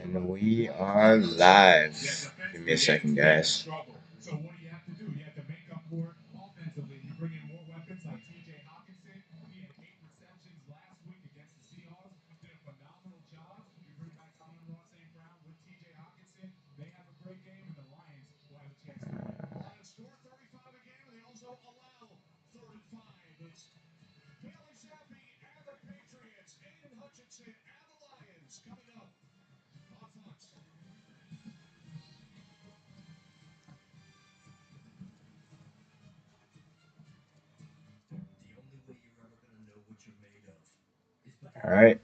And we are live. Give me a second, guys. All right.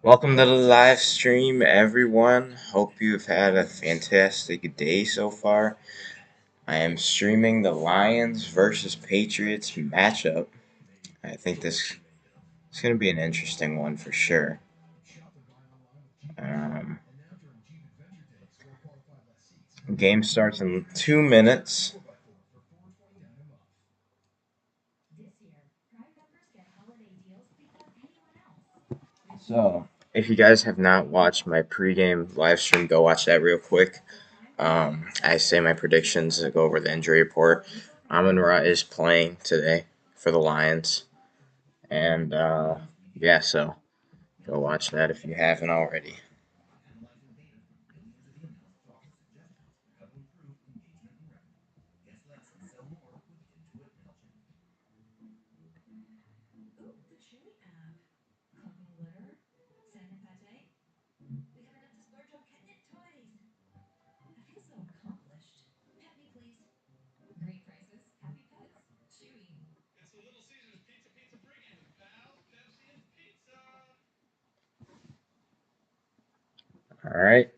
Welcome to the live stream, everyone. Hope you've had a fantastic day so far. I am streaming the Lions versus Patriots matchup. I think this is going to be an interesting one for sure. Um, Game starts in 2 minutes. So, if you guys have not watched my pregame live stream, go watch that real quick. I say my predictions, go over the injury report. Amon-Ra is playing today for the Lions. And, yeah, so go watch that if you haven't already. All right.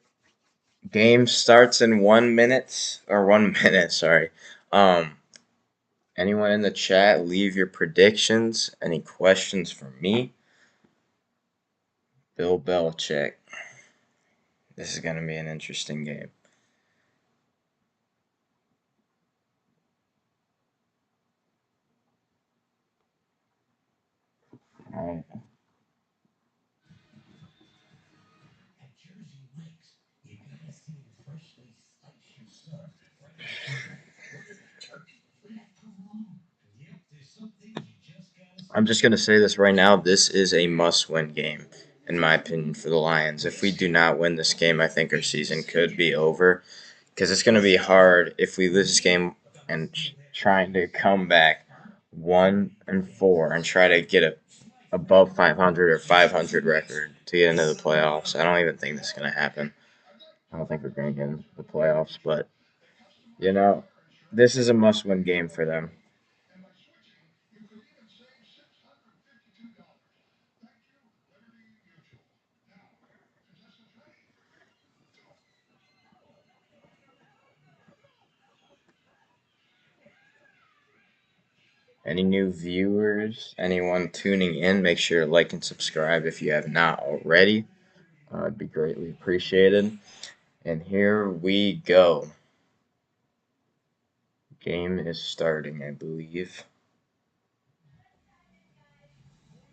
Game starts in 1 minute, or 1 minute, sorry. Anyone in the chat, leave your predictions. Any questions for me? Bill Belichick. This is going to be an interesting game. All right. I'm just going to say this right now. This is a must-win game, in my opinion, for the Lions. If we do not win this game, I think our season could be over because it's going to be hard if we lose this game and trying to come back 1-4 and try to get a above 500 or 500 record to get into the playoffs. I don't even think that's going to happen. I don't think we're going to get into the playoffs, but you know, this is a must-win game for them. Any new viewers, anyone tuning in, make sure to like and subscribe if you have not already. It'd be greatly appreciated. And here we go. Game is starting, I believe.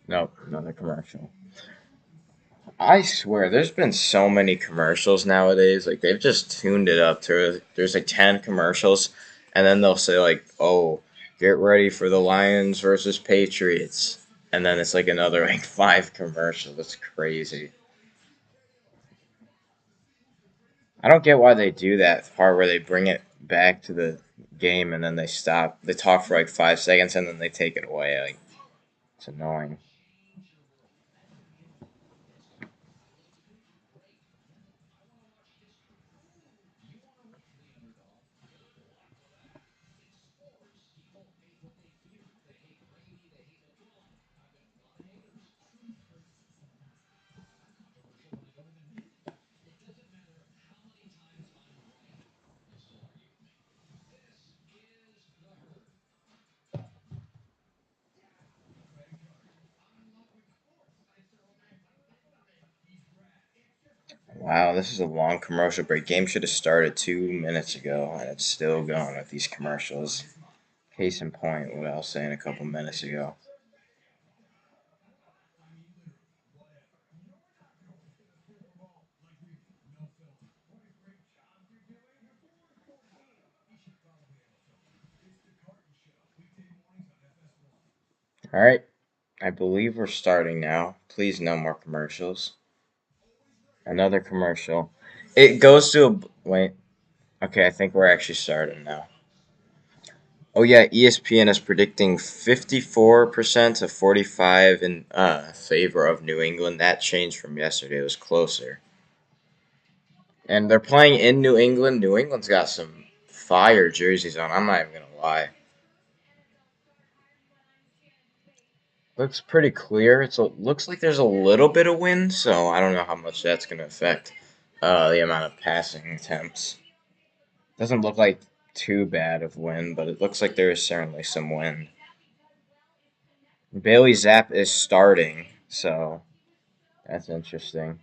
Nope, another commercial. I swear, there's been so many commercials nowadays. Like they've just tuned it up to there's like 10 commercials, and then they'll say like, "Oh, get ready for the Lions versus Patriots," and then it's like another like 5 commercials. That's crazy. I don't get why they do that part where they bring it back to the game and then they stop. They talk for like 5 seconds and then they take it away. Like it's annoying. Wow, this is a long commercial break. Game should have started 2 minutes ago, and it's still going with these commercials. Case in point, what I was saying a couple minutes ago. All right, I believe we're starting now. Please, no more commercials. Another commercial. It goes to a wait. Okay, I think we're actually starting now. Oh yeah, ESPN is predicting 54% to 45 in favor of New England. That changed from yesterday. It was closer. And they're playing in New England. New England's got some fire jerseys on. I'm not even gonna lie. Looks pretty clear. Looks like there's a little bit of wind, so I don't know how much that's gonna affect the amount of passing attempts. Doesn't look like too bad of wind, but it looks like there is certainly some wind. Bailey Zapp is starting, so that's interesting.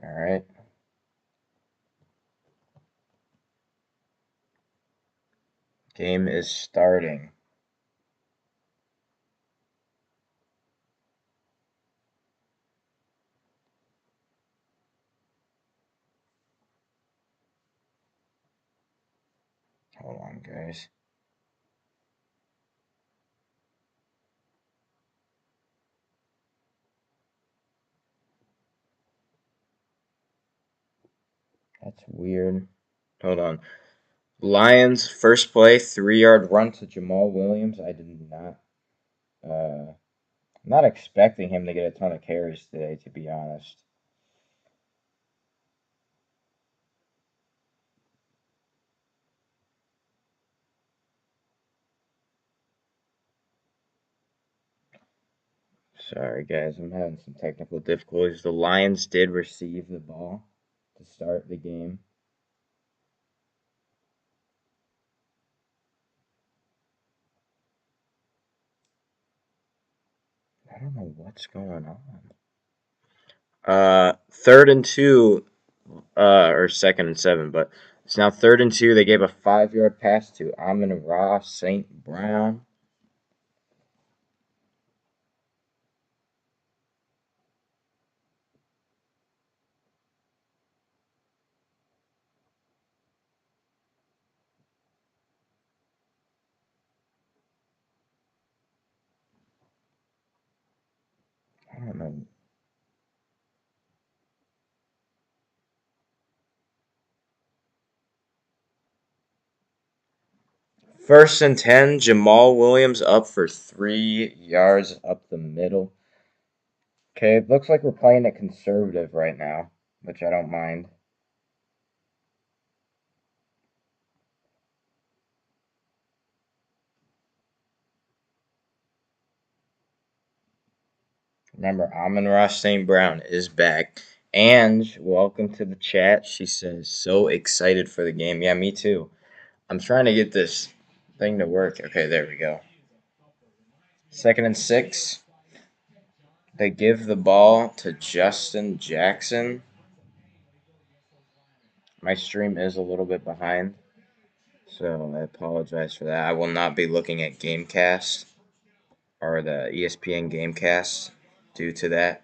All right, game is starting. Hold on, guys. That's weird. Hold on. Lions first play 3 yard run to Jamal Williams. I did not. I'm not expecting him to get a ton of carries today, to be honest. Sorry, guys. I'm having some technical difficulties. The Lions did receive the ball to start the game. I don't know what's going on. 3rd and 2, or 2nd and 7, but it's now 3rd and 2. They gave a 5 yard pass to Amon Ra St. Brown. I don't know. 1st and 10, Jamal Williams up for 3 yards up the middle. Okay, it looks like we're playing it conservative right now, which I don't mind. Remember, Amon Ross St. Brown is back. Ange, welcome to the chat. She says, so excited for the game. Yeah, me too. I'm trying to get this thing to work. Okay, there we go. 2nd and 6. They give the ball to Justin Jackson. My stream is a little bit behind, so I apologize for that. I will not be looking at Gamecast or the ESPN Gamecast due to that.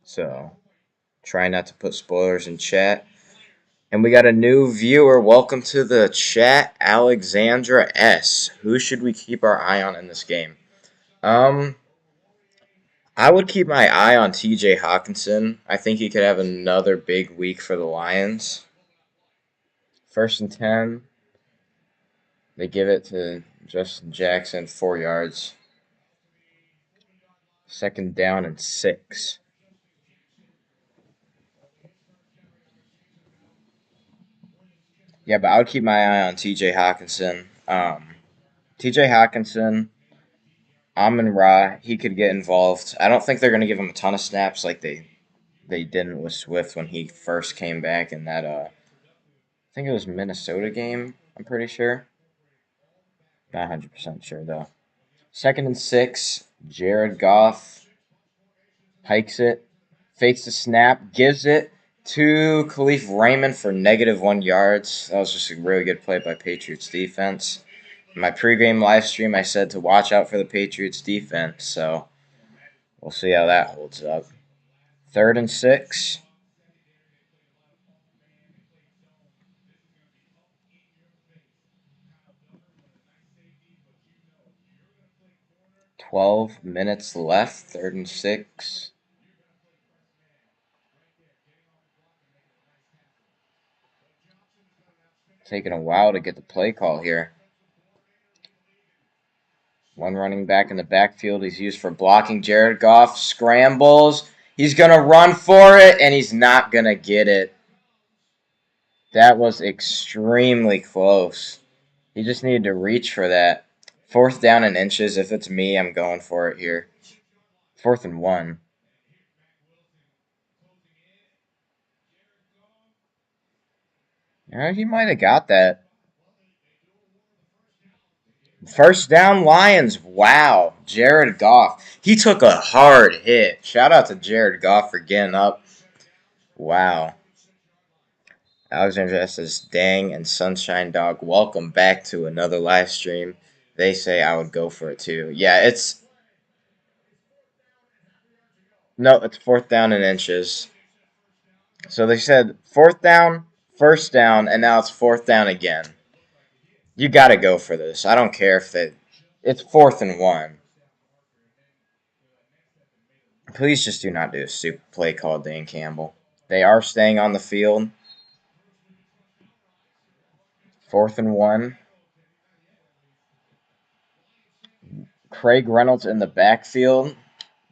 So try not to put spoilers in chat. And we got a new viewer. Welcome to the chat, Alexandra S. Who should we keep our eye on in this game? I would keep my eye on TJ Hawkinson. I think he could have another big week for the Lions. 1st and 10. They give it to Justin Jackson, 4 yards. 2nd down and 6. Yeah, but I would keep my eye on TJ Hawkinson. TJ Hawkinson, Amon Ra, he could get involved. I don't think they're going to give him a ton of snaps like they didn't with Swift when he first came back in that I think it was Minnesota game, I'm pretty sure. Not 100% sure though. 2nd and 6, Jared Goff hikes it, fakes the snap, gives it to Khalif Raymond for -1 yards. That was just a really good play by Patriots defense. In my pregame live stream, I said to watch out for the Patriots defense, so We'll see how that holds up. 3rd and 6. 12 minutes left. 3rd and 6. Taking a while to get the play call here. One running back in the backfield. He's used for blocking. Jared Goff scrambles. He's going to run for it, and he's not going to get it. That was extremely close. He just needed to reach for that. 4th down and inches. If it's me, I'm going for it here. 4th and 1. Yeah, he might have got that. 1st down Lions. Wow. Jared Goff. He took a hard hit. Shout out to Jared Goff for getting up. Wow. Alexander S says, dang, and Sunshine Dog, welcome back to another live stream. They say I would go for it too. Yeah, it's... No, it's 4th down and inches. So they said 4th down, 1st down, and now it's 4th down again. You got to go for this. I don't care if they... It's 4th and 1. Please just do not do a stupid play called Dan Campbell. They are staying on the field. 4th and 1. Craig Reynolds in the backfield.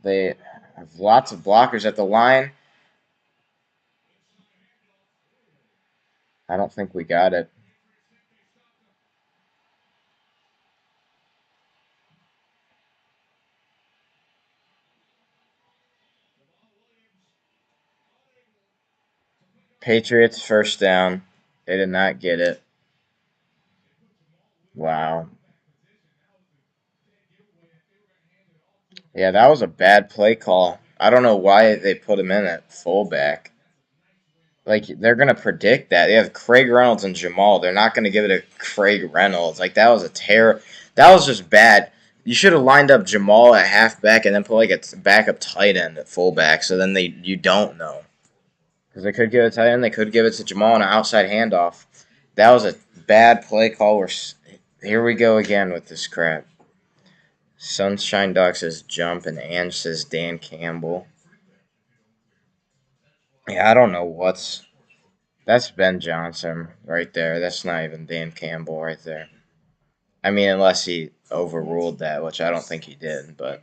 They have lots of blockers at the line. I don't think we got it. Patriots 1st down. They did not get it. Wow. Yeah, that was a bad play call. I don't know why they put him in at fullback. Like, they're going to predict that. They have Craig Reynolds and Jamal. They're not going to give it to Craig Reynolds. Like, that was that was just bad. You should have lined up Jamal at halfback and then put, like, a backup tight end at fullback, so then you don't know. Because they could give it to tight end. They could give it to Jamal on an outside handoff. That was a bad play call. Here we go again with this crap. Sunshine Dog says jump, and Ange says Dan Campbell. Yeah, I don't know what's... That's Ben Johnson right there. That's not even Dan Campbell right there. I mean, unless he overruled that, which I don't think he did. But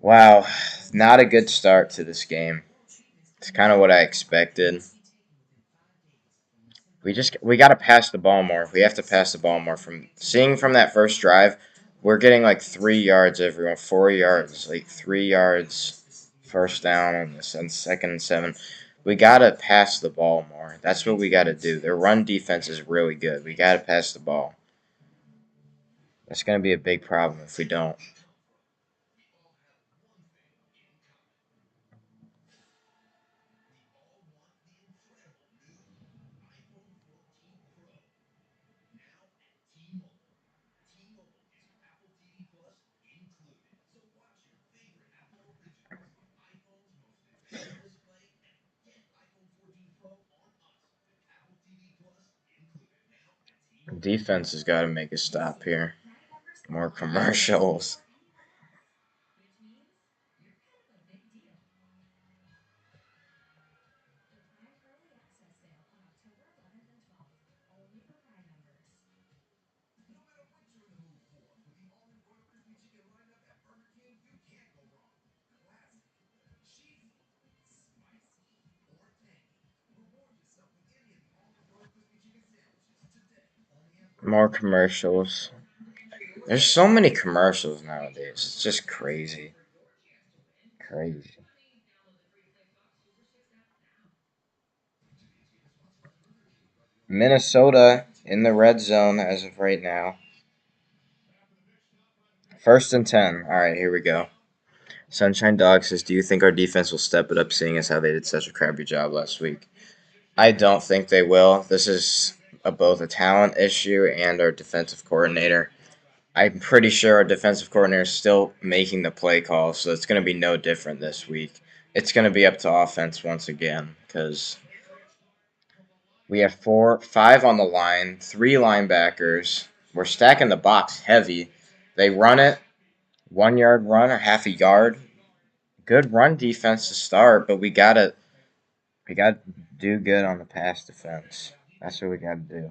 wow, not a good start to this game. It's kind of what I expected. We got to pass the ball more. We have to pass the ball more. From that first drive, we're getting like 3 yards everyone, 4 yards, like 3 yards, 1st down and 2nd and 7. We got to pass the ball more. That's what we got to do. Their run defense is really good. We got to pass the ball. That's going to be a big problem if we don't. Defense has got to make a stop here. More commercials. More commercials. There's so many commercials nowadays. It's just crazy. Crazy. Minnesota in the red zone as of right now. 1st and 10. All right, here we go. Sunshine Dog says, do you think our defense will step it up seeing as how they did such a crappy job last week? I don't think they will. This is both a talent issue and our defensive coordinator. I'm pretty sure our defensive coordinator is still making the play call, so it's going to be no different this week. It's going to be up to offense once again because we have 5 on the line, 3 linebackers. We're stacking the box heavy. They run it, 1 yard run or half a yard. Good run defense to start, but we gotta do good on the pass defense. That's what we gotta do.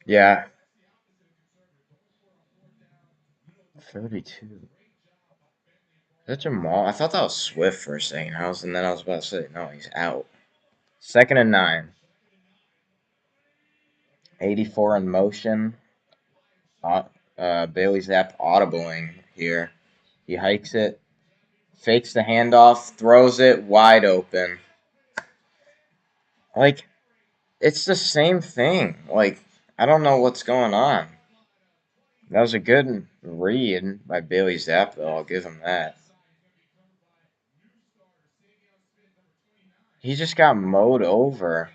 Yeah, 32. Is that Jamal? I thought that was Swift for a second. And then I was about to say, no, he's out. 2nd and 9. 84 in motion. Bailey Zapp audibling here. He hikes it, fakes the handoff, throws it wide open. Like, it's the same thing. Like, I don't know what's going on. That was a good read by Bailey Zapp, though. I'll give him that. He just got mowed over.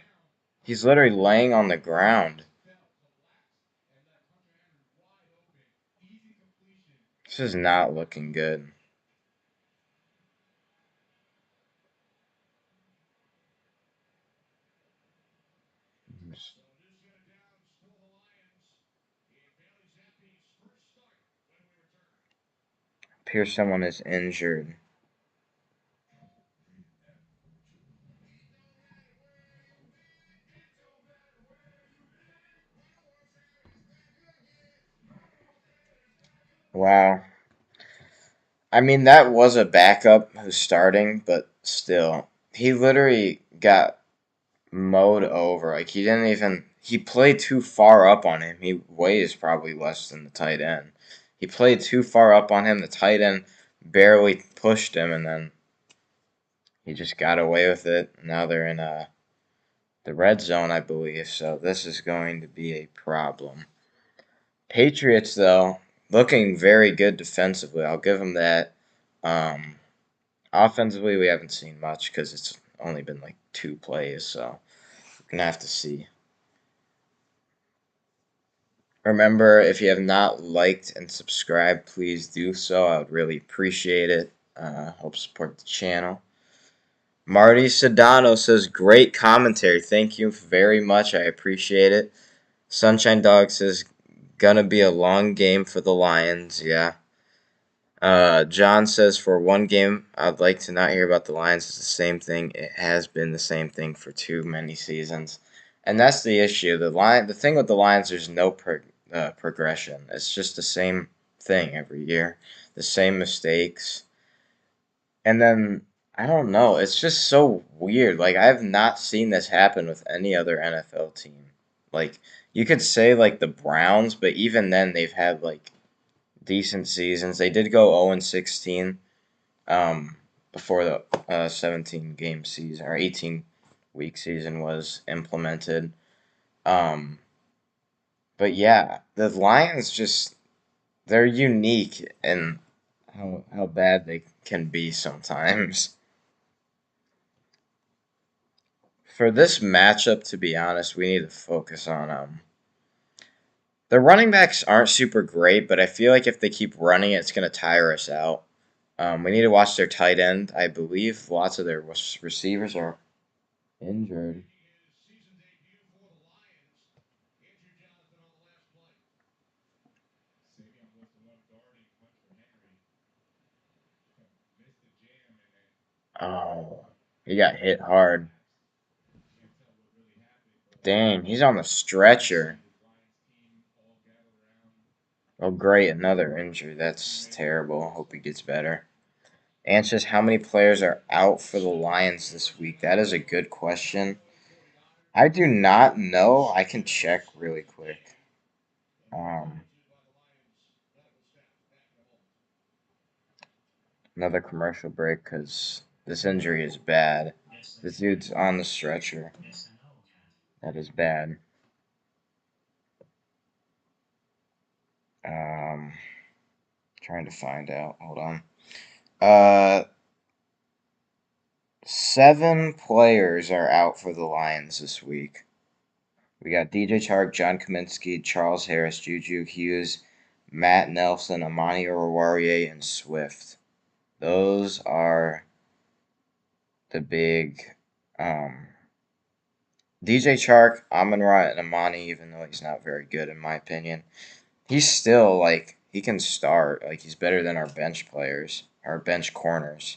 He's literally laying on the ground. This is not looking good. Appears someone is injured. Wow. I mean, that was a backup who's starting, but still. He literally got mowed over. Like, he didn't even. He played too far up on him. He weighs probably less than the tight end. He played too far up on him. The tight end barely pushed him, and then he just got away with it. Now they're in the red zone, I believe, so this is going to be a problem. Patriots, though, looking very good defensively. I'll give them that. Um, Offensively, we haven't seen much because it's only been like 2 plays, so we're going to have to see. Remember, if you have not liked and subscribed, please do so. I would really appreciate it. Help support the channel. Marty Sedano says, great commentary. Thank you very much. I appreciate it. Sunshine Dog says, gonna be a long game for the Lions. Yeah. John says, for one game, I'd like to not hear about the Lions. It's the same thing. It has been the same thing for too many seasons. And that's the issue. The thing with the Lions, there's no progression. It's just the same thing every year. The same mistakes. And then, I don't know. It's just so weird. Like, I have not seen this happen with any other NFL team. Like, you could say, like, the Browns, but even then, they've had, like, decent seasons. They did go 0-16 before the 17-game season or 18-week season was implemented. Um, but yeah, the Lions just they're unique in how bad they can be sometimes. For this matchup, to be honest, we need to focus on the running backs aren't super great, but I feel like if they keep running, it's going to tire us out. We need to watch their tight end. I believe lots of their receivers are injured. Oh, he got hit hard. Dang, he's on the stretcher. Oh, great, another injury. That's terrible. Hope he gets better. Answers how many players are out for the Lions this week? That is a good question. I do not know. I can check really quick. Um, Another commercial break because this injury is bad. This dude's on the stretcher. That is bad. Um, Trying to find out. Hold on. Uh, Seven players are out for the Lions this week. We got DJ Chark, John Kaminsky, Charles Harris, Juju Hughes, Matt Nelson, Amani Oruwariye, and Swift. Those are the big DJ Chark, Amon-Ra, and Amani, even though he's not very good in my opinion. He's still like he can start. Like he's better than our bench players, our bench corners.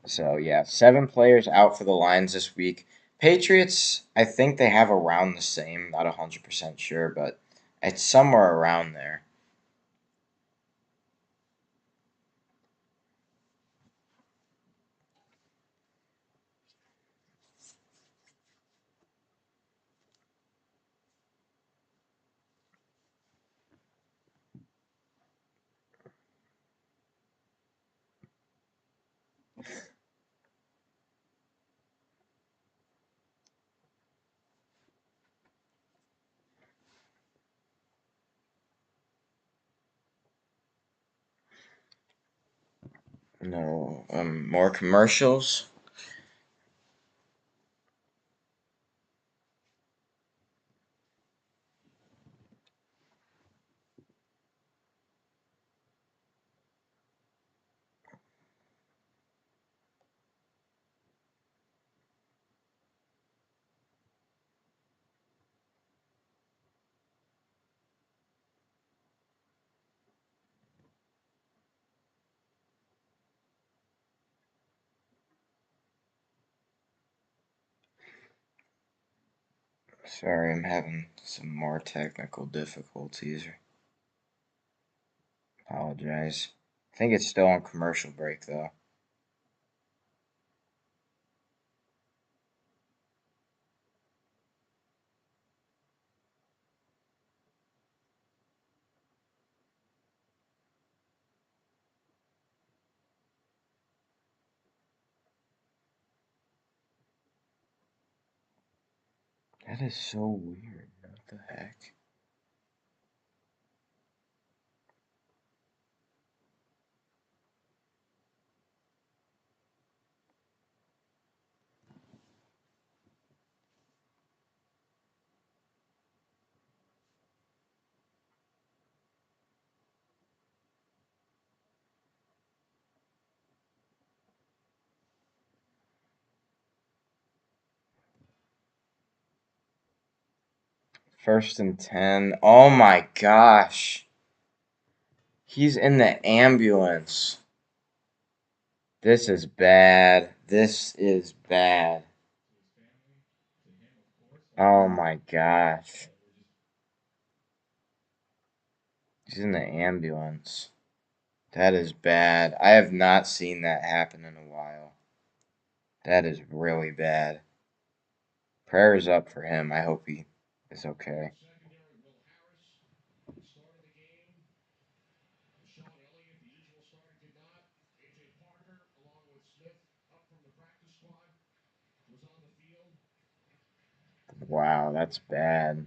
So yeah, seven players out for the Lions this week. Patriots, I think they have around the same. Not 100% sure, but it's somewhere around there. No, more commercials. Sorry, I'm having some more technical difficulties. Apologize. I think it's still on commercial break though. That is so weird. What the heck? First and 10. Oh my gosh. He's in the ambulance. This is bad. This is bad. Oh my gosh. He's in the ambulance. That is bad. I have not seen that happen in a while. That is really bad. Prayers up for him. I hope he is okay. Wow, that's bad.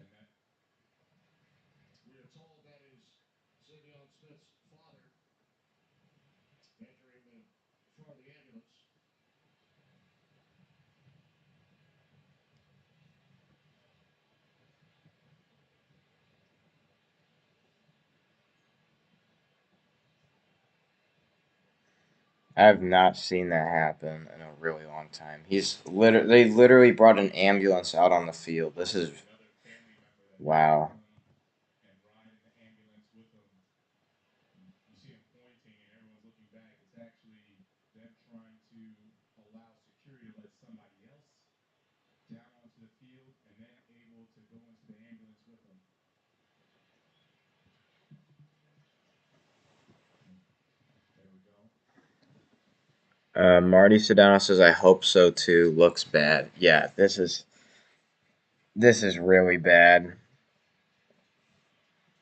I have not seen that happen in a really long time. They literally brought an ambulance out on the field. This is wow. Marty Sedano says, "I hope so too." Looks bad. Yeah, this is really bad.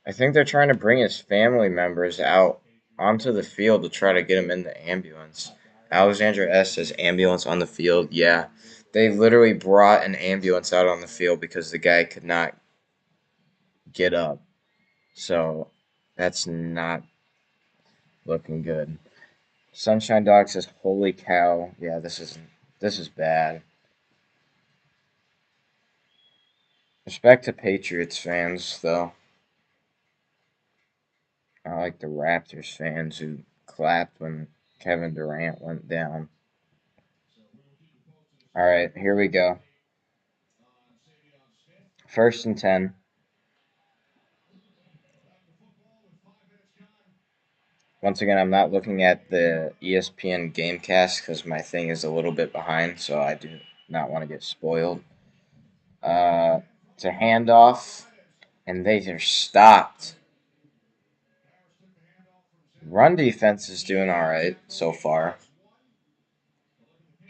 I think they're trying to bring his family members out onto the field to try to get him in the ambulance. Alexandra S says ambulance on the field. Yeah, they literally brought an ambulance out on the field because the guy could not get up. So that's not looking good. Sunshine Dog says, "Holy cow! Yeah, this is bad." Respect to Patriots fans, though. I like the Raptors fans who clapped when Kevin Durant went down. All right, here we go. 1st and 10. Once again, I'm not looking at the ESPN Gamecast because my thing is a little bit behind, so I do not want to get spoiled. It's a handoff, and they are stopped. Run defense is doing all right so far.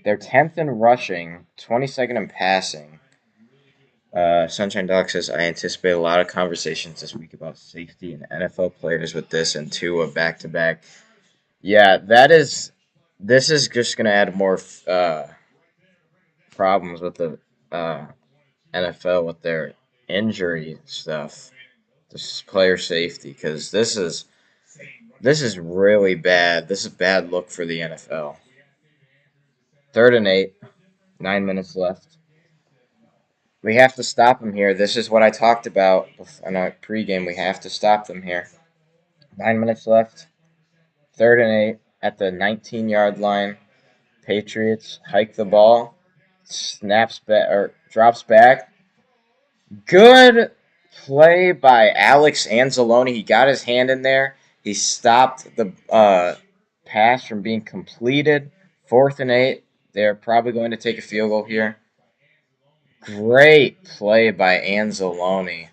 They're 10th in rushing, 22nd in passing. Sunshine Dog says, I anticipate a lot of conversations this week about safety and NFL players with this and Tua back to back. Yeah, this is just going to add more problems with the uh, NFL with their injury stuff. This is player safety because this is really bad. This is a bad look for the NFL. 3rd and 8, 9 minutes left. We have to stop them here. This is what I talked about in our pregame. We have to stop them here. 9 minutes left. 3rd and 8 at the 19-yard line. Patriots hike the ball, snaps back or drops back. Good play by Alex Anzalone. He got his hand in there. He stopped the pass from being completed. 4th and 8. They're probably going to take a field goal here. Great play by Anzalone.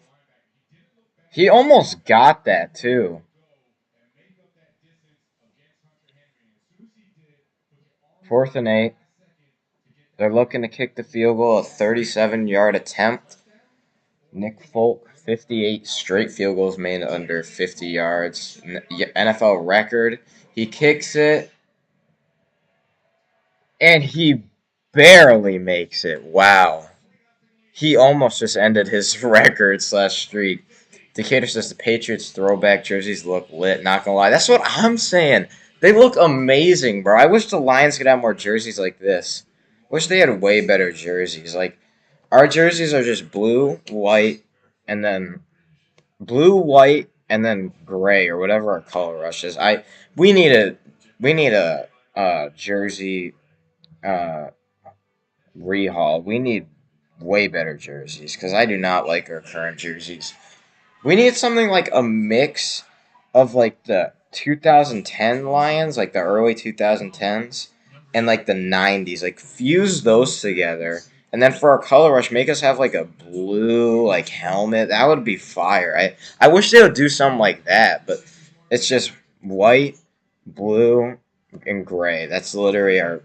He almost got that too. 4th and 8. They're looking to kick the field goal, a 37-yard attempt. Nick Folk, 58 straight field goals made under 50 yards. NFL record. He kicks it, and he barely makes it. Wow. He almost just ended his record/streak. Decatur says the Patriots throwback jerseys look lit. Not gonna lie. That's what I'm saying. They look amazing, bro. I wish the Lions could have more jerseys like this. Wish they had way better jerseys. Like, our jerseys are just blue, white, and then blue, white, and then gray or whatever our color rush is. We need a jersey uh, rehaul. We need way better jerseys because I do not like our current jerseys. We need something like a mix of like the 2010 Lions, like the early 2010s, and like the 90s. Like fuse those together. And then for our color rush, make us have like a blue like helmet. That would be fire. I wish they would do something like that, but it's just white, blue, and gray. That's literally our.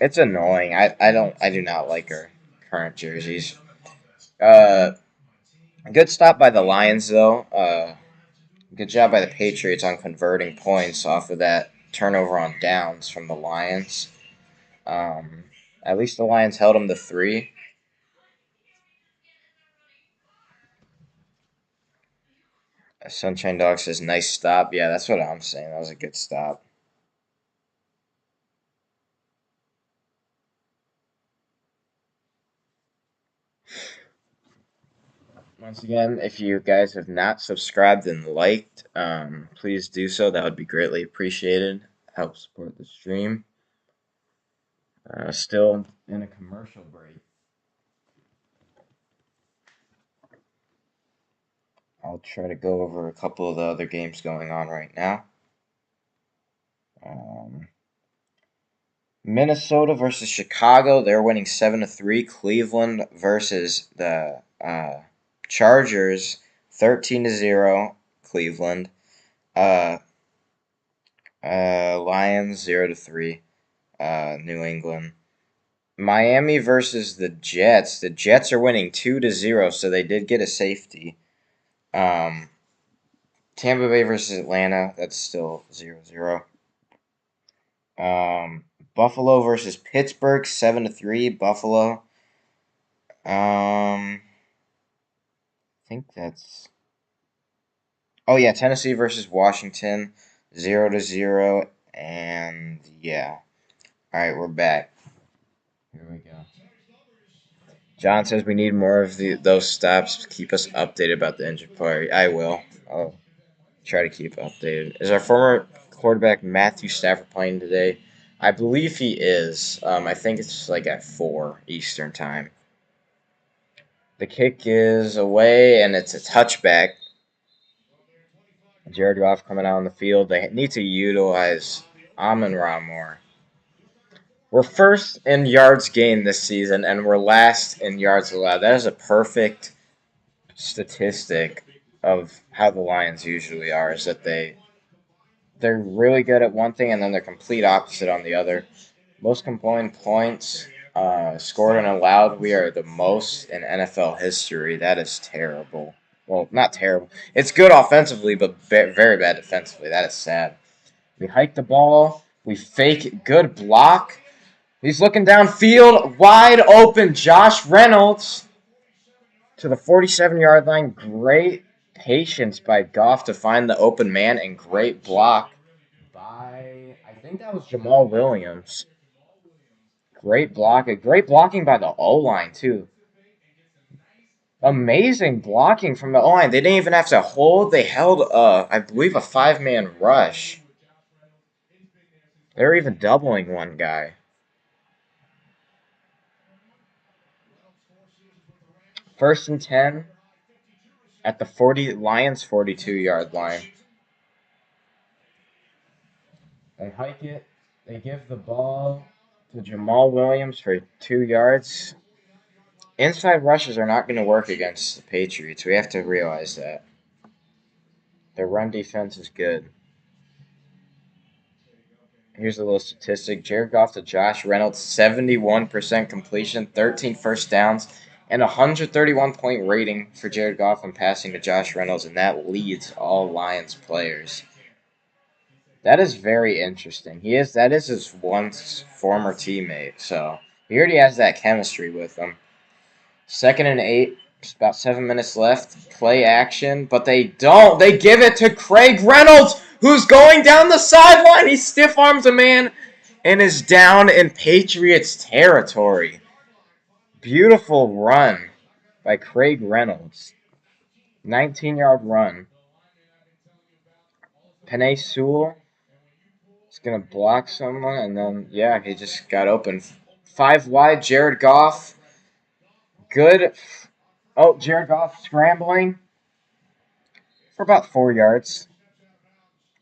It's annoying. I do not like our current jerseys. Uh, Good stop by the Lions though. Good job by the Patriots on converting points off of that turnover on downs from the Lions. Um, at least the Lions held them to 3. Sunshine Dog says, nice stop. Yeah, that's what I'm saying. That was a good stop. Once again, if you guys have not subscribed and liked, please do so. That would be greatly appreciated. Help support the stream. Still in a commercial break. I'll try to go over a couple of the other games going on right now. Um, Minnesota versus Chicago. They're winning 7-3. Cleveland versus the Chargers. 13-0. Cleveland. Uh, Lions 0-3. New England. Miami versus the Jets. The Jets are winning 2-0, so they did get a safety. Tampa Bay versus Atlanta. That's still 0-0. Buffalo versus Pittsburgh. 7-3. Buffalo. I think that's Oh yeah, Tennessee versus Washington, 0-0, and yeah. All right, we're back. Here we go. John says we need more of those stops to keep us updated about the injured player. I will. I'll try to keep updated. Is our former quarterback Matthew Stafford playing today? I believe he is. I think it's like at 4 Eastern time. The kick is away, and it's a touchback. Jared Goff coming out on the field. They need to utilize Amon-Ra more. We're first in yards gained this season, and we're last in yards allowed. That is a perfect statistic of how the Lions usually are. Is that they're really good at one thing, and then they're complete opposite on the other. Most combined points scored and allowed, we are the most in NFL history. That is terrible. Well, not terrible. It's good offensively, but very bad defensively. That is sad. We hike the ball. We fake good block. He's looking downfield. Wide open. Josh Reynolds to the 47-yard line. Great patience by Goff to find the open man, and great block by, I think that was Jamal Williams. Great block. Great blocking by the O-line, too. Amazing blocking from the O-line. They didn't even have to hold. They held, I believe, a 5-man rush. They're even doubling one guy. First and 10 at the Lions 42-yard line. They hike it. They give the ball to Jamal Williams for 2 yards. Inside rushes are not going to work against the Patriots. We have to realize that. Their run defense is good. Here's a little statistic. Jared Goff to Josh Reynolds, 71% completion, 13 first downs, and a 131-point rating for Jared Goff when passing to Josh Reynolds, and that leads all Lions players. That is very interesting. That is his once former teammate, so he already has that chemistry with him. 2nd and 8, about 7 minutes left. Play action, but they don't. They give it to Craig Reynolds, who's going down the sideline. He stiff arms a man and is down in Patriots territory. Beautiful run by Craig Reynolds. 19-yard run. Penei Sewell is going to block someone, and then, yeah, he just got open. 5 wide, Jared Goff. Good. Oh, Jared Goff scrambling for about 4 yards.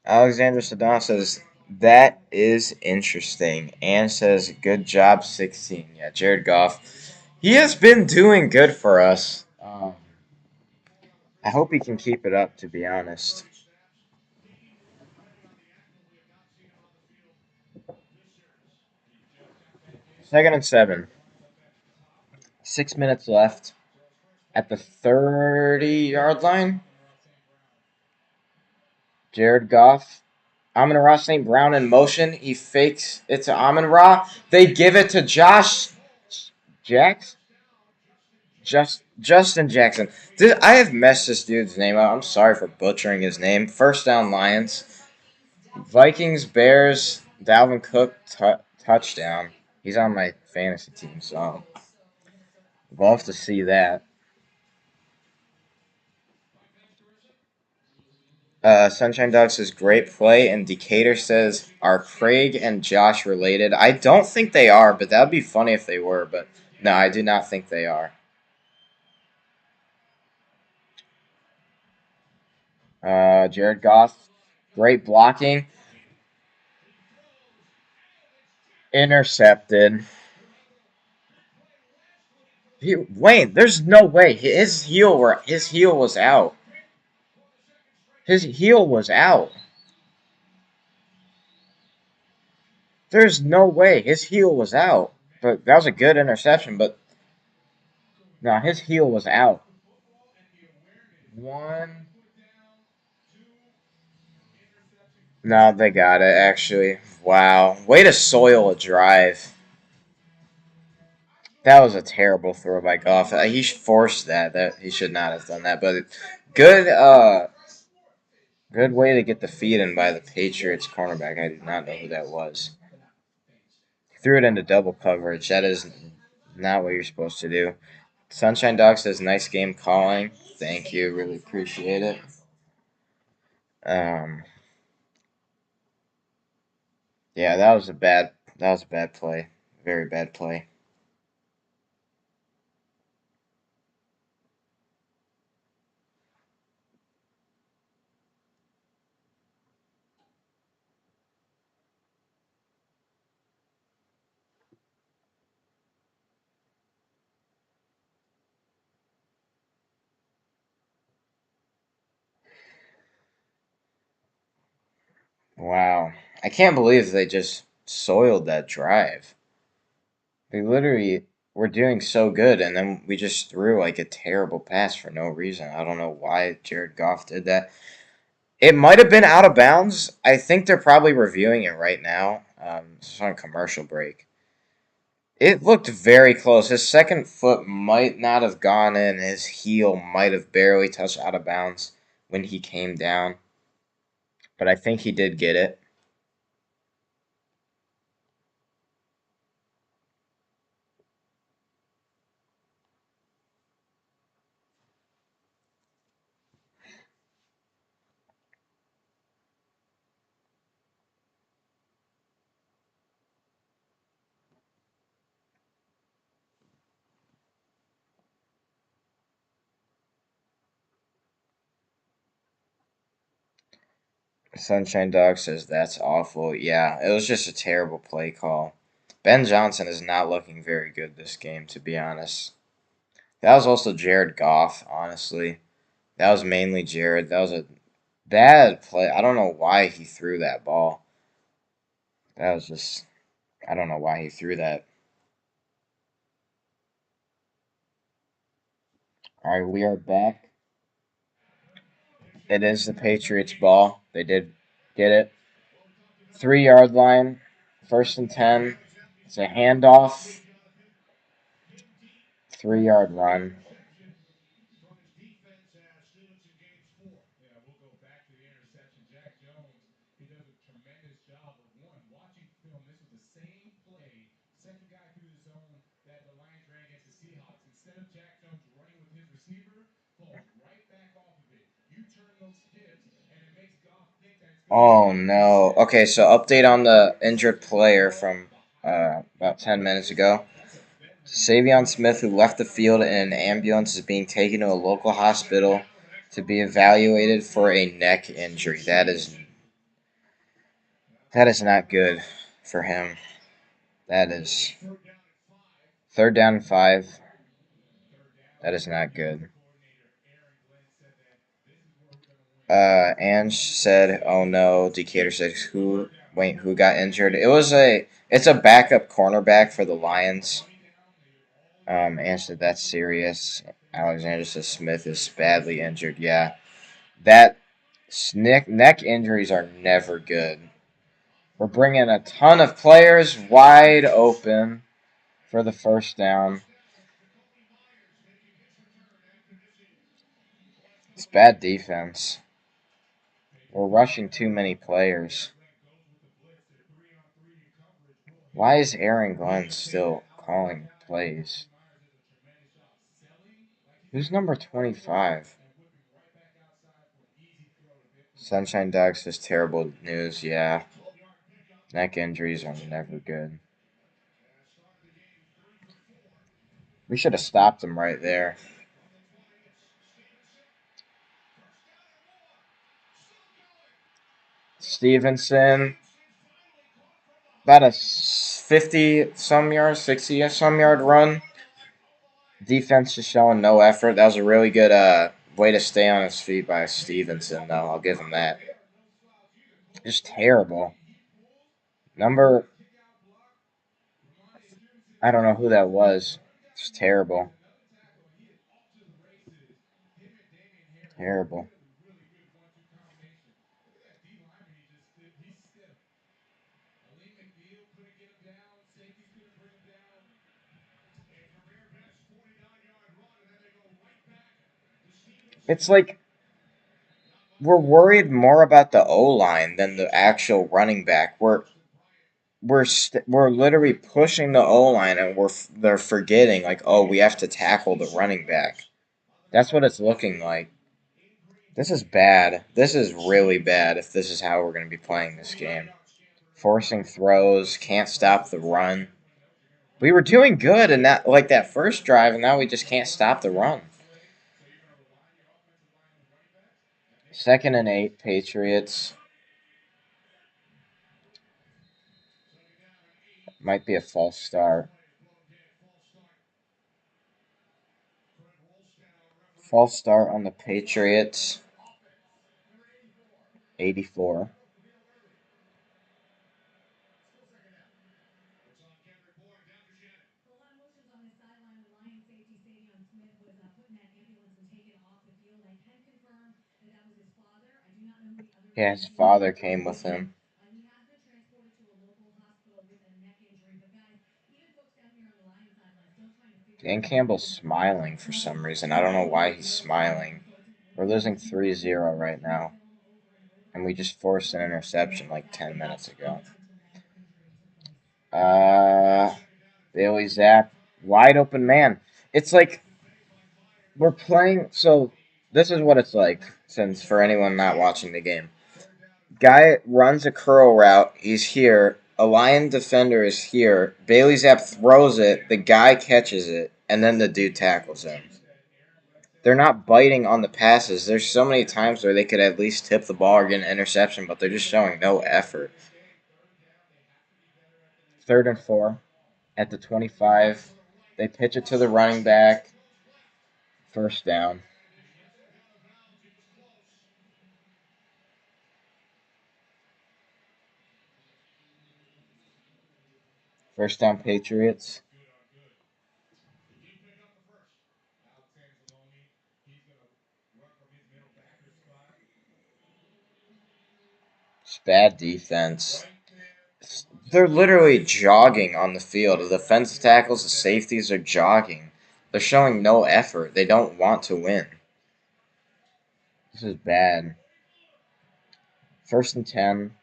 Alexander Sedano says, that is interesting. And says, good job, 16. Yeah, Jared Goff. He has been doing good for us. I hope he can keep it up, to be honest. 2nd and 7. 6 minutes left at the 30-yard line. Jared Goff. Amon-Ra St. Brown in motion. He fakes it to Amon-Ra. They give it to Josh Jackson. Justin Jackson. I have messed this dude's name up. I'm sorry for butchering his name. First down, Lions. Vikings, Bears, Dalvin Cook, touchdown. He's on my fantasy team, so love to see that. Sunshine Dog says, great play. And Decatur says, are Craig and Josh related? I don't think they are, but that would be funny if they were. But no, I do not think they are. Jared Goff, great blocking. Intercepted. Wayne, there's no way. His heel was out. His heel was out. There's no way. His heel was out. But that was a good interception, but no, his heel was out. 1. No, they got it, actually. Wow. Way to soil a drive. That was a terrible throw by Goff. He forced that. He should not have done that. But good Good way to get the feed in by the Patriots cornerback. I do not know who that was. Threw it into double coverage. That is not what you're supposed to do. Sunshine Dog says, nice game calling. Thank you. Really appreciate it. Um, yeah, that was a bad play. Very bad play. Wow. I can't believe they just soiled that drive. They literally were doing so good, and then we just threw like a terrible pass for no reason. I don't know why Jared Goff did that. It might have been out of bounds. I think they're probably reviewing it right now. It's on commercial break. It looked very close. His second foot might not have gone in. His heel might have barely touched out of bounds when he came down. But I think he did get it. Sunshine Dog says that's awful. Yeah, it was just a terrible play call. Ben Johnson is not looking very good this game, to be honest. That was also Jared Goff, honestly. That was mainly Jared. That was a bad play. I don't know why he threw that ball. That was just, I don't know why he threw that. All right, we are back. It is the Patriots' ball. They did get it. 3 yard line, 1st and 10. It's a handoff, 3 yard run. Oh no. Okay, so update on the injured player from about 10 minutes ago. Savion Smith, who left the field in an ambulance, is being taken to a local hospital to be evaluated for a neck injury. That is not good for him. That is 3rd down and 5. That is not good. Ange said, "Oh no." Decatur said, "Who? Wait, who got injured?" It's a backup cornerback for the Lions. Ange said that's serious. Alexander says Smith is badly injured. Yeah, that neck injuries are never good. We're bringing a ton of players wide open for the 1st down. It's bad defense. We're rushing too many players. Why is Aaron Glenn still calling plays? Who's number 25? Sunshine Dog says terrible news. Yeah, neck injuries are never good. We should have stopped him right there. Stevenson, about a 50 some yard, 60 some yard run. Defense just showing no effort. That was a really good way to stay on his feet by Stevenson, though. I'll give him that. Just terrible. Number, I don't know who that was. It's terrible. Terrible. It's like we're worried more about the O line than the actual running back. We're literally pushing the O line, and they're forgetting like, oh, we have to tackle the running back. That's what it's looking like. This is bad. This is really bad if this is how we're going to be playing this game. Forcing throws, can't stop the run. We were doing good in that first drive, and now we just can't stop the run. 2nd and 8, Patriots. Might be a false start. False start on the Patriots. 84. Yeah, his father came with him. Dan Campbell's smiling for some reason. I don't know why he's smiling. We're losing 3-0 right now. And we just forced an interception like 10 minutes ago. Bailey Zapp, wide open man. It's like we're playing. So this is what it's like. Since for anyone not watching the game, guy runs a curl route. He's here. A Lion defender is here. Bailey Zapp throws it. The guy catches it, and then the dude tackles him. They're not biting on the passes. There's so many times where they could at least tip the ball or get an interception, but they're just showing no effort. 3rd and 4 at the 25. They pitch it to the running back. First down. First down, Patriots. It's bad defense. They're literally jogging on the field. The defensive tackles, the safeties are jogging. They're showing no effort. They don't want to win. This is bad. 1st and 10.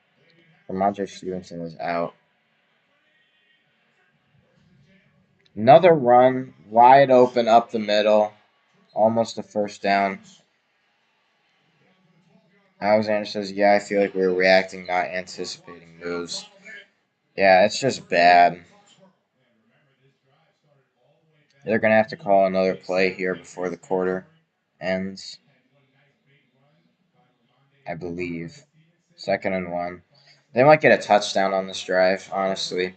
Ramondre Stevenson is out. Another run, wide open up the middle. Almost a first down. Alexander says, yeah, I feel like we were reacting, not anticipating moves. Yeah, it's just bad. They're going to have to call another play here before the quarter ends, I believe. 2nd and 1. They might get a touchdown on this drive, honestly.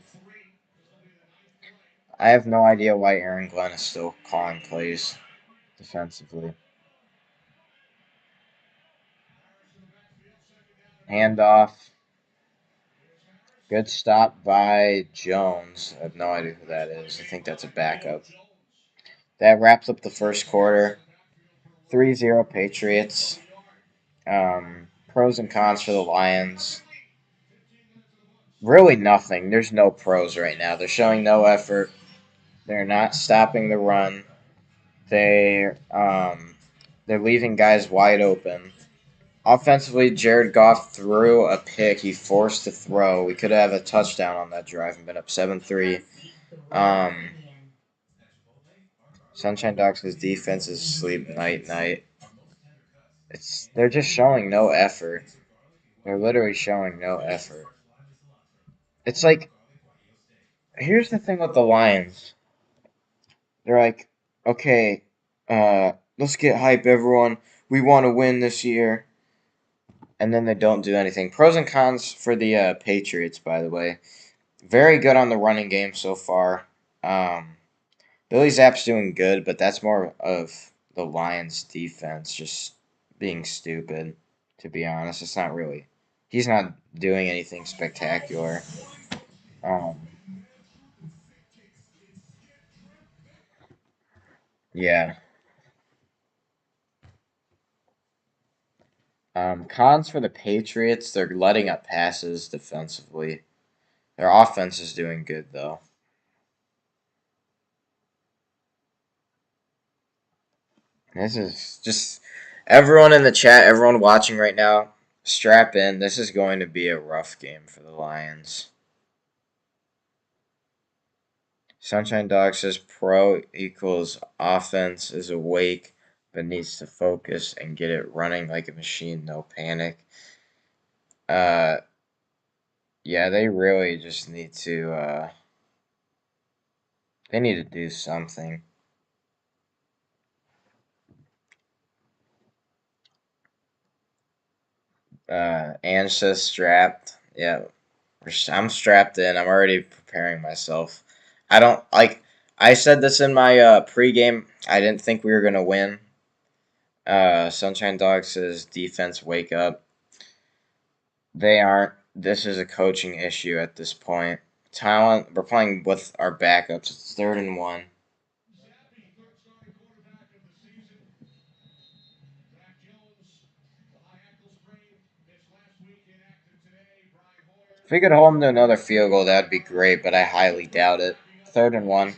I have no idea why Aaron Glenn is still calling plays defensively. Handoff. Good stop by Jones. I have no idea who that is. I think that's a backup. That wraps up the first quarter. 3-0 Patriots. Pros and cons for the Lions. Really nothing. There's no pros right now. They're showing no effort. They're not stopping the run. They're leaving guys wide open. Offensively, Jared Goff threw a pick. He forced to throw. We could have a touchdown on that drive and been up 7-3. Sunshine Dogs' defense is asleep night. They're just showing no effort. They're literally showing no effort. It's like, here's the thing with the Lions. They're like, okay, let's get hype, everyone. We want to win this year. And then they don't do anything. Pros and cons for the Patriots, by the way. Very good on the running game so far. Billy Zapp's doing good, but that's more of the Lions' defense just being stupid, to be honest. It's not really. He's not doing anything spectacular. Um, yeah. Cons for the Patriots, they're letting up passes defensively. Their offense is doing good, though. This is just Everyone in the chat, everyone watching right now, strap in. This is going to be a rough game for the Lions. Sunshine Dog says pro equals offense is awake but needs to focus and get it running like a machine, no panic. Uh, yeah, they really just need to. They need to do something. Ange says strapped. Yeah, I'm strapped in. I'm already preparing myself. I don't like. I said this in my pregame. I didn't think we were gonna win. Sunshine Dog says defense wake up. They aren't. This is a coaching issue at this point. Talent. We're playing with our backups. It's 3rd and 1. If we could hold them to another field goal, that'd be great. But I highly doubt it. 3rd and 1.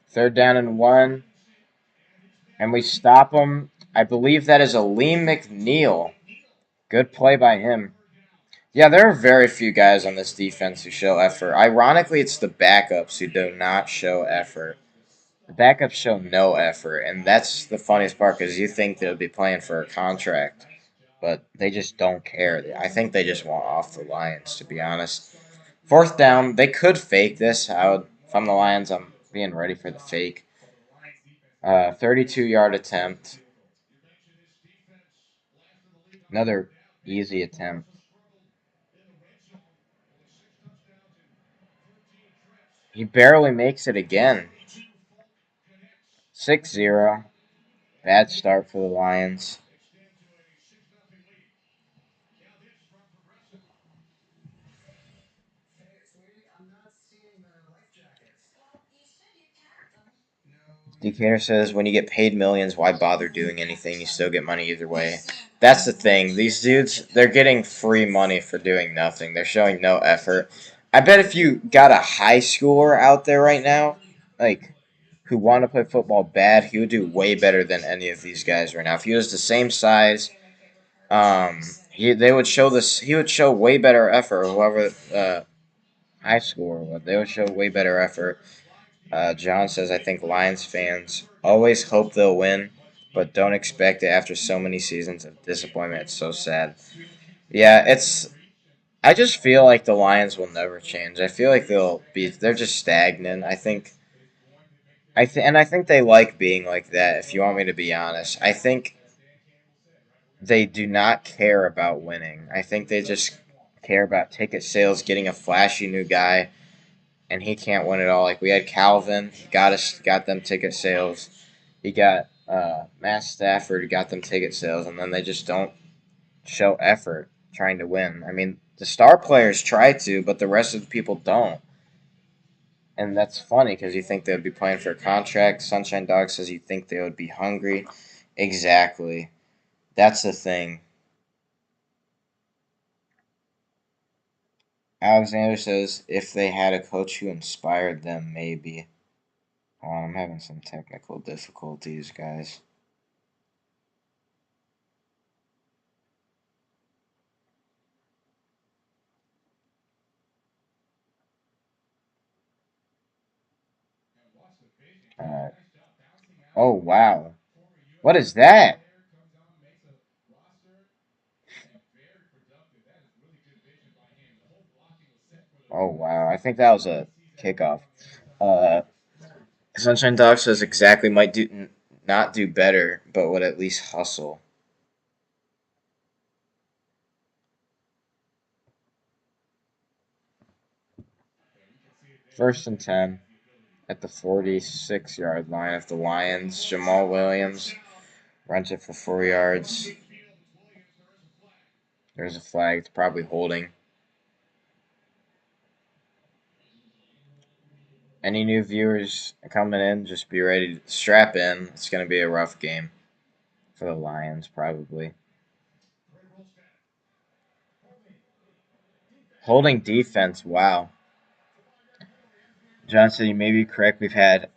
Third down and 1, and we stop them. I believe that is a Liam McNeil. Good play by him. Yeah, there are very few guys on this defense who show effort. Ironically, it's the backups who do not show effort. The backups show no effort, and that's the funniest part because you think they'll be playing for a contract, but they just don't care. I think they just want off the Lions, to be honest. 4th down, they could fake this. If I'm the Lions, I'm being ready for the fake. 32-yard attempt. Another easy attempt. He barely makes it again. 6-0. Bad start for the Lions. Decatur says, when you get paid millions, why bother doing anything? You still get money either way. That's the thing. These dudes, they're getting free money for doing nothing. They're showing no effort. I bet if you got a high schooler out there right now, like, who want to play football bad, he would do way better than any of these guys right now. If he was the same size, they would show this. He would show way better effort. Whoever high schooler would, they would show way better effort. John says, I think Lions fans always hope they'll win, but don't expect it after so many seasons of disappointment. It's so sad. Yeah, it's. I just feel like the Lions will never change. I feel like they're just stagnant. I think they like being like that. If you want me to be honest, I think they do not care about winning. I think they just care about ticket sales, getting a flashy new guy, and he can't win it all. Like we had Calvin, got them ticket sales. He got Matt Stafford, got them ticket sales, and then they just don't show effort trying to win. I mean, the star players try to, but the rest of the people don't. And that's funny because you think they would be playing for a contract. Sunshine Dog says you think they would be hungry. Exactly. That's the thing. Alexander says if they had a coach who inspired them, maybe. Oh, I'm having some technical difficulties, guys. Alright. Oh, wow. What is that? Oh, wow. I think that was a kickoff. Uh, Sunshine Dog says exactly might not do better, but would at least hustle. First and 10 at the 46-yard line of the Lions. Jamal Williams runs it for 4 yards. There's a flag. It's probably holding. Any new viewers coming in, just be ready to strap in. It's going to be a rough game for the Lions, probably. Holding defense, wow. Johnson, you may be correct. We've had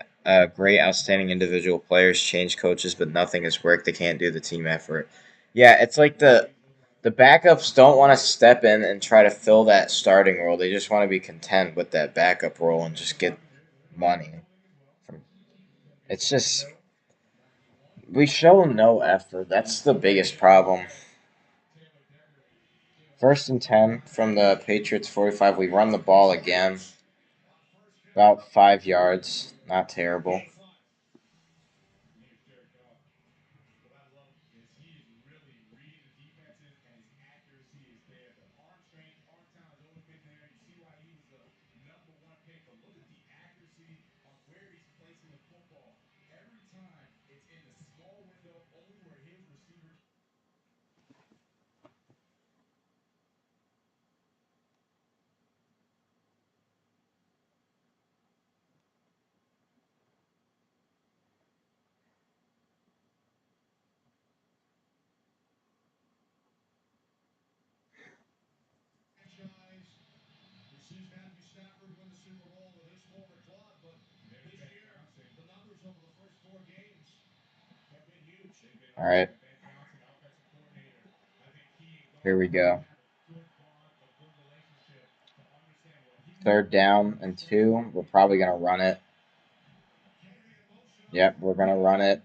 great, outstanding individual players change coaches, but nothing has worked. They can't do the team effort. Yeah, it's like the backups don't want to step in and try to fill that starting role. They just want to be content with that backup role and just get money. It's just we show no effort. That's the biggest problem. 1st and 10 from the Patriots 45. We run the ball again. About 5 yards. Not terrible. All right. Here we go. 3rd down and 2. We're probably going to run it. Yep, we're going to run it.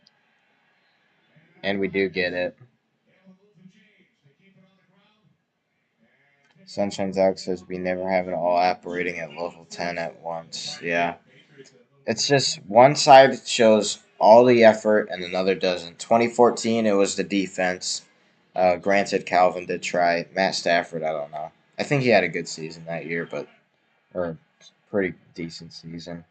And we do get it. Sunshine's Out says we never have it all operating at level 10 at once. Yeah. It's just one side shows all the effort and another doesn't. 2014, it was the defense. Granted, Calvin did try. Matt Stafford, I don't know. I think he had a good season that year, or pretty decent season.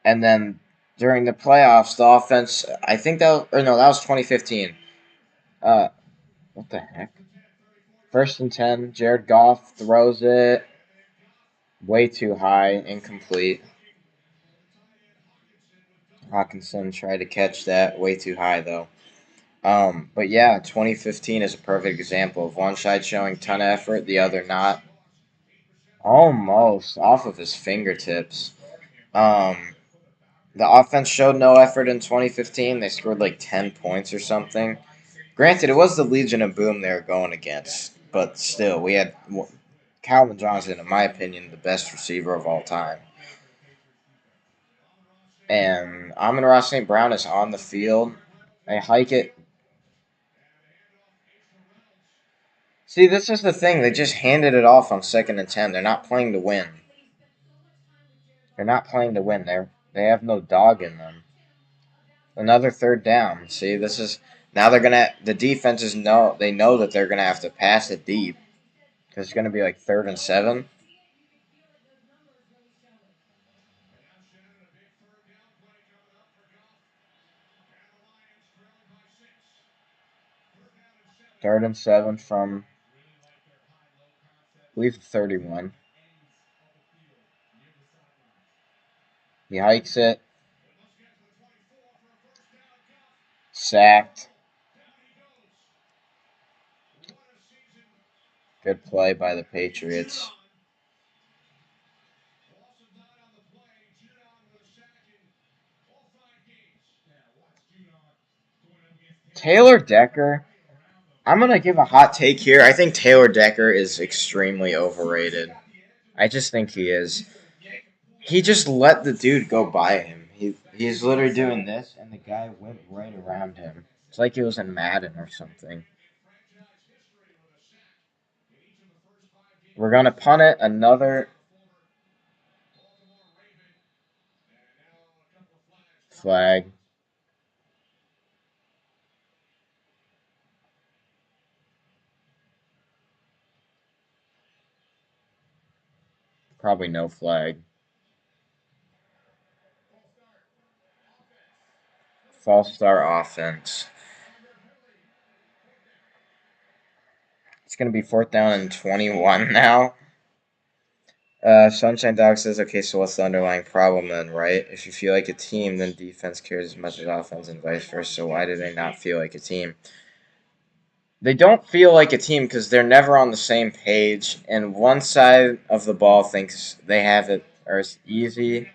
And then during the playoffs, the offense, I think that, or no, that was 2015. Uh, what the heck? 1st and 10, Jared Goff throws it way too high, incomplete. Hawkinson tried to catch that way too high though. But yeah, 2015 is a perfect example of one side showing ton of effort, the other not. Almost off of his fingertips. Um, the offense showed no effort in 2015. They scored like 10 points or something. Granted, it was the Legion of Boom they were going against, but still, we had Calvin Johnson, in my opinion, the best receiver of all time. And Amon-Ra St. Brown is on the field. They hike it. See, this is the thing. They just handed it off on 2nd and 10. They're not playing to win. They're not playing to win. They have no dog in them. Another 3rd down. See, this is now they're gonna. The defenses know they know that they're gonna have to pass it deep because it's gonna be like 3rd and 7. Third and 7 from, I believe, 31. He hikes it. Sacked. Good play by the Patriots. Taylor Decker. I'm going to give a hot take here. I think Taylor Decker is extremely overrated. I just think he is. He just let the dude go by him. He's literally doing this, and the guy went right around him. It's like he was in Madden or something. We're going to punt it. Another flag. Probably no flag. False start offense. It's going to be 4th down and 21 now. Sunshine Dog says, okay, so what's the underlying problem then, right? If you feel like a team, then defense cares as much as offense and vice versa. So why do they not feel like a team? They don't feel like a team because they're never on the same page, and one side of the ball thinks they have it, or it's easy.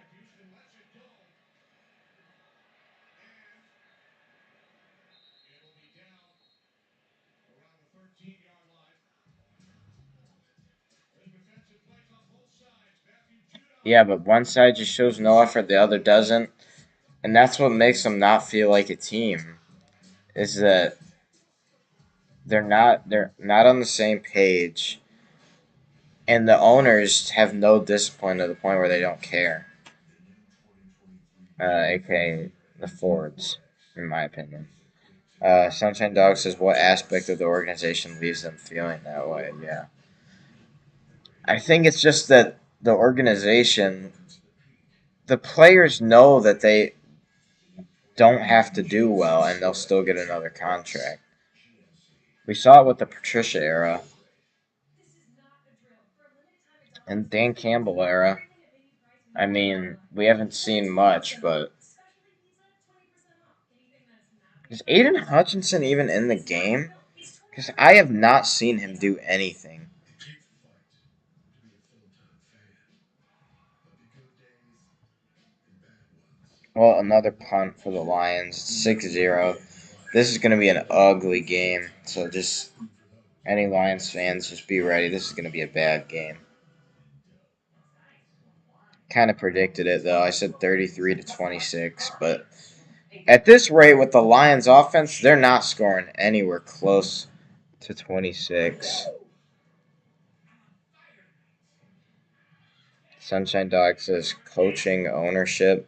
Yeah, but one side just shows no effort, the other doesn't, and that's what makes them not feel like a team. Is that they're not on the same page, and the owners have no discipline to the point where they don't care. AKA the Fords, in my opinion. Sunshine Dog says, "What aspect of the organization leaves them feeling that way?" Yeah, I think it's just that the organization, the players know that they don't have to do well, and they'll still get another contract. We saw it with the Patricia era and Dan Campbell era. I mean, we haven't seen much, but is Aiden Hutchinson even in the game? Because I have not seen him do anything. Well, another punt for the Lions. 6-0. This is going to be an ugly game. So just any Lions fans, just be ready. This is going to be a bad game. Kind of predicted it, though. I said 33-26. But at this rate, with the Lions offense, they're not scoring anywhere close to 26. Sunshine Dog says coaching ownership.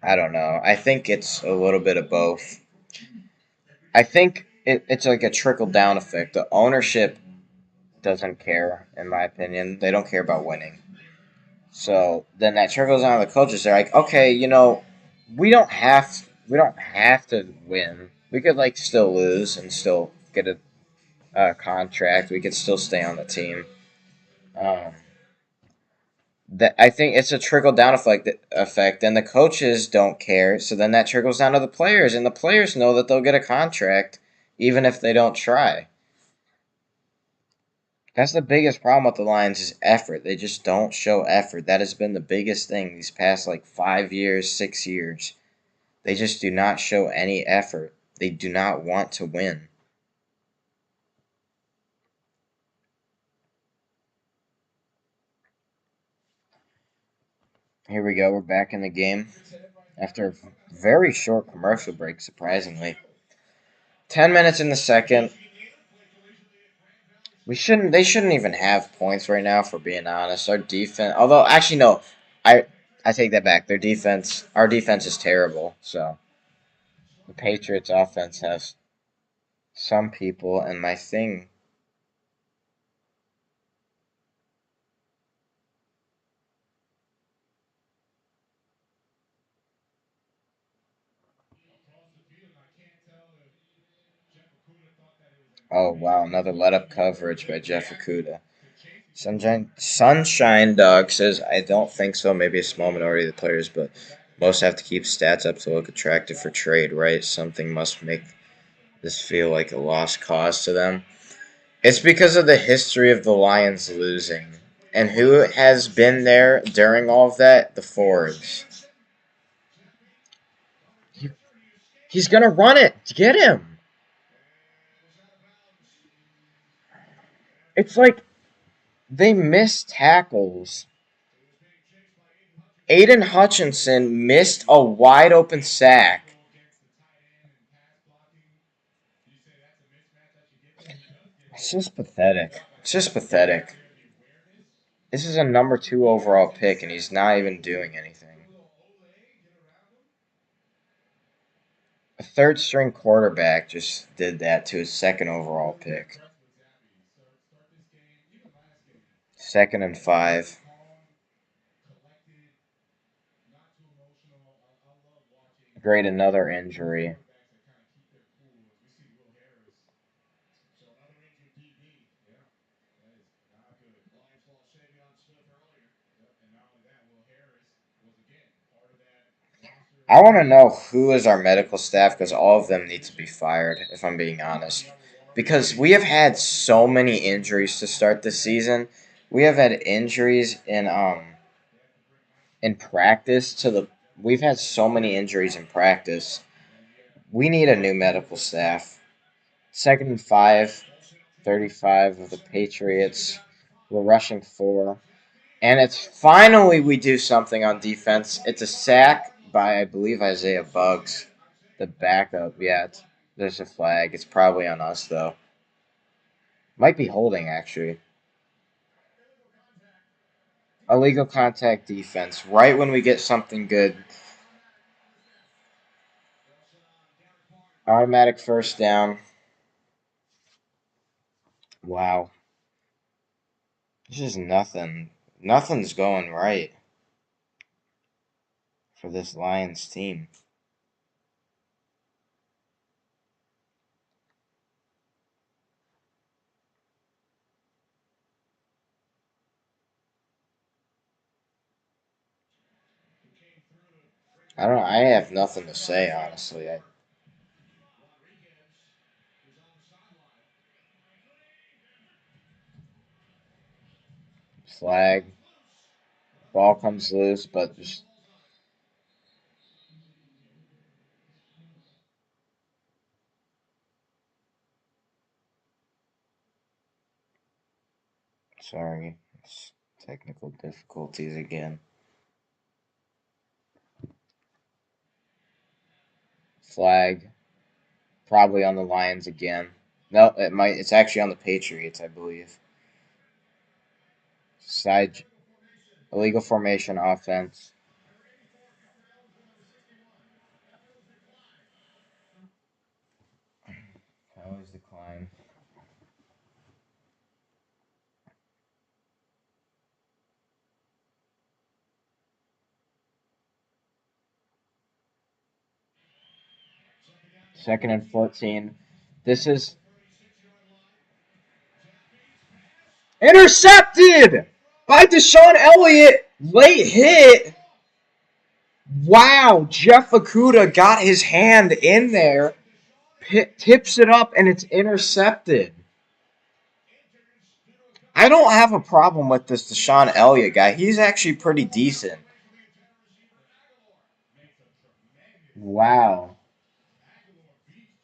I don't know. I think it's a little bit of both. I think it's like a trickle down effect. The ownership doesn't care, in my opinion. They don't care about winning. So then that trickles down to the coaches. They're like, okay, we don't have to win. We could like still lose and still get a contract. We could still stay on the team. Um, that I think it's a trickle down effect, and the coaches don't care. So then that trickles down to the players, and the players know that they'll get a contract even if they don't try. That's the biggest problem with the Lions is effort. They just don't show effort. That has been the biggest thing these past like 5 years, 6 years. They just do not show any effort. They do not want to win. Here we go. We're back in the game after a very short commercial break, surprisingly. 10 minutes in the second. They shouldn't even have points right now, for being honest. Our defense, although actually no, I I take that back. Our defense is terrible. So the Patriots offense has some people, and my thing. Oh wow, another let up coverage by Jeff Okuda. Sunshine Dog says, I don't think so. Maybe a small minority of the players, but most have to keep stats up to look attractive for trade, right? Something must make this feel like a lost cause to them. It's because of the history of the Lions losing. And who has been there during all of that? The Fords. He's going to run it. Get him. It's like they miss tackles. Aiden Hutchinson missed a wide open sack. It's just pathetic. It's just pathetic. This is a number 2 overall pick, and he's not even doing anything. A third string quarterback just did that to his second overall pick. 2nd and 5. Great, another injury. I want to know who is our medical staff because all of them need to be fired, if I'm being honest. Because we have had so many injuries to start the season We have had injuries in practice to the. We've had so many injuries in practice. We need a new medical staff. Second and 5, 35 of the Patriots. We're rushing 4. And it's finally we do something on defense. It's a sack by, I believe, Isaiah Buggs, the backup. Yeah, there's a flag. It's probably on us, though. Might be holding, actually. Illegal contact defense. Right when we get something good. Automatic first down. Wow. This is nothing. Nothing's going right for this Lions team. I don't. I have nothing to say, honestly. Flag. Ball comes loose, but just sorry. It's technical difficulties again. Flag. Probably on the Lions again. No, it might. It's actually on the Patriots, I believe. Side illegal formation offense. Always decline. Second and 14. This is intercepted by Deshaun Elliott. Late hit. Wow, Jeff Okuda got his hand in there, tips it up, and it's intercepted. I don't have a problem with this Deshaun Elliott guy. He's actually pretty decent. Wow.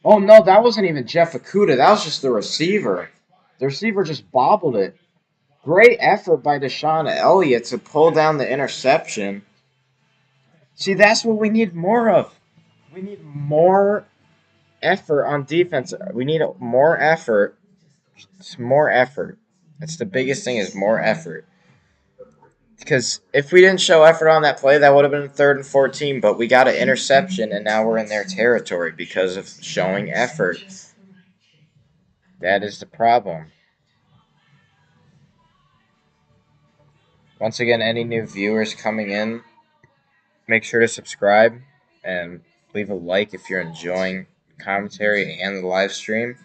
Oh, no, that wasn't even Jeff Okuda. That was just the receiver. The receiver just bobbled it. Great effort by Deshaun Elliott to pull down the interception. See, that's what we need more of. We need more effort on defense. We need more effort. It's more effort. That's the biggest thing is more effort. Because if we didn't show effort on that play, that would have been third and 14. But we got an interception, and now we're in their territory because of showing effort. That is the problem. Once again, any new viewers coming in, make sure to subscribe and leave a like if you're enjoying commentary and the live stream.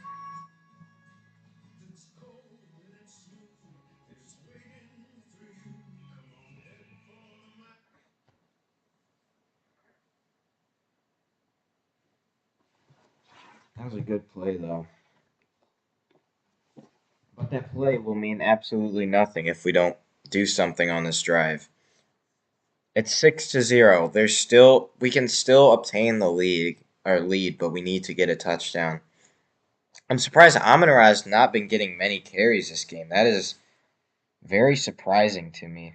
That was a good play, though. But that play will mean absolutely nothing if we don't do something on this drive. It's 6-0. We can still obtain the lead, but we need to get a touchdown. I'm surprised Amon-Ra's not been getting many carries this game. That is very surprising to me.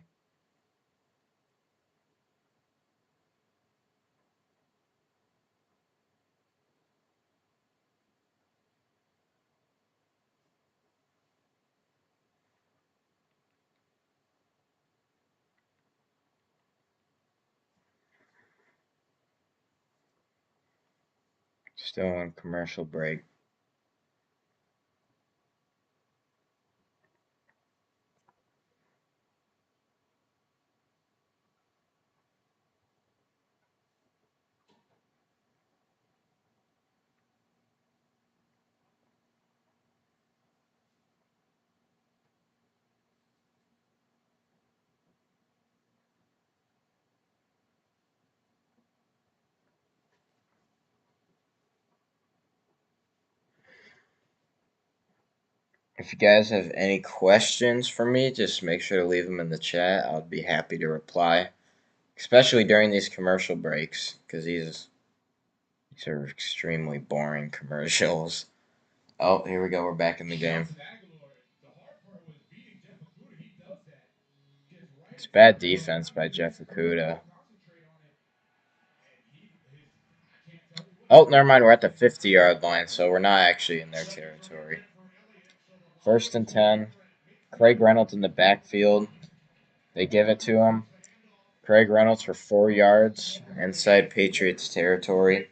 Still on commercial break. If you guys have any questions for me, just make sure to leave them in the chat. I'll be happy to reply, especially during these commercial breaks, because these are extremely boring commercials. Oh, here we go. We're back in the game. It's bad defense by Jeff Okuda. Oh, never mind. We're at the 50-yard line, so we're not actually in their territory. 1st and 10. Craig Reynolds in the backfield. They give it to him. Craig Reynolds for 4 yards inside Patriots territory.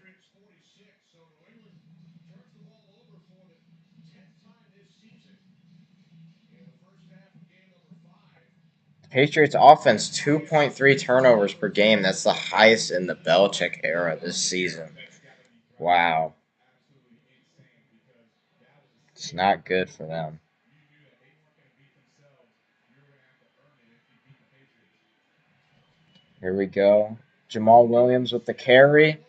Patriots offense 2.3 turnovers per game. That's the highest in the Belichick era this season. Wow. It's not good for them. Here we go. Jamal Williams with the carry.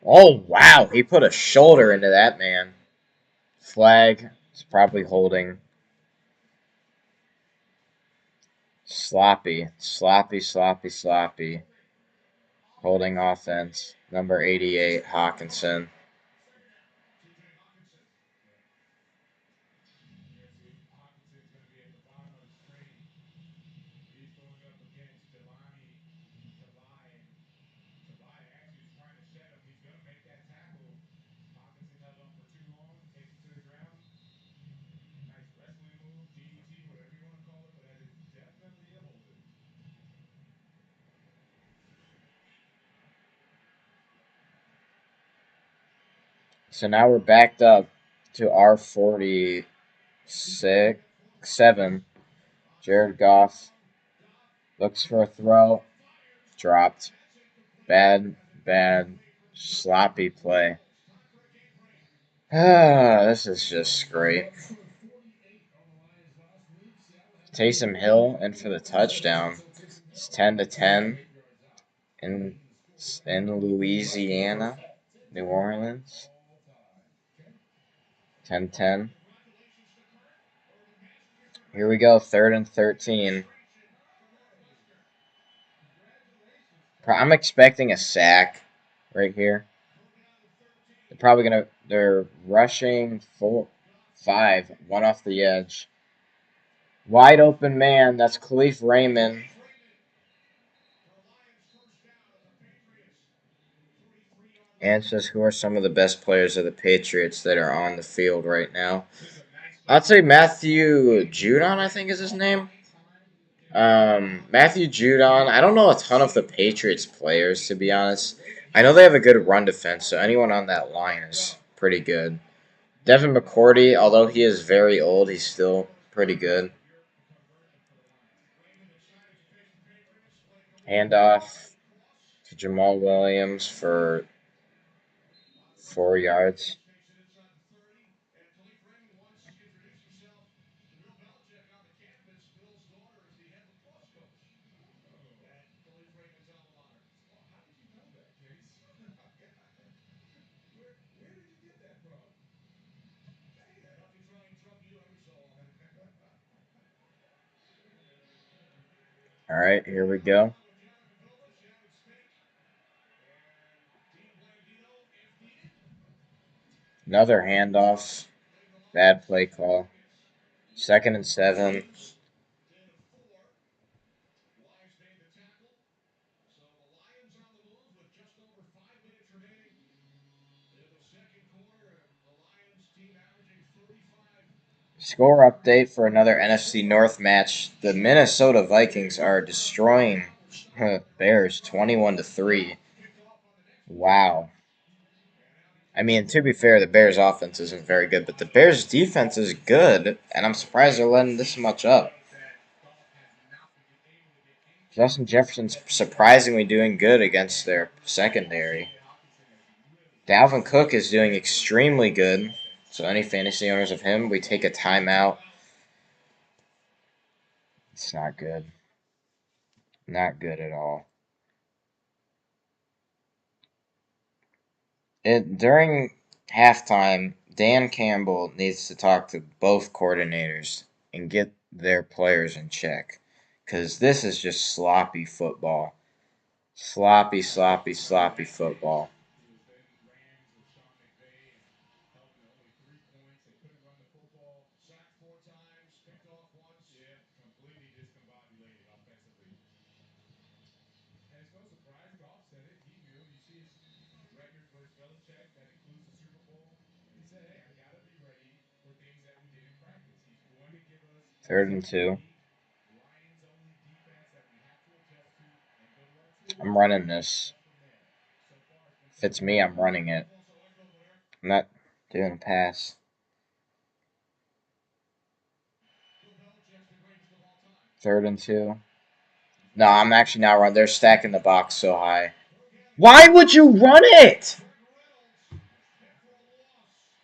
Oh, wow. He put a shoulder into that man. Flag. It's probably holding. Sloppy. Holding offense. Number 88, Hawkinson. So now we're backed up to our 47. Jared Goff looks for a throw. Dropped. Bad, sloppy play. This is just great. Taysom Hill in for the touchdown. It's 10-10 in Louisiana, New Orleans. 10-10. Here we go, 3rd and 13. I'm expecting a sack right here. They're rushing 5, one off the edge. Wide open man, that's Khalif Raymond. And says, who are some of the best players of the Patriots that are on the field right now? I'd say Matthew Judon, I think is his name. Matthew Judon. I don't know a ton of the Patriots players, to be honest. I know they have a good run defense, so anyone on that line is pretty good. Devin McCourty, although he is very old, he's still pretty good. Handoff to Jamal Williams for 4 yards. All right, here we go. Another handoff. Bad play call. 2nd and 7. Score update for another NFC North match. The Minnesota Vikings are destroying Bears 21-3. Wow. I mean, to be fair, the Bears' offense isn't very good, but the Bears' defense is good, and I'm surprised they're letting this much up. Justin Jefferson's surprisingly doing good against their secondary. Dalvin Cook is doing extremely good. So any fantasy owners of him, we take a timeout. It's not good. Not good at all. During halftime, Dan Campbell needs to talk to both coordinators and get their players in check. Because this is just sloppy football. Sloppy, sloppy, sloppy football. Third and two. I'm running this. If it's me, I'm running it. I'm not doing a pass. Third and two. No, I'm actually not running. They're stacking the box so high. Why would you run it?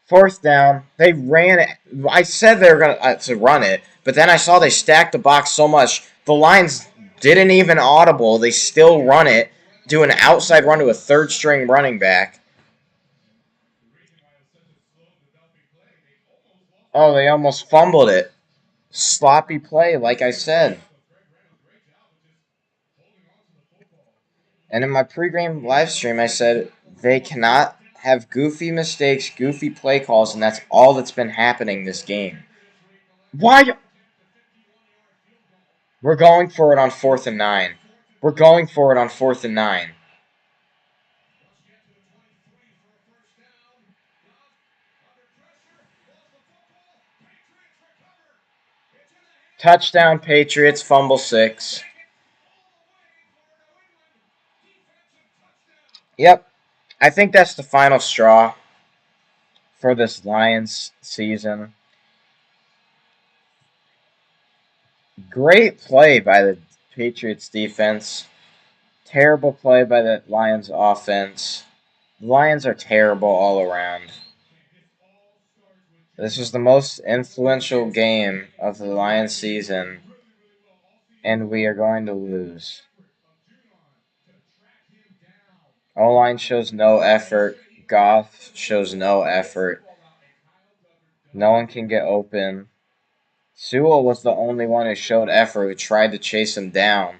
Fourth down. They ran it. I said they were going to run it, but then I saw they stacked the box so much. The Lions didn't even audible. They still run it. Do an outside run to a third string running back. Oh, they almost fumbled it. Sloppy play, like I said. And in my pregame live stream, I said they cannot have goofy mistakes, goofy play calls, and that's all that's been happening this game. Why? We're going for it on 4th and 9. We're going for it on 4th and 9. Touchdown, Patriots, fumble 6. Yep, I think that's the final straw for this Lions season. Great play by the Patriots defense. Terrible play by the Lions offense. The Lions are terrible all around. This was the most influential game of the Lions season, and we are going to lose. O-line shows no effort. Goff shows no effort. No one can get open. Sewell was the only one who showed effort, who tried to chase him down.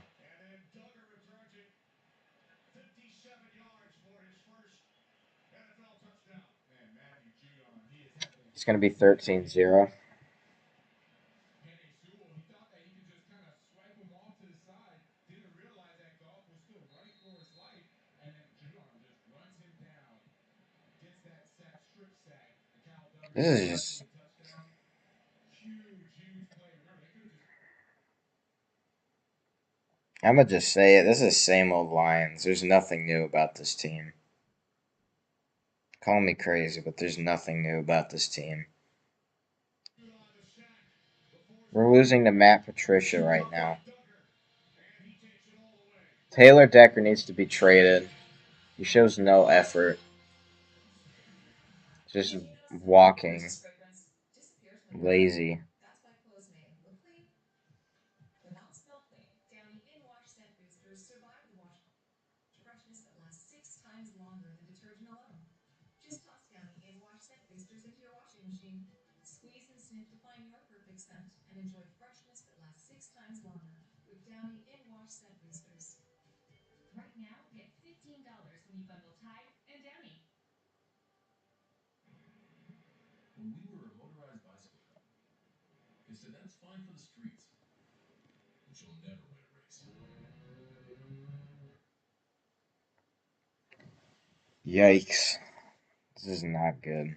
It's going to be 13-0. This is just... I'm going to just say it. This is the same old Lions. There's nothing new about this team. Call me crazy, but there's nothing new about this team. We're losing to Matt Patricia right now. Taylor Decker needs to be traded. He shows no effort. Just walking. Lazy. Yikes. This is not good.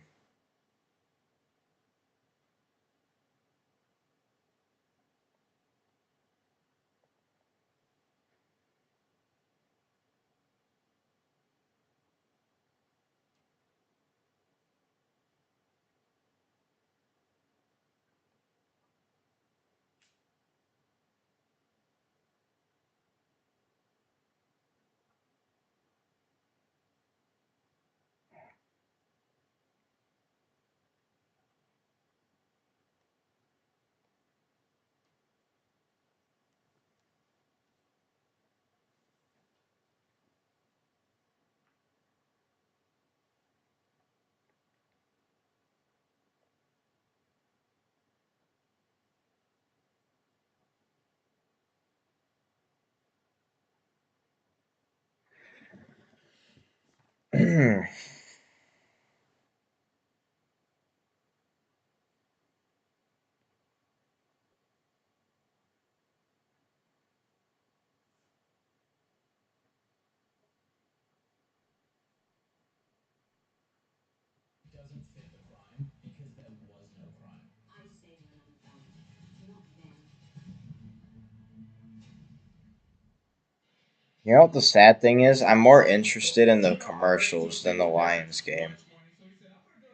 You know what the sad thing is? I'm more interested in the commercials than the Lions game.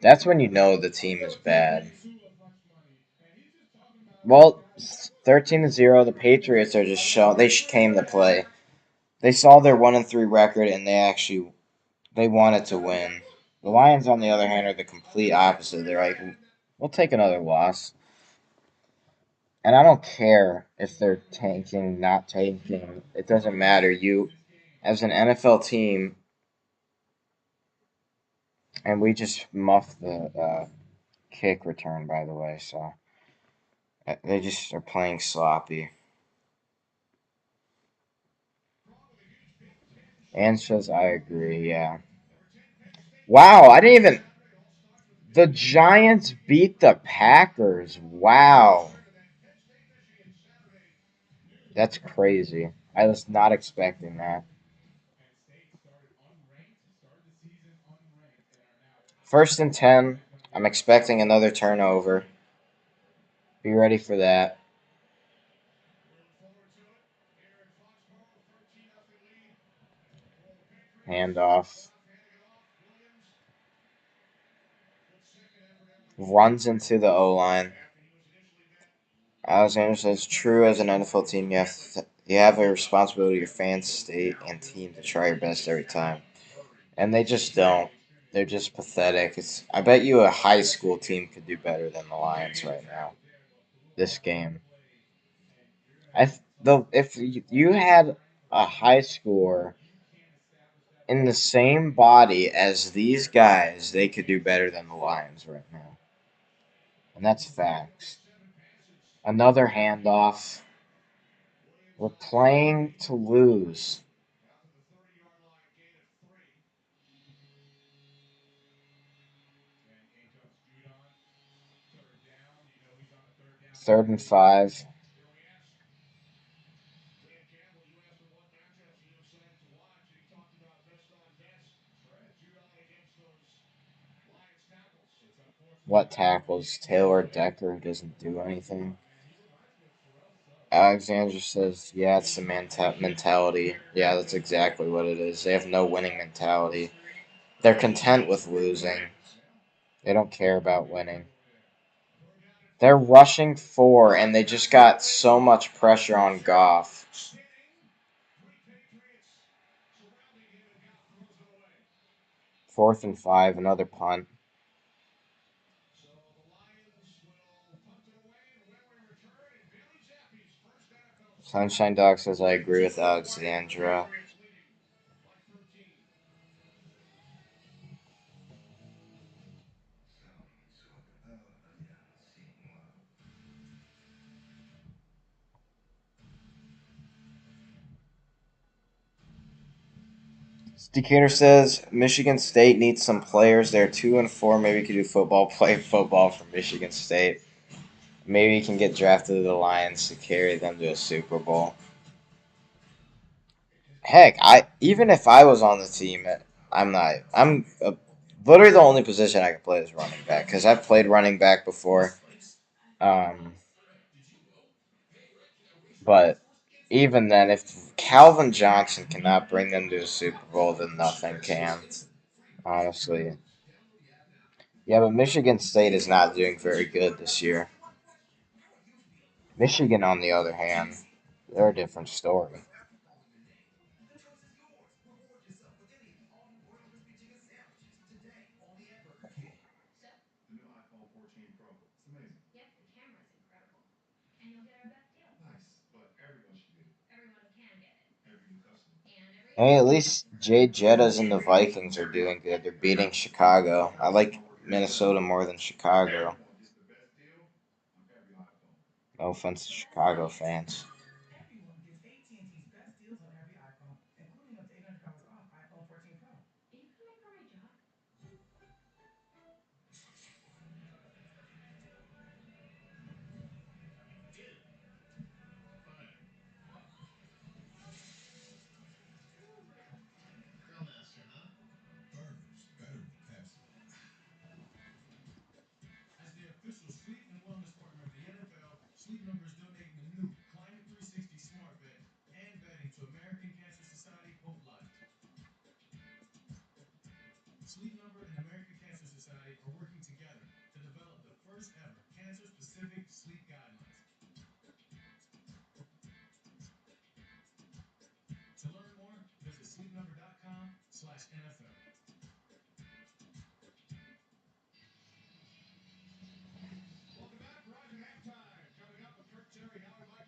That's when you know the team is bad. Well, 13-0, the Patriots are just show. They came to play. They saw their 1-3 record and they wanted to win. The Lions, on the other hand, are the complete opposite. They're like, we'll take another loss. And I don't care if they're tanking, not tanking. It doesn't matter. You, as an NFL team, and we just muffed the kick return, by the way. So they just are playing sloppy. And says I agree. Yeah. Wow, I didn't even. The Giants beat the Packers. Wow, that's crazy. I was not expecting that. First and 10. I'm expecting another turnover. Be ready for that. Handoff. Runs into the O line. Alexander says, true as an NFL team, you have a responsibility to your fans, state, and team to try your best every time. And they just don't. They're just pathetic. I bet you a high school team could do better than the Lions right now. This game. If you had a high score in the same body as these guys, they could do better than the Lions right now. And that's facts. Another handoff. We're playing to lose. Third and 5. What tackles? Taylor Decker doesn't do anything. Alexander says, yeah, it's the mentality. Yeah, that's exactly what it is. They have no winning mentality. They're content with losing. They don't care about winning. They're rushing 4, and they just got so much pressure on Goff. Fourth and 5, another punt. Sunshine Dog says, I agree with Alexandra. Decatur says Michigan State needs some players. They're 2-4. Maybe could do football. Play football for Michigan State. Maybe he can get drafted to the Lions to carry them to a Super Bowl. Heck, I even if I was on the team, I'm not. Literally the only position I can play is running back because I've played running back before. Um, but even then, if Calvin Johnson cannot bring them to a Super Bowl, then nothing can. Honestly, yeah. But Michigan State is not doing very good this year. Michigan, on the other hand, they're a different story. Hey, at least Jay Jetta's and the Vikings are doing good. They're beating Chicago. I like Minnesota more than Chicago. No offense to Chicago fans.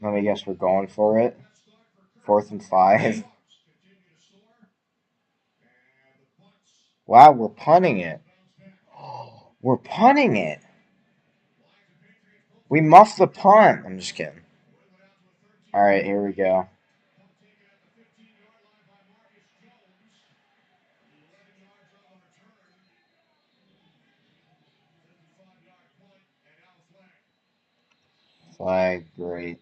Let me guess, we're going for it. 4th and 5. Wow, we're punting it. We're punting it. We muffed the punt. I'm just kidding. All right, here we go. Flag, great.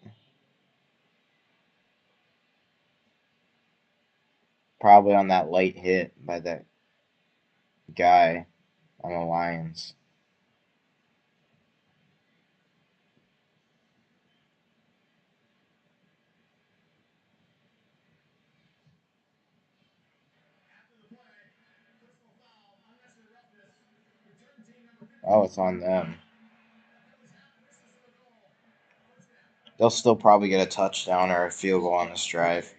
Probably on that late hit by that guy on the Lions. Oh, it's on them. They'll still probably get a touchdown or a field goal on this drive.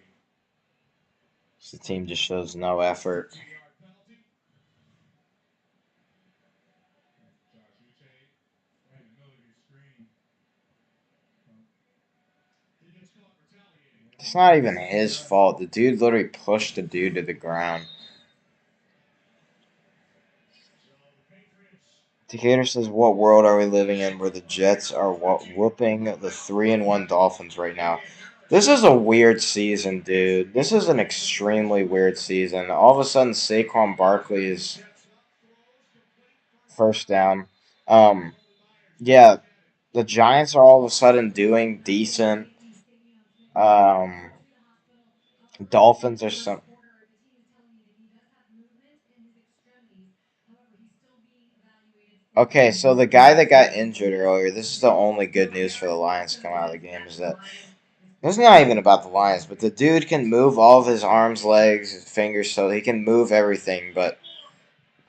The team just shows no effort. It's not even his fault. The dude literally pushed the dude to the ground. Decatur says, "What world are we living in where the Jets are whooping the 3-1 Dolphins right now?" This is a weird season, dude. This is an extremely weird season. All of a sudden, Saquon Barkley is first down. Um, yeah, the Giants are all of a sudden doing decent. Um, Dolphins are some. Okay, so the guy that got injured earlier, this is the only good news for the Lions to come out of the game, is that it's not even about the Lions, but the dude can move all of his arms, legs, his fingers, so he can move everything, but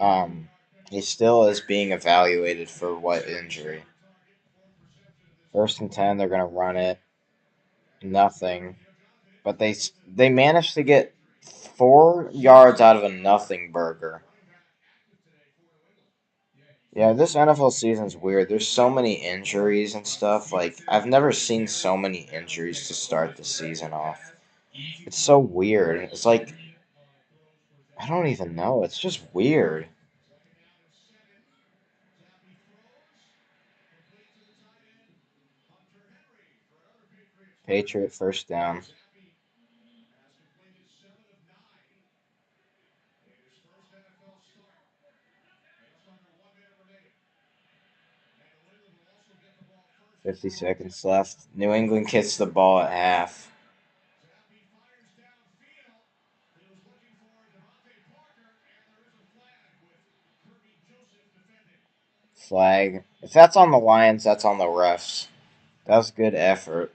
um, he still is being evaluated for what injury. 1st and 10, they're gonna run it, nothing, but they managed to get 4 yards out of a nothing burger. Yeah, this NFL season's weird. There's so many injuries and stuff. Like, I've never seen so many injuries to start the season off. It's so weird. It's like, I don't even know. It's just weird. Patriot first down. $50 left. New England gets the ball at half. Flag. If that's on the Lions, that's on the refs. That was good effort.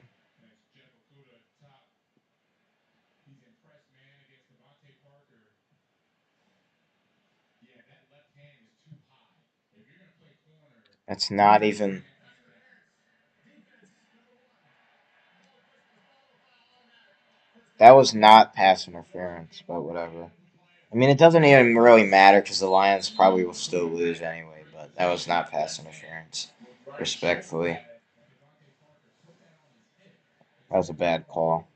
That's not even. That was not pass interference, but whatever. I mean, it doesn't even really matter because the Lions probably will still lose anyway, but that was not pass interference. Respectfully. That was a bad call.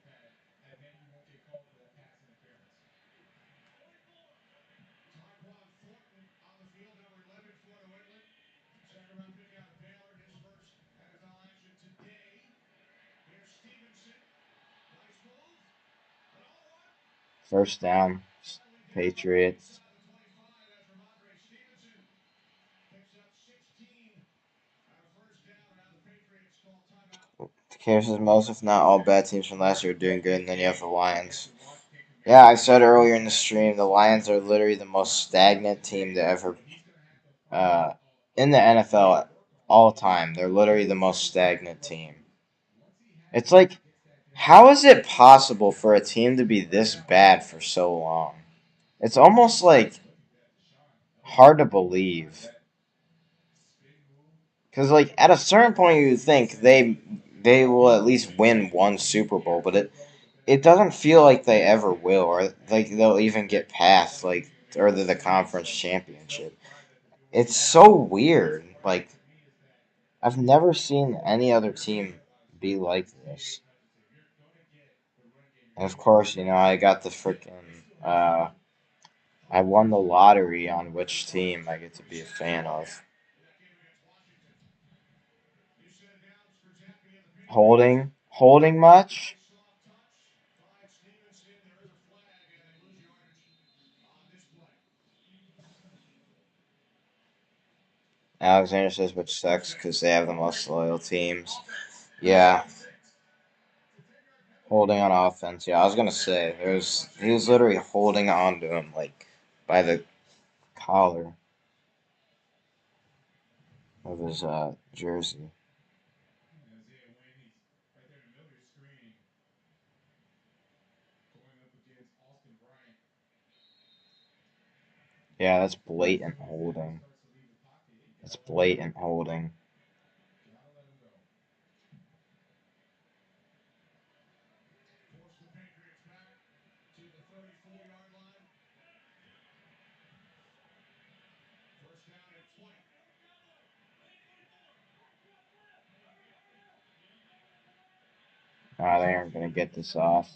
First down. Patriots. Cares as most, if not all, bad teams from last year are doing good, and then you have the Lions. Yeah, I said earlier in the stream, the Lions are literally the most stagnant team to ever uh, in the NFL all time. They're literally the most stagnant team. It's like, how is it possible for a team to be this bad for so long? It's almost like hard to believe. Because like at a certain point, you think they will at least win one Super Bowl, but it doesn't feel like they ever will, or like they'll even get past. Like or the conference championship. It's so weird. Like, I've never seen any other team be like this. And of course, I got the freaking I won the lottery on which team I get to be a fan of. Holding much? Alexander says, which sucks because they have the most loyal teams. Yeah, holding on offense. Yeah, I was gonna say he was literally holding on to him like by the collar of his jersey. Yeah, that's blatant holding. That's blatant holding. Ah, they aren't gonna get this off.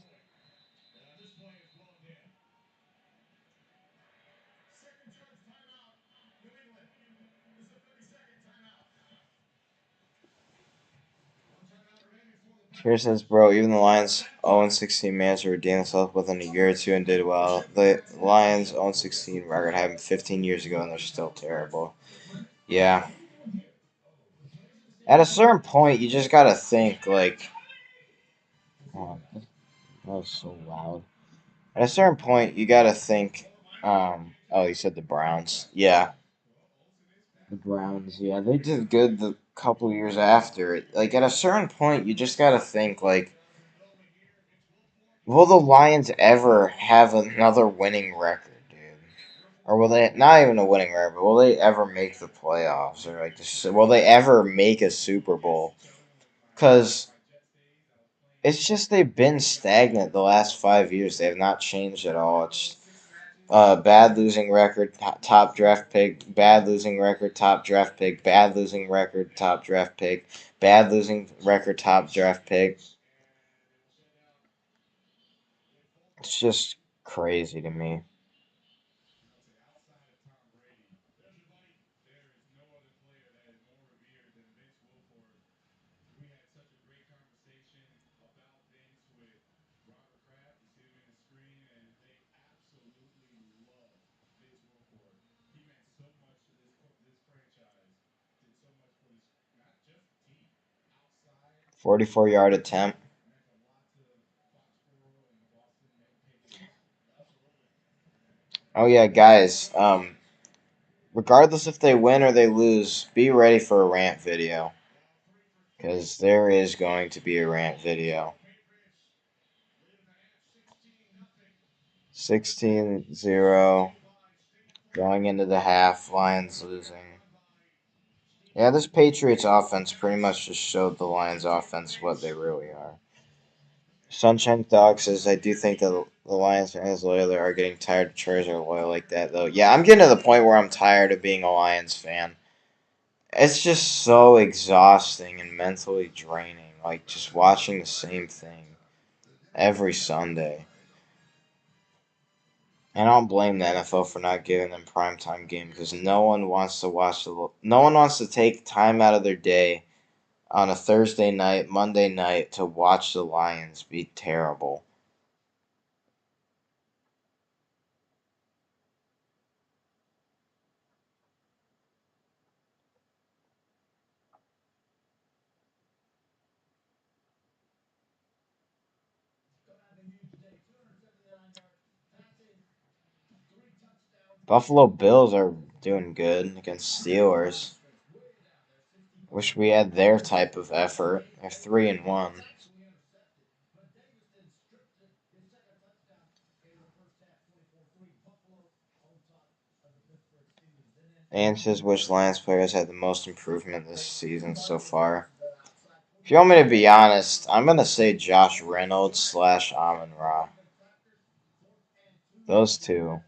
Here says, bro, even the Lions 0-16 managed to redeem themselves within a year or two and did well. The Lions 0-16 record happened 15 years ago and they're still terrible. Yeah. At a certain point, you just gotta think, like, oh, that was so loud. At a certain point, you gotta think, oh, you said the Browns. Yeah. The Browns, yeah, they did good the couple years after it. Like, at a certain point, you just gotta think, like, will the Lions ever have another winning record, dude? Or will they not even a winning record? But will they ever make the playoffs? Or like, will they ever make a Super Bowl? Because it's just they've been stagnant the last 5 years. They have not changed at all. It's bad losing record, top draft pick. Bad losing record, top draft pick. Bad losing record, top draft pick. Bad losing record, top draft pick. It's just crazy to me. Yard attempt. Oh yeah, guys. Regardless if they win or they lose, be ready for a rant video. Because there is going to be a rant video. 16-0. Going into the half. Lions losing. Yeah, this Patriots offense pretty much just showed the Lions offense what they really are. Sunshine Dog says, I do think that the Lions fans loyal are getting tired of Chargers are loyal like that, though. Yeah, I'm getting to the point where I'm tired of being a Lions fan. It's just so exhausting and mentally draining. Like, just watching the same thing every Sunday. And I don't blame the NFL for not giving them primetime game because no one wants to no one wants to take time out of their day on a Thursday night, Monday night to watch the Lions be terrible. Buffalo Bills are doing good against Steelers. Wish we had their type of effort. They're 3-1. And says which Lions players had the most improvement this season so far. If you want me to be honest, I'm gonna say Josh Reynolds / Amon Ra. Those two.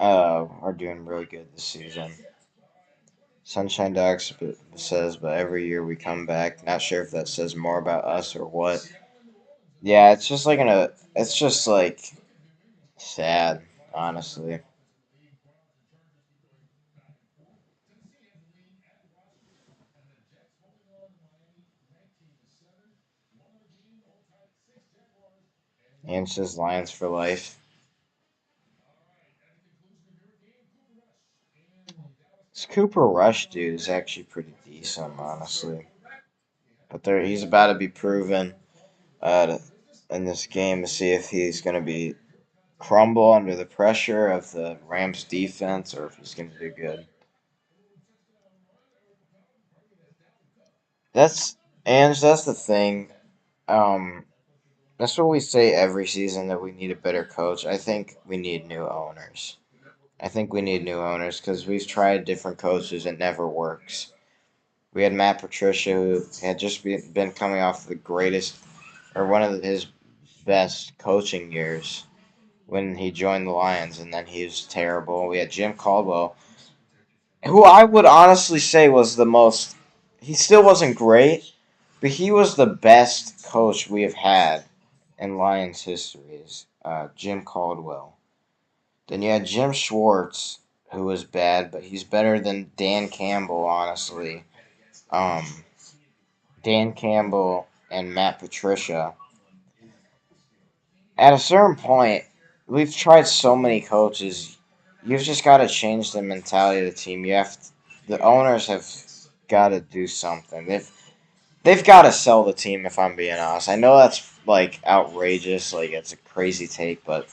are doing really good this season. Sunshine Dogs says, but every year we come back. Not sure if that says more about us or what. Yeah, it's just like it's just like sad, honestly. And it says Lions for life. This Cooper Rush dude is actually pretty decent, honestly. But he's about to be proven in this game to see if he's going to be crumble under the pressure of the Rams defense or if he's going to do good. That's that's the thing. Um, that's what we say every season that we need a better coach. I think we need new owners. I think we need new owners because we've tried different coaches. It never works. We had Matt Patricia who had just been coming off the greatest or one of his best coaching years when he joined the Lions, and then he was terrible. We had Jim Caldwell, who I would honestly say was the most. He still wasn't great, but he was the best coach we have had in Lions history. Is Jim Caldwell. Then you had Jim Schwartz, who was bad, but he's better than Dan Campbell, honestly. Um, Dan Campbell and Matt Patricia. At a certain point, we've tried so many coaches. You've just got to change the mentality of the team. The owners have got to do something. They've got to sell the team. If I'm being honest, I know that's like outrageous, like it's a crazy take, but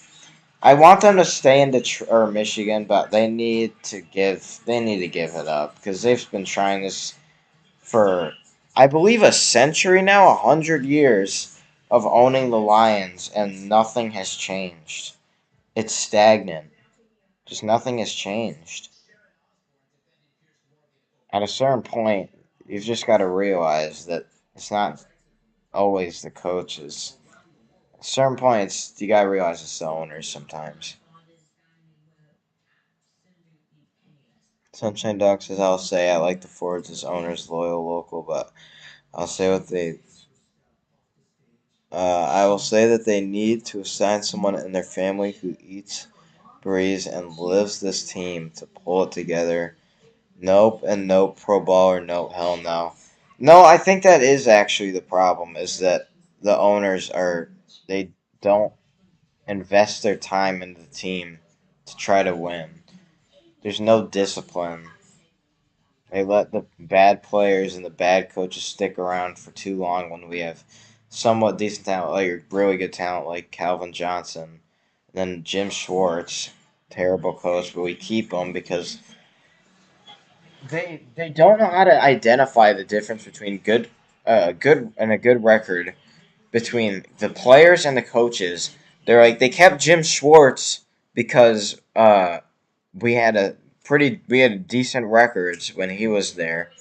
I want them to stay in Michigan, but they need to give it up because they've been trying this for I believe a century now, 100 years of owning the Lions, and nothing has changed. It's stagnant. Just nothing has changed. At a certain point, you've just got to realize that it's not always the coaches. At certain points, you got to realize it's the owners sometimes. Sunshine Dog says, I'll say I like the Fords as owners, loyal, local, but I'll say what they. I will say that they need to assign someone in their family who eats, breathes, and lives this team to pull it together. Nope and nope, pro ball or nope, hell no. No, I think that is actually the problem, is that the owners they don't invest their time into the team to try to win. There's no discipline. They let the bad players and the bad coaches stick around for too long when we have somewhat decent talent, like really good talent like Calvin Johnson. And then Jim Schwartz, terrible coach, but we keep him because they don't know how to identify the difference between good and a good record between the players and the coaches. They kept Jim Schwartz because we had decent records when he was there,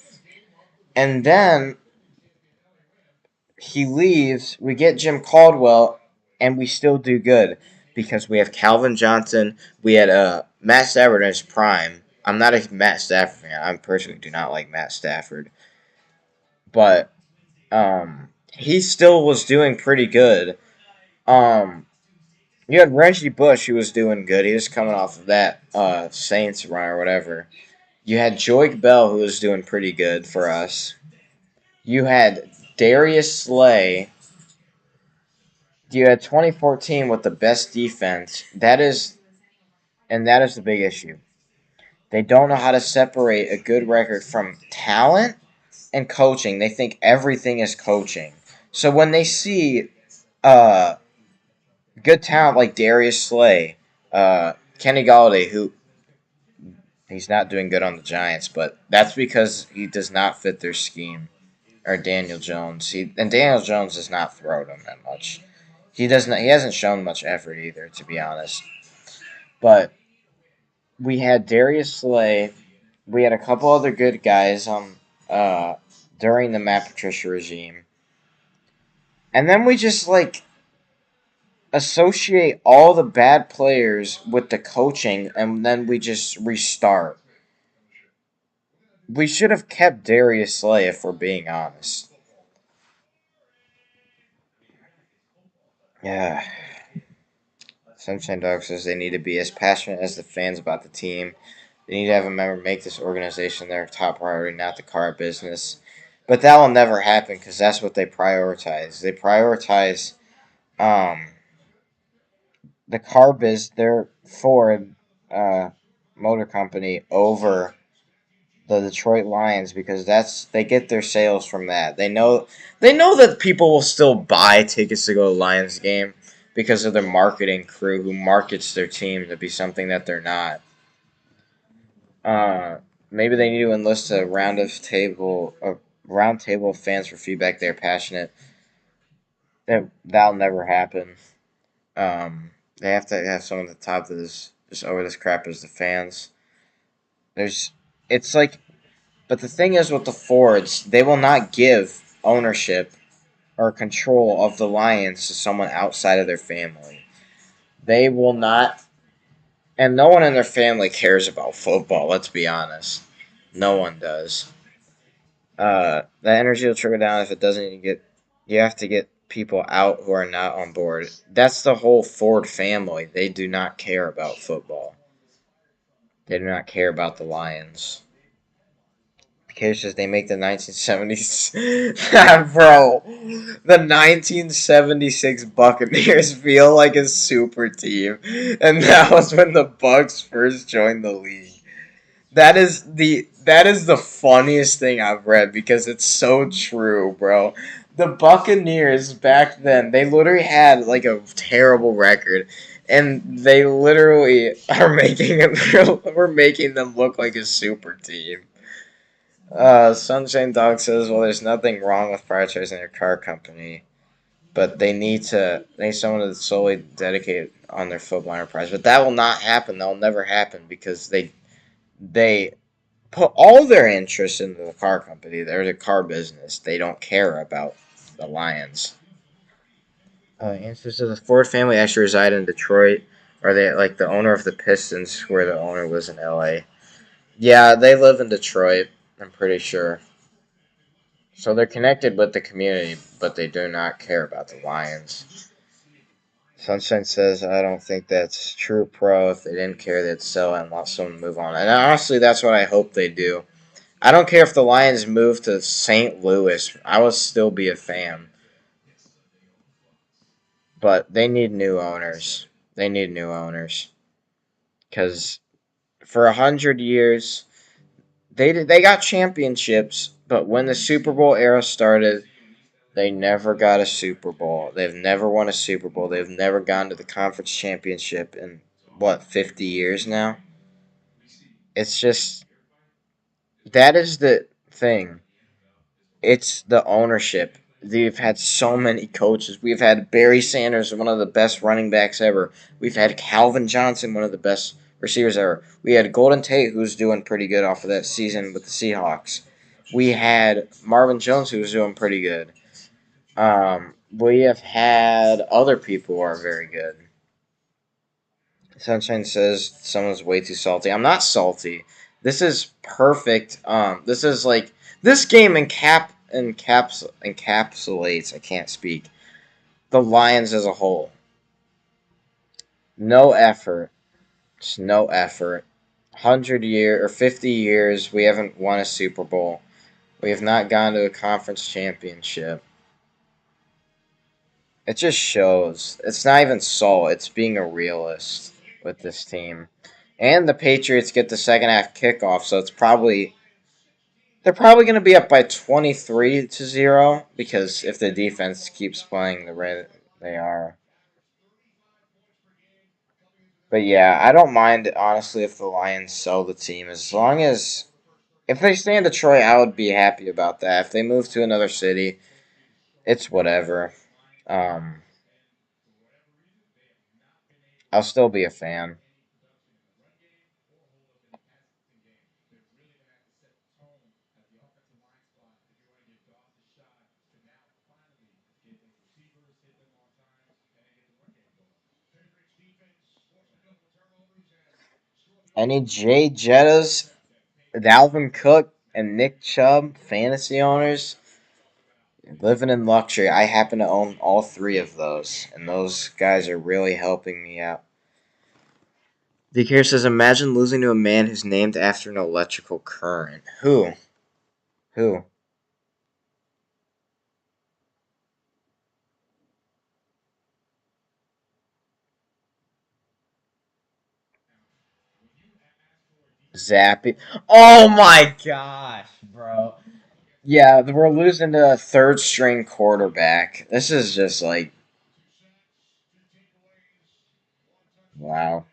and then he leaves. We get Jim Caldwell, and we still do good because we have Calvin Johnson. We had Matt Stafford in his prime. I'm not a Matt Stafford fan. I personally do not like Matt Stafford, but he still was doing pretty good. Um, you had Reggie Bush, who was doing good. He was coming off of that Saints run or whatever. You had Joique Bell, who was doing pretty good for us. You had Darius Slay. You had 2014 with the best defense. That is the big issue. They don't know how to separate a good record from talent and coaching. They think everything is coaching. So when they see uh, good talent like Darius Slay, Kenny Galladay, who he's not doing good on the Giants, but that's because he does not fit their scheme. Or Daniel Jones. And Daniel Jones does not throw them that much. He does not. He hasn't shown much effort either, to be honest. But we had Darius Slay. We had a couple other good guys uh, during the Matt Patricia regime, and then we just associate all the bad players with the coaching and then we just restart. We should have kept Darius Slay if we're being honest. Yeah. Sunshine Dog says they need to be as passionate as the fans about the team. They need to have a member make this organization their top priority, not the car business. But that will never happen because that's what they prioritize. They prioritize um, the car biz, their Ford uh, Motor Company, over the Detroit Lions because they get their sales from that. They know that people will still buy tickets to go to the Lions game because of their marketing crew who markets their team to be something that they're not. Uh, Maybe they need to enlist a round table of fans for feedback. They're passionate. That'll never happen. They have to have someone at the top that is just over this crap as the fans. There's, it's like, but the thing is with the Fords, they will not give ownership or control of the Lions to someone outside of their family. They will not, and no one in their family cares about football. Let's be honest, no one does. The energy will trickle down if it doesn't get. You have to get people out who are not on board. That's the whole Ford family. They do not care about football. They do not care about the Lions. Cases they make the 1970s. Bro, the 1976 Buccaneers feel like a super team, and that was when the Bucks first joined the league. That is the funniest thing I've read because it's so true, bro. The Buccaneers back then, they literally had like a terrible record, and they literally are making it. We're making them look like a super team. Sunshine Dog says, "Well, there's nothing wrong with prioritizing your car company, but they need someone to solely dedicate on their football enterprise. But that will not happen. That will never happen because they put all their interest into the car company. They're the car business. They don't care about the Lions." Answer says the Ford family actually reside in Detroit. Are they like the owner of the Pistons, where the owner lives in L.A.? Yeah, they live in Detroit. I'm pretty sure. So they're connected with the community, but they do not care about the Lions. Sunshine says, I don't think that's true, pro. If they didn't care, they'd sell it and let someone move on. And honestly, that's what I hope they do. I don't care if the Lions move to St. Louis. I will still be a fan. But they need new owners. They need new owners. Because for 100 years, they got championships, but when the Super Bowl era started, they never got a Super Bowl. They've never won a Super Bowl. They've never gone to the conference championship in, what, 50 years now? It's just, that is the thing. It's the ownership. We've had so many coaches. We've had Barry Sanders, one of the best running backs ever. We've had Calvin Johnson, one of the best receivers ever. We had Golden Tate, who's doing pretty good off of that season with the Seahawks. We had Marvin Jones, who was doing pretty good. We have had other people who are very good. Sunshine says someone's way too salty. I'm not salty. This is perfect. This is like this game encapsulates. I can't speak. The Lions as a whole. No effort. Just no effort. 100 year or 50 years, we haven't won a Super Bowl. We have not gone to a conference championship. It just shows. It's not even salt. It's being a realist with this team. And the Patriots get the second half kickoff, so they're probably going to be up by 23-0 because if the defense keeps playing the way they are. But yeah, I don't mind honestly if the Lions sell the team as long as if they stay in Detroit, I would be happy about that. If they move to another city, it's whatever. Um, I'll still be a fan. Any Jay Jettas, Dalvin Cook, and Nick Chubb fantasy owners living in luxury. I happen to own all three of those, and those guys are really helping me out. DK says, imagine losing to a man who's named after an electrical current. Who? Who? Zappy. Oh my gosh, bro. Yeah, we're losing to a third string quarterback. This is just like, wow.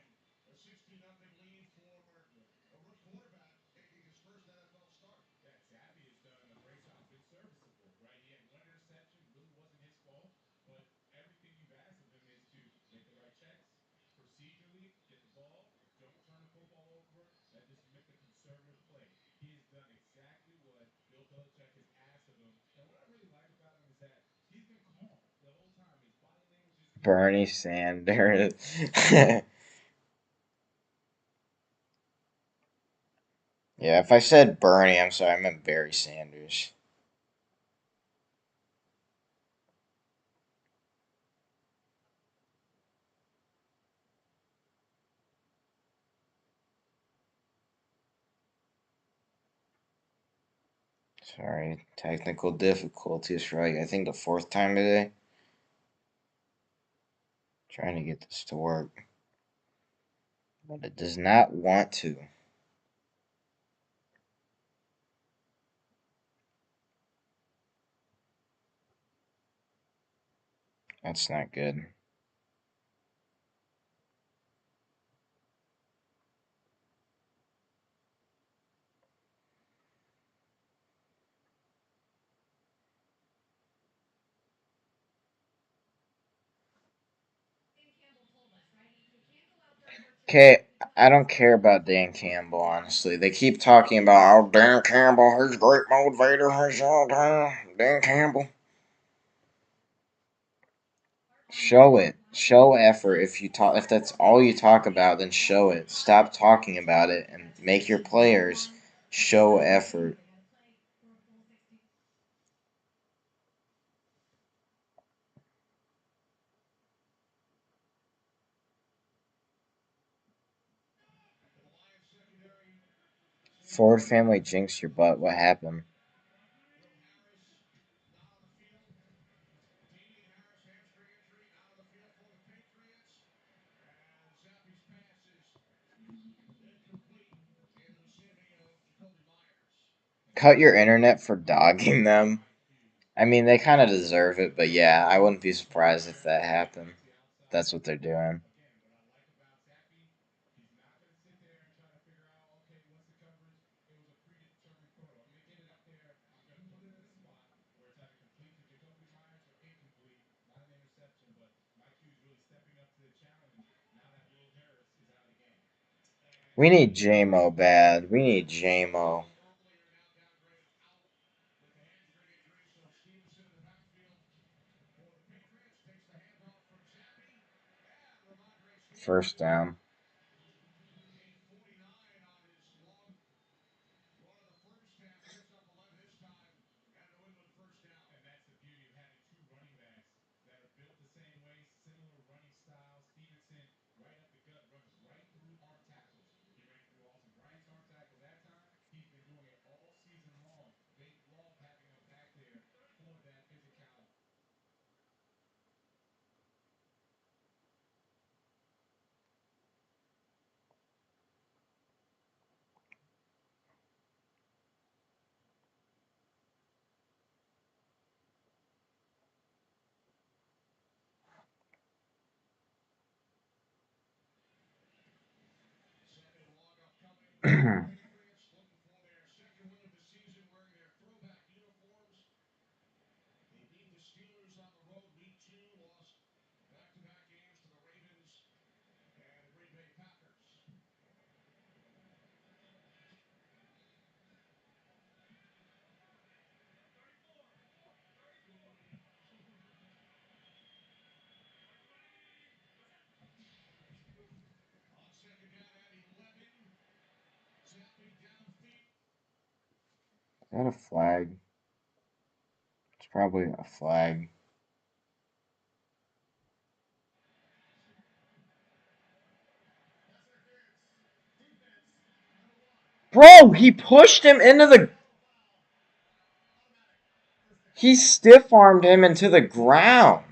Bernie Sanders. Yeah, if I said Bernie, I'm sorry, I meant Barry Sanders. Sorry, technical difficulties for like, I think the fourth time today. Trying to get this to work, but it does not want to. That's not good. Okay, I don't care about Dan Campbell, honestly. They keep talking about, oh, Dan Campbell, he's a great motivator, he's all time. Dan Campbell. Show it. Show effort. If that's all you talk about, then show it. Stop talking about it and make your players show effort. Ford family jinx your butt. What happened? Cut your internet for dogging them. I mean, they kind of deserve it, but yeah, I wouldn't be surprised if that happened. That's what they're doing. We need JMO bad. We need JMO. First down. that a flag? It's probably a flag. Bro, he pushed him into the. He stiff armed him into the ground.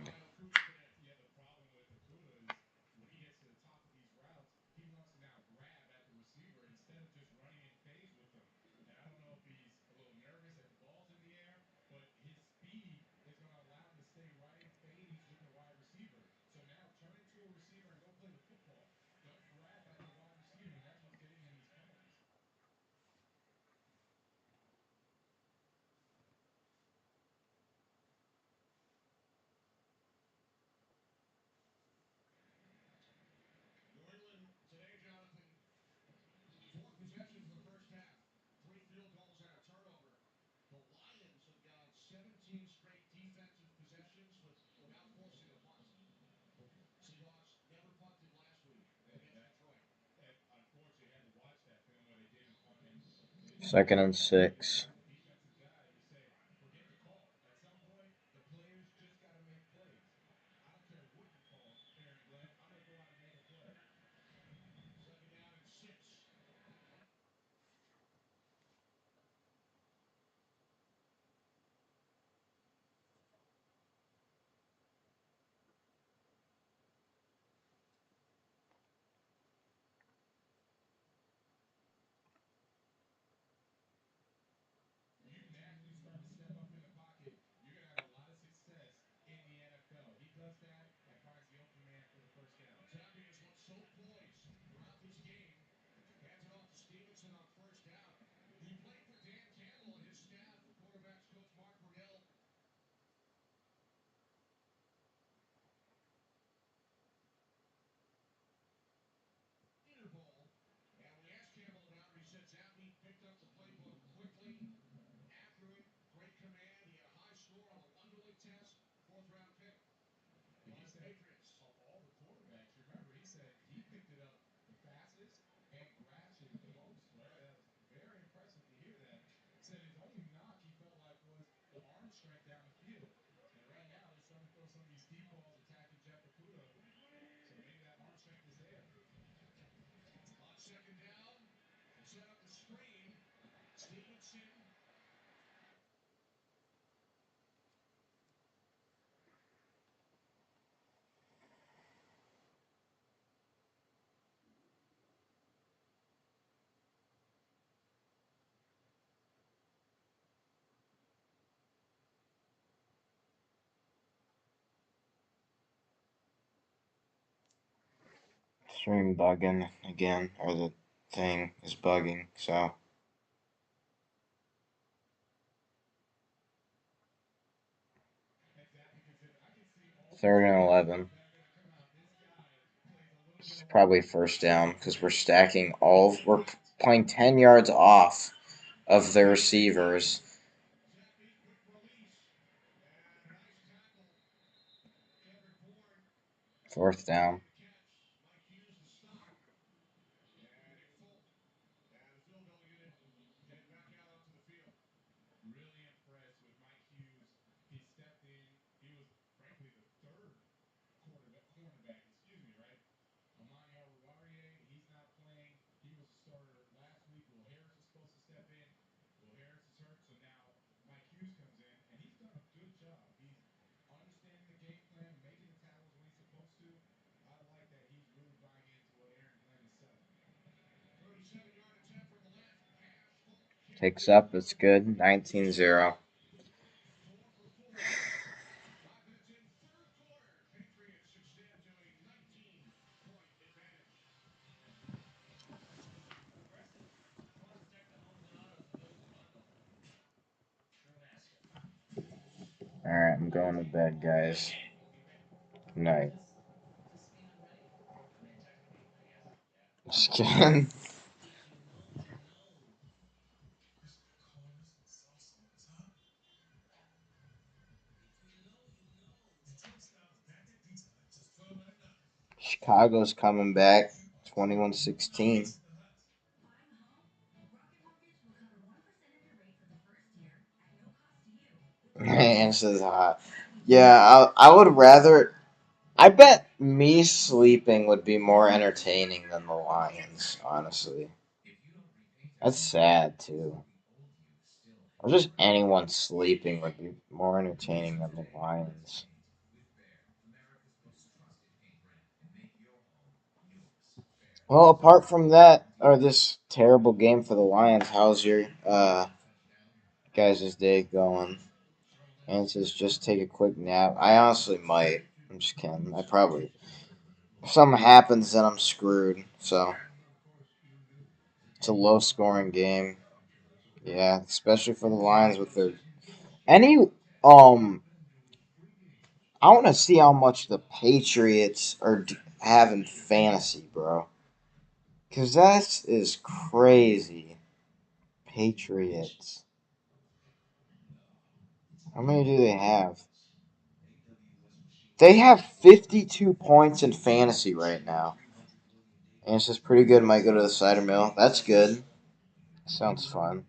Second and 6. Stream bugging again, or the thing is bugging, so. Third and 11. It's probably first down because we're stacking all. We're playing 10 yards off of the receivers. Fourth down. Takes up. It's good. 19-0. Alright, I'm going to bed, guys. Good night. Just kidding. Chicago's coming back. 21-16. Thanks is hot. Yeah, I would rather. I bet me sleeping would be more entertaining than the Lions, honestly. That's sad, too. Or just anyone sleeping would be more entertaining than the Lions. Well, apart from that, or this terrible game for the Lions, how's your guys' day going? And says just take a quick nap. I honestly might. I'm just kidding. I probably if something happens, then I'm screwed. So it's a low scoring game. Yeah, especially for the Lions with their any um. I want to see how much the Patriots are having fantasy, bro. Cause that is crazy. Patriots. How many do they have? They have 52 points in fantasy right now. And it's just pretty good. Might go to the cider mill. That's good. Sounds fun.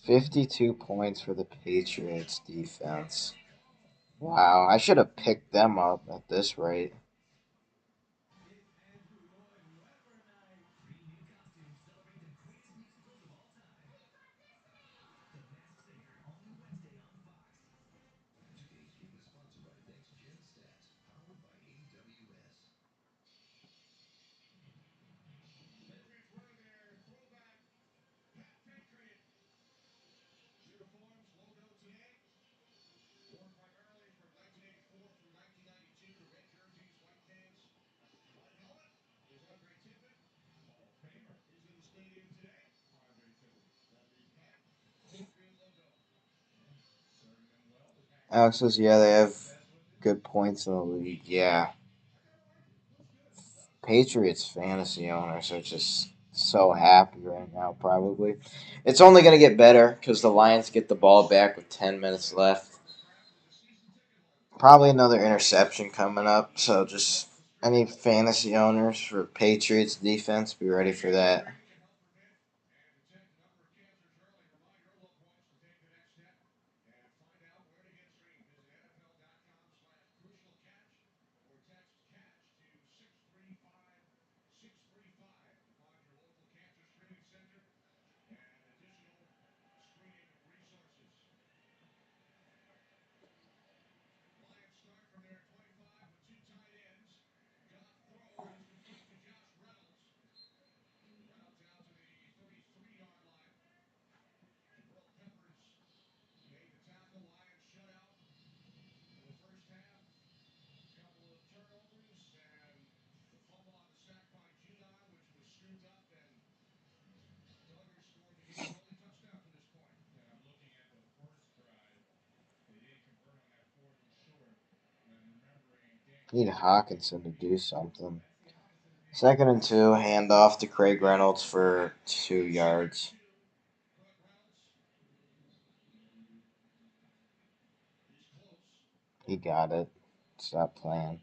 52 points for the Patriots defense. Wow, I should have picked them up at this rate. Alex says, yeah, they have good points in the league. Yeah. Patriots fantasy owners are just so happy right now, probably. It's only going to get better because the Lions get the ball back with 10 minutes left. Probably another interception coming up. So just any fantasy owners for Patriots defense, be ready for that. Need Hawkinson to do something. Second and two, hand off to Craig Reynolds for 2 yards. He got it. Stop playing.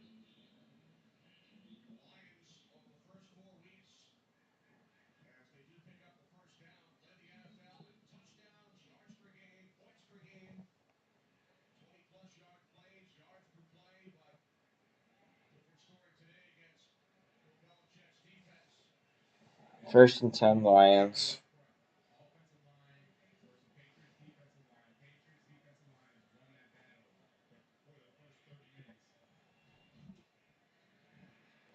First and 10 Lions.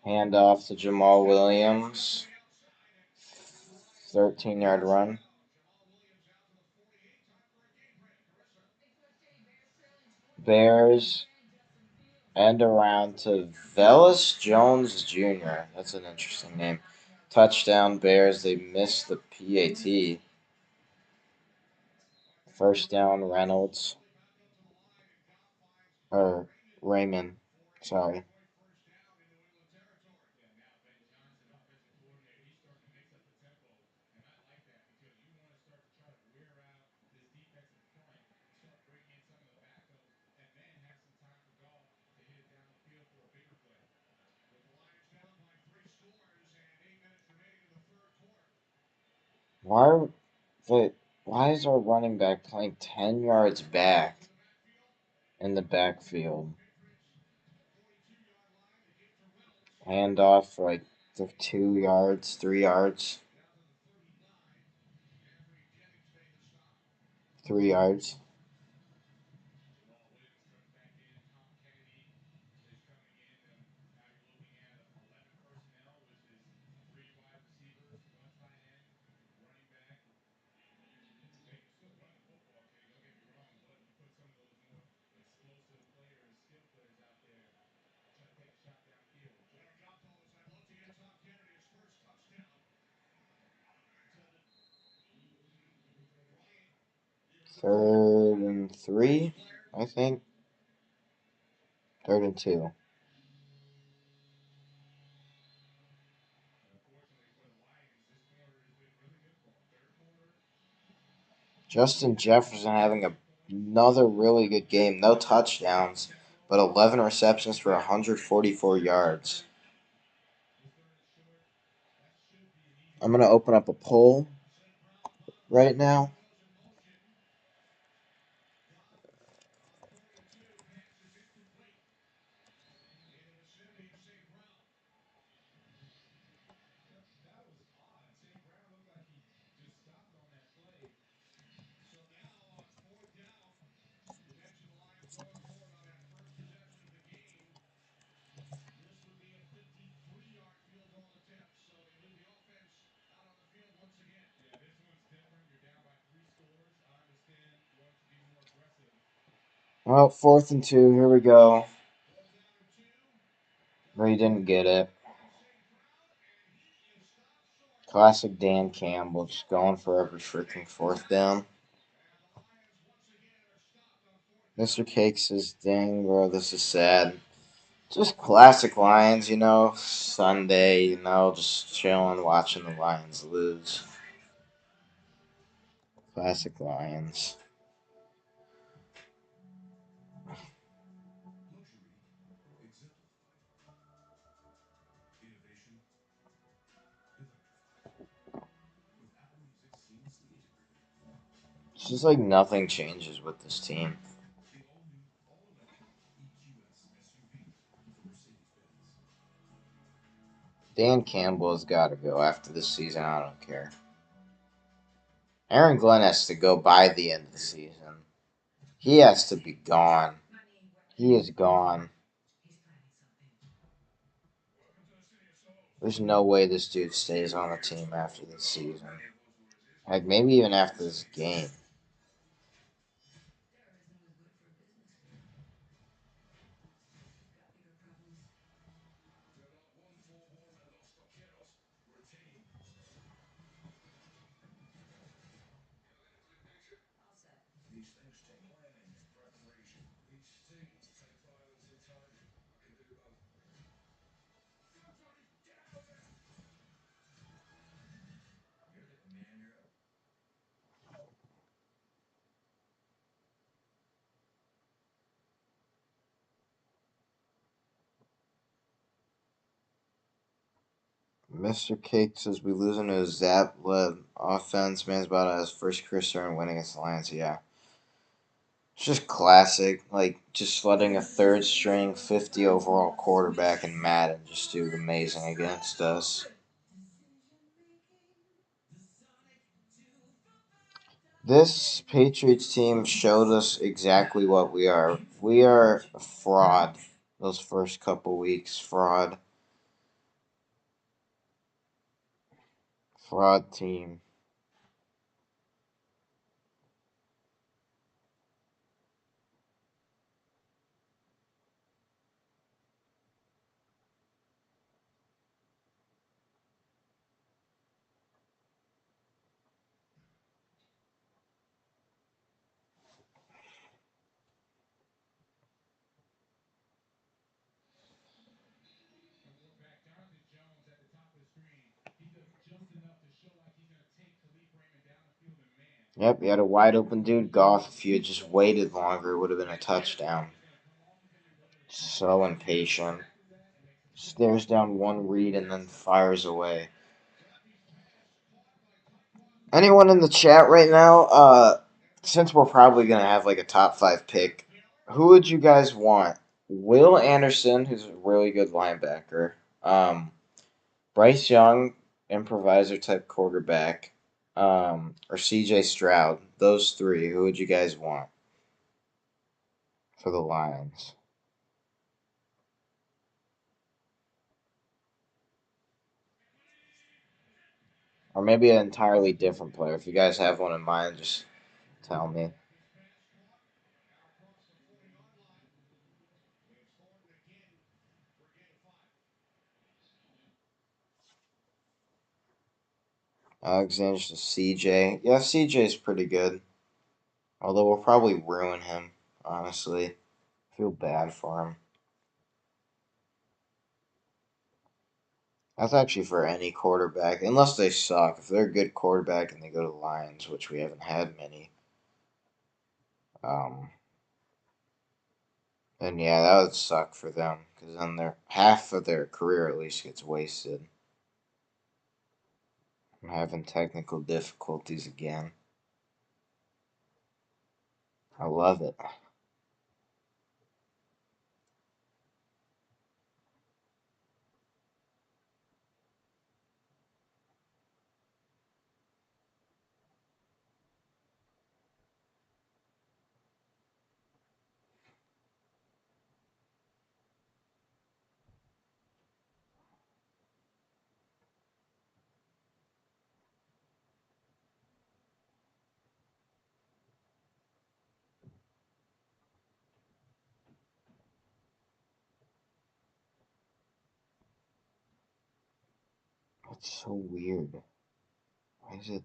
Hand off to Jamal Williams. 13-yard run. Bears end around to Velus Jones Jr. That's an interesting name. Touchdown Bears. They missed the PAT. First down Reynolds. Or Raymond. Sorry. Why are they Why is our running back playing 10 yards back in the backfield? Hand off for like the 2 yards, 3 yards, 3 yards. Third and 3, I think. Third and 2. Justin Jefferson having another really good game. No touchdowns, but 11 receptions for 144 yards. I'm going to open up a poll right now. Well, 4th and 2. Here we go. But he didn't get it. Classic Dan Campbell, just going for every freaking 4th down. Mr. Cake says, dang, bro, this is sad. Just classic Lions, Sunday, just chilling, watching the Lions lose. Classic Lions. It's just like nothing changes with this team. Dan Campbell has got to go after this season. I don't care. Aaron Glenn has to go by the end of the season. He has to be gone. He is gone. There's no way this dude stays on the team after this season. Like, maybe even after this game. Mr. Cake says we losing to a Zap-led offense. Man's about to his first career start and winning against the Lions. Yeah. It's just classic. Like, just letting a third string 50 overall quarterback in Madden just do amazing against us. This Patriots team showed us exactly what we are. We are a fraud. Those first couple weeks, fraud. Fraud team. Yep, you had a wide open dude, Goff. If you had just waited longer, it would have been a touchdown. So impatient. Stares down one read and then fires away. Anyone in the chat right now? Since we're probably gonna have like a top five pick, who would you guys want? Will Anderson, who's a really good linebacker. Bryce Young, improviser type quarterback. Or C.J. Stroud. Those three. Who would you guys want for the Lions? Or maybe an entirely different player. If you guys have one in mind, just tell me. Alexander to CJ. Yeah, CJ's pretty good. Although we'll probably ruin him, honestly. Feel bad for him. That's actually for any quarterback, unless they suck. If they're a good quarterback and they go to the Lions, which we haven't had many, um, then yeah, that would suck for them because then their half of their career at least gets wasted. I'm having technical difficulties again. I love it. It's so weird. Why is it?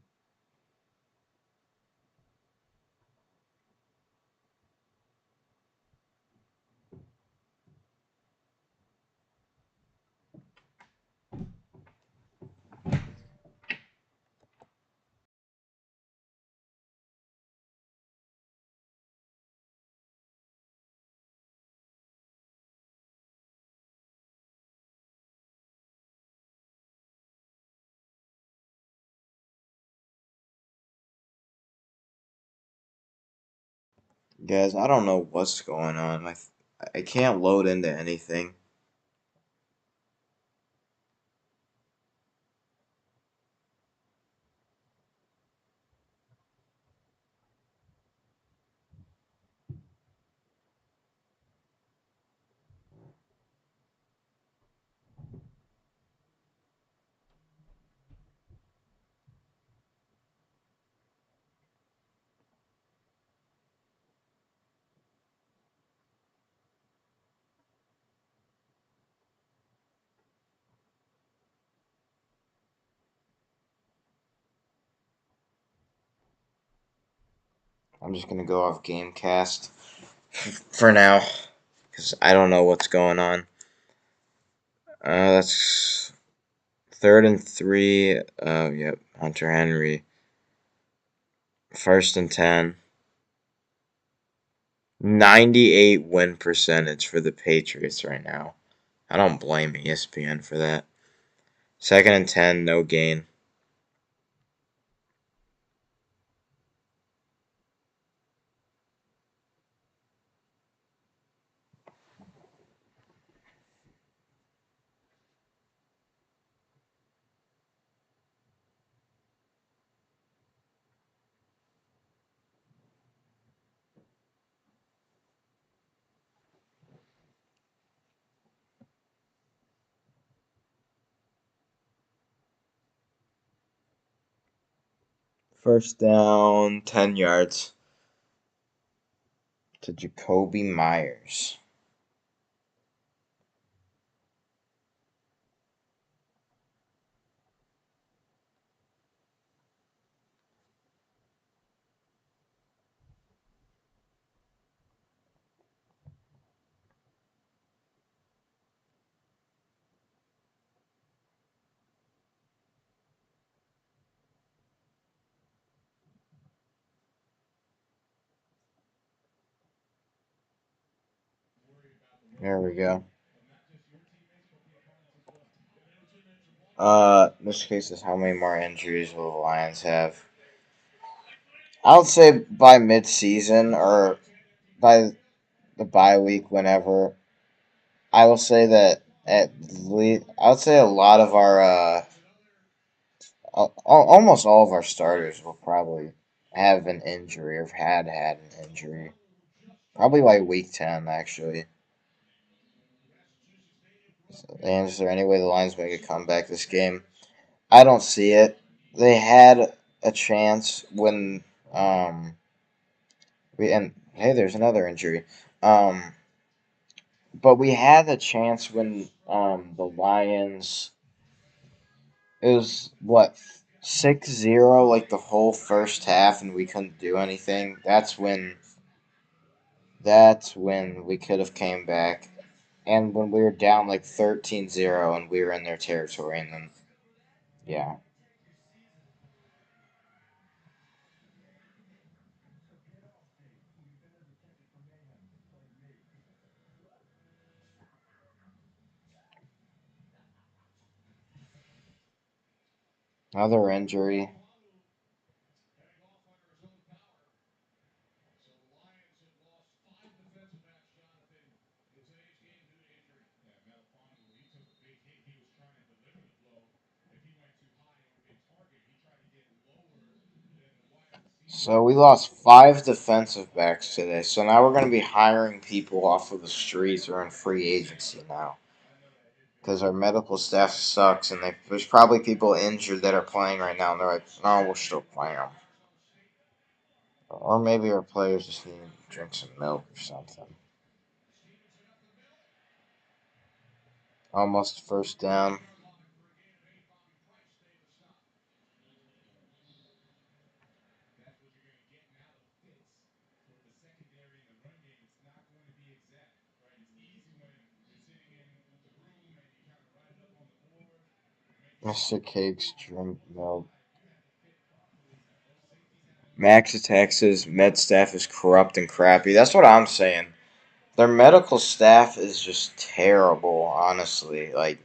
Guys, I don't know what's going on. I can't load into anything. I'm just gonna go off Gamecast for now because I don't know what's going on. That's third and three. Yep, Hunter Henry. First and 10. 98 win percentage for the Patriots right now. I don't blame ESPN for that. Second and 10, no gain. First down, 10 yards to Jacoby Myers. There we go. In this case is how many more injuries will the Lions have? I would say by mid-season or by the bye week, whenever. I will say that at least I would say a lot of our almost all of our starters will probably have an injury or had an injury. Probably by week 10, actually. So, and is there any way the Lions make a comeback this game? I don't see it. They had a chance when we and hey, there's another injury. Um, but we had a chance when the Lions. It was what 6-0 like the whole first half, and we couldn't do anything. That's when we could have came back, and when we were down like 13-0 and we were in their territory, and then yeah, another injury. So we lost 5 defensive backs today. So now we're going to be hiring people off of the streets or in free agency now. Because our medical staff sucks, and there's probably people injured that are playing right now, and they're like, no, we'll still play them. Or maybe our players just need to drink some milk or something. Almost first down. Mr. Cakes drink milk. Max Texas med staff is corrupt and crappy. That's what I'm saying. Their medical staff is just terrible, honestly. Like,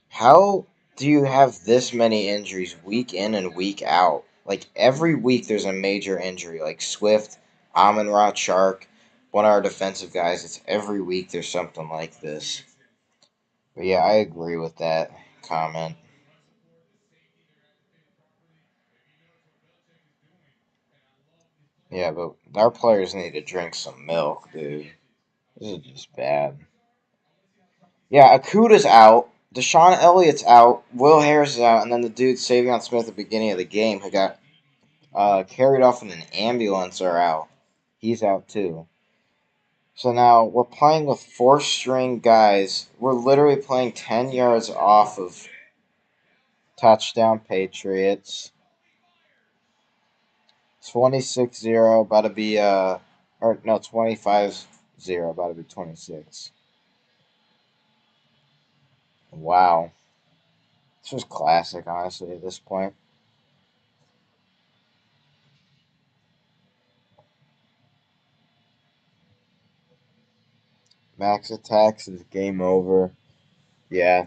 how do you have this many injuries week in and week out? Like, every week there's a major injury. Like, Swift, Amon Ra Shark, one of our defensive guys. It's every week there's something like this. But yeah, I agree with that comment. Yeah, but our players need to drink some milk, dude. This is just bad. Yeah, Akuda's out. Deshaun Elliott's out. Will Harris is out. And then the dude, Savion Smith, at the beginning of the game, who got carried off in an ambulance, are out. He's out too. So now we're playing with four-string guys. We're literally playing 10 yards off of touchdown Patriots. 26-0, about to be, or no, 25-0, about to be 26. Wow. This was classic, honestly, at this point. Max attacks is game over. Yeah.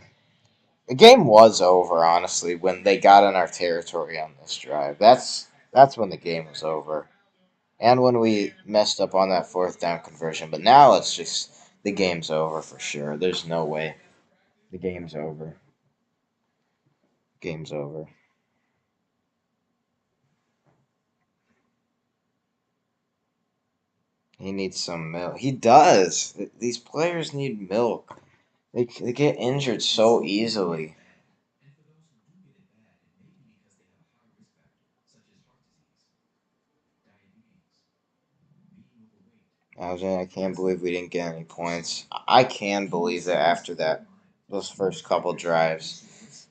The game was over, honestly, when they got in our territory on this drive. That's when the game was over. And when we messed up on that fourth down conversion. But now it's just the game's over for sure. There's no way. The game's over. Game's over. He needs some milk. He does. These players need milk. They get injured so easily. I can't believe we didn't get any points. I can believe that after those first couple drives.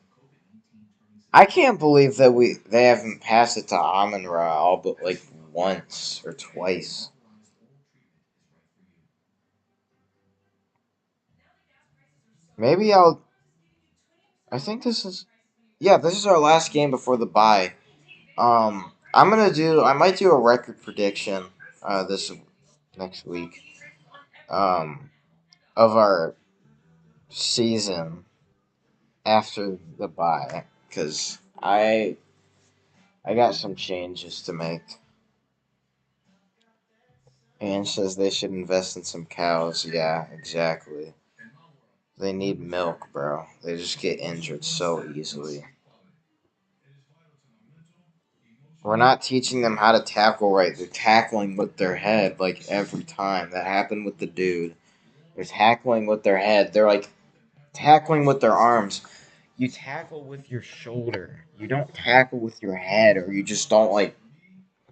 I can't believe that they haven't passed it to Amon Ra all but like once or twice. Maybe I'll. I think this is. Yeah, this is our last game before the bye. I'm gonna do. I might do a record prediction. This next week. Um, of our season after the bye, because I I got some changes to make. Ange says they should invest in some cows. Yeah, exactly. They need milk, bro. They just get injured so easily. We're not teaching them how to tackle right. They're tackling with their head like every time. That happened with the dude. They're tackling with their head. They're like tackling with their arms. You tackle with your shoulder. You don't tackle with your head, or you just don't like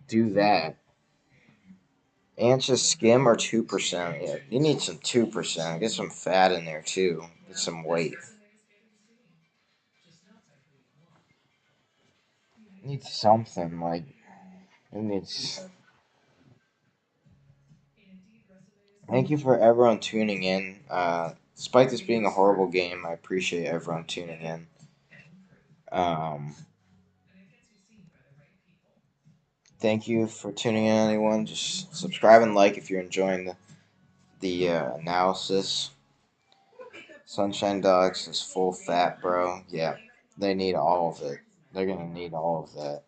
do that. Ancha skim or 2%. Yeah, you need some 2%. Get some fat in there too. Get some weight. It needs something like it needs. Thank you for everyone tuning in. Despite this being a horrible game, I appreciate everyone tuning in. Um, Thank you for tuning in, anyone. Just subscribe and like if you're enjoying the analysis. Sunshine Dogs is full fat, bro. Yeah, they need all of it. They're gonna need all of that.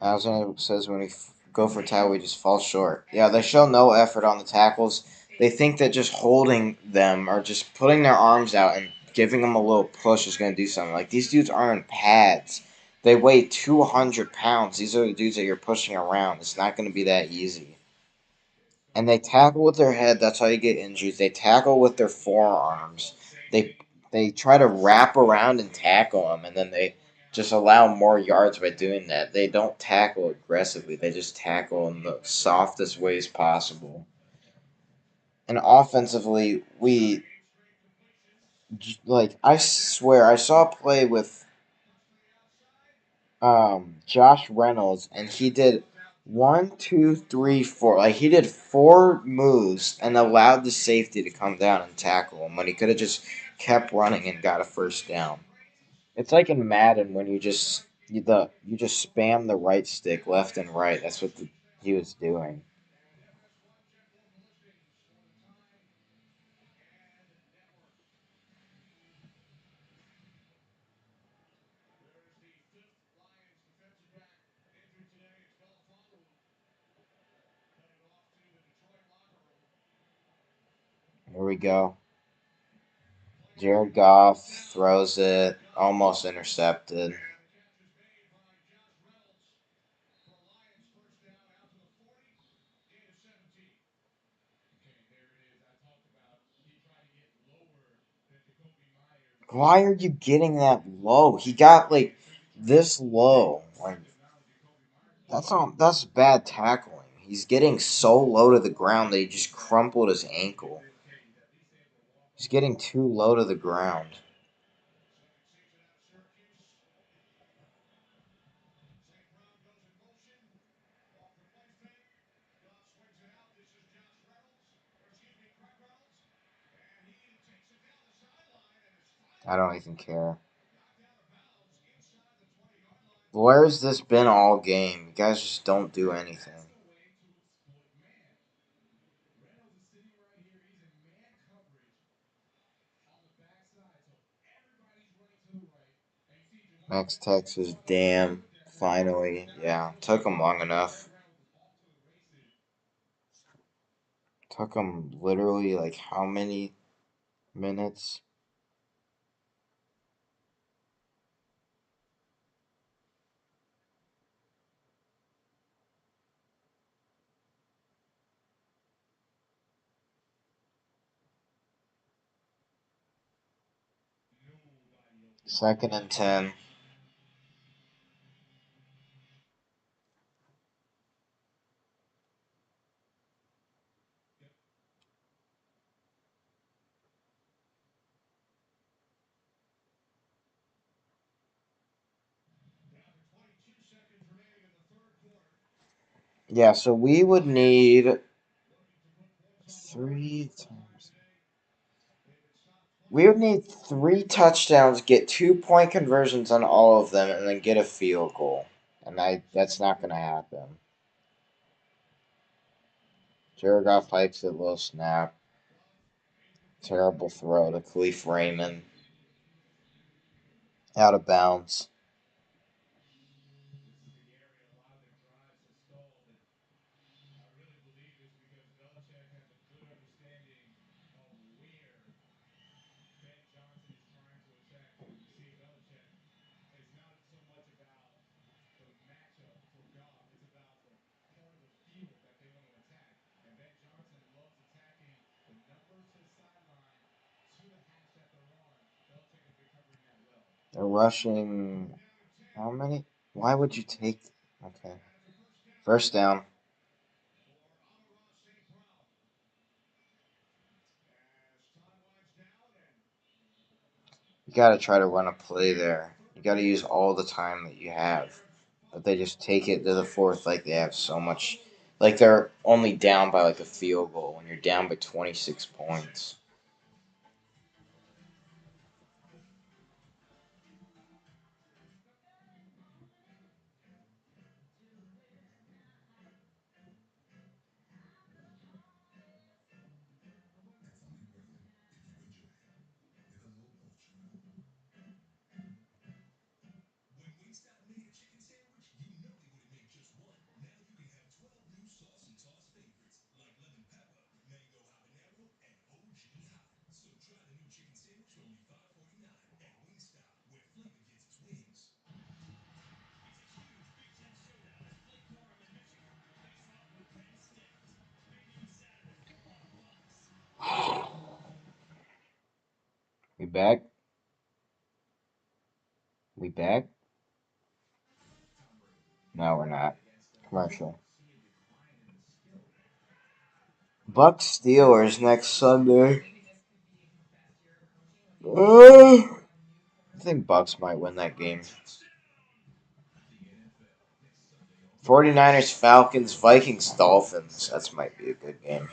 Alexander says when we go for a tackle, we just fall short. Yeah, they show no effort on the tackles. They think that just holding them or just putting their arms out and giving them a little push is going to do something. Like, these dudes aren't in pads. They weigh 200 pounds. These are the dudes that you're pushing around. It's not going to be that easy. And they tackle with their head. That's how you get injuries. They tackle with their forearms. They they try to wrap around and tackle them, and then they just allow more yards by doing that. They don't tackle aggressively. They just tackle in the softest ways possible. And offensively, we like I swear I saw a play with Josh Reynolds, and he did one, two, three, four. Like, he did four moves and allowed the safety to come down and tackle him when he could have just kept running and got a first down. It's like in Madden when you just spam the right stick left and right. That's what he was doing. Here we go. Jared Goff throws it, almost intercepted. Why are you getting that low? He got like this low. Like, that's bad tackling. He's getting so low to the ground that he just crumpled his ankle. He's getting too low to the ground. I don't even care. Where's this been all game? You guys just don't do anything. Max Texas, damn. Finally. Yeah, took him long enough. Took him literally like how many minutes? Second and 10. Yeah, so we would need three times. We would need three touchdowns, get 2 point conversions on all of them, and then get a field goal. And that's not going to happen. Jared Goff hikes it, little snap. Terrible throw to Khalif Raymond. Out of bounds. They're rushing. How many? Why would you take? Okay. First down. You got to try to run a play there. You got to use all the time that you have. But they just take it to the fourth like they have so much. Like they're only down by like a field goal when you're down by 26 points. We back? We back? No, we're not. Commercial. Bucks Steelers next Sunday. I think Bucks might win that game. 49ers, Falcons, Vikings, Dolphins. That might be a good game.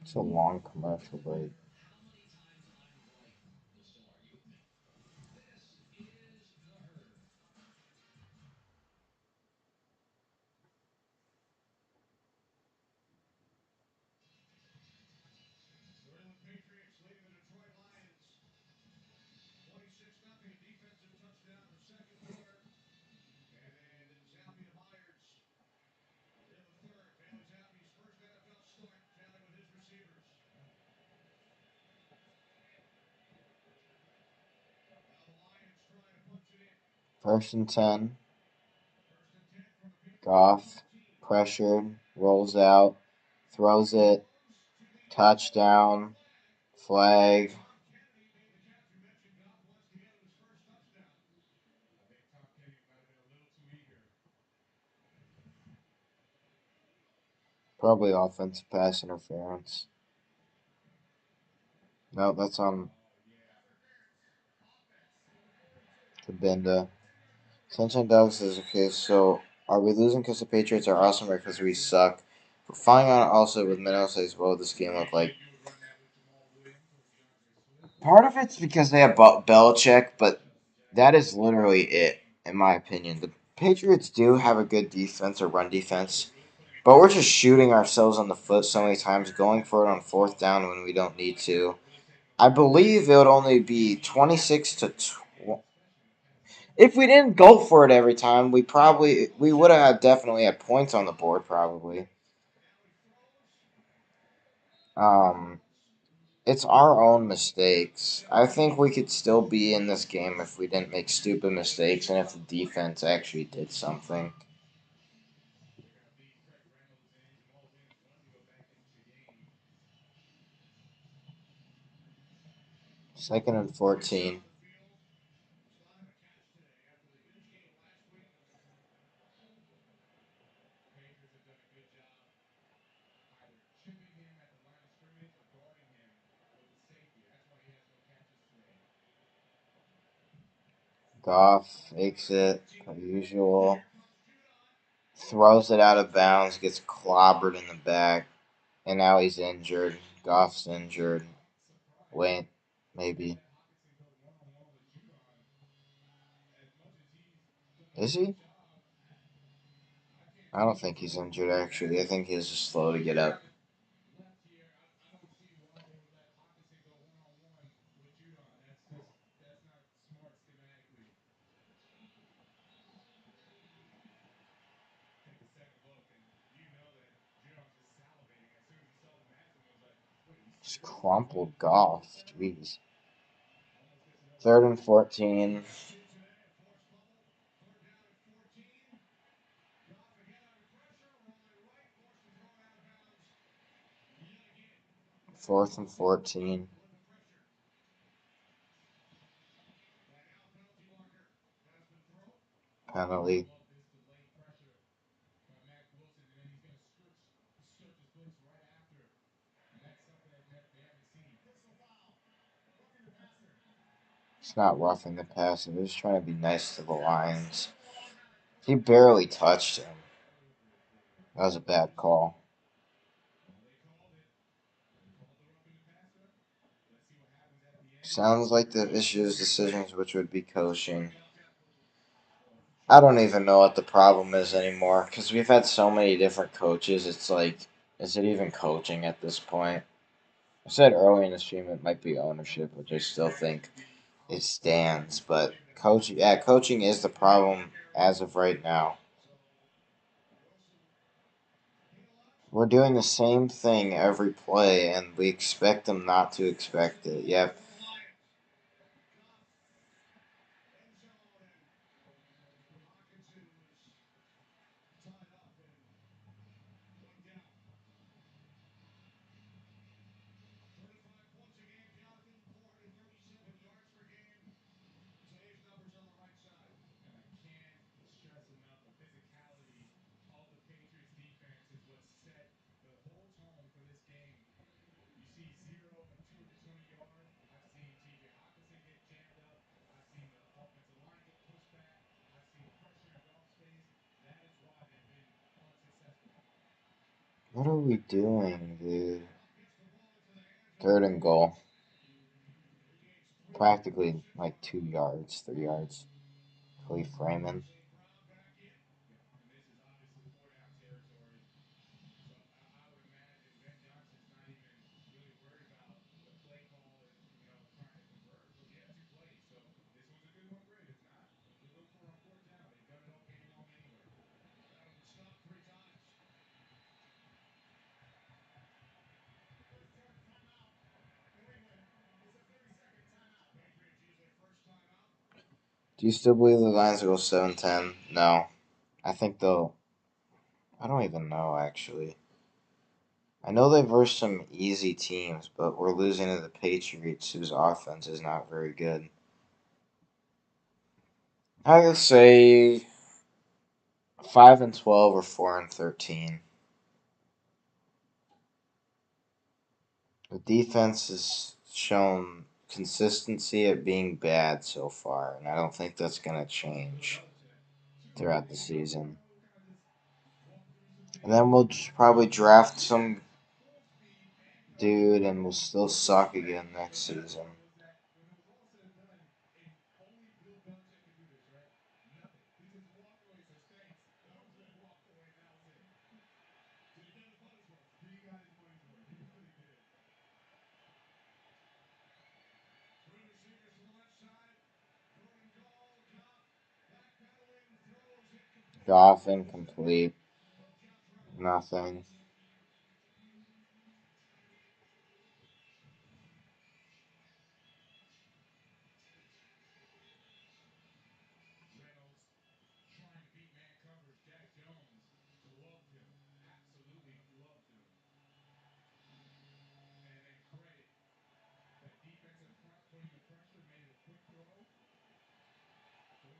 It's a long commercial break. First and 10. Goff, pressured, rolls out, throws it, touchdown, flag. Probably offensive pass interference. No, that's on Kabinda. Sunshine Dogs says, okay, so are we losing because the Patriots are awesome or because we suck? We're finding out also with Minnow says, what would this game look like? Part of it's because they have Belichick, but that is literally it, in my opinion. The Patriots do have a good defense or run defense, but we're just shooting ourselves on the foot so many times, going for it on fourth down when we don't need to. I believe it would only be 26 to 20. If we didn't go for it every time, we would have definitely had points on the board probably. Um, it's our own mistakes. I think we could still be in this game if we didn't make stupid mistakes and if the defense actually did something. Second and 14. Goff fakes it, per usual. throws it out of bounds, gets clobbered in the back, and now he's injured. Goff's injured. Wait, maybe. Is he? I don't think he's injured, actually. I think he's just slow to get up. Just crumpled Goff. Jeez. 3rd and 14. Fourth and 14. Penalty. It's not roughing the passer. They're just trying to be nice to the Lions. He barely touched him. That was a bad call. Sounds like the issue is decisions, which would be coaching. I don't even know what the problem is anymore because we've had so many different coaches. It's like, is it even coaching at this point? I said early in the stream it might be ownership, which I still think it stands. But coaching is the problem as of right now. We're doing the same thing every play, and we expect them not to expect it. Yep. What are we doing, dude? 3rd and goal. Practically like 2 yards, 3 yards. Cleve Freeman. Do you still believe the Lions will go 7-10? No. I think they'll. I don't even know, actually. I know they've versed some easy teams, but we're losing to the Patriots, whose offense is not very good. I would say 5-12 or 4-13. The defense has shown consistency at being bad so far, and I don't think that's going to change throughout the season. And then we'll just probably draft some dude, and we'll still suck again next season. Goff incomplete. Nothing.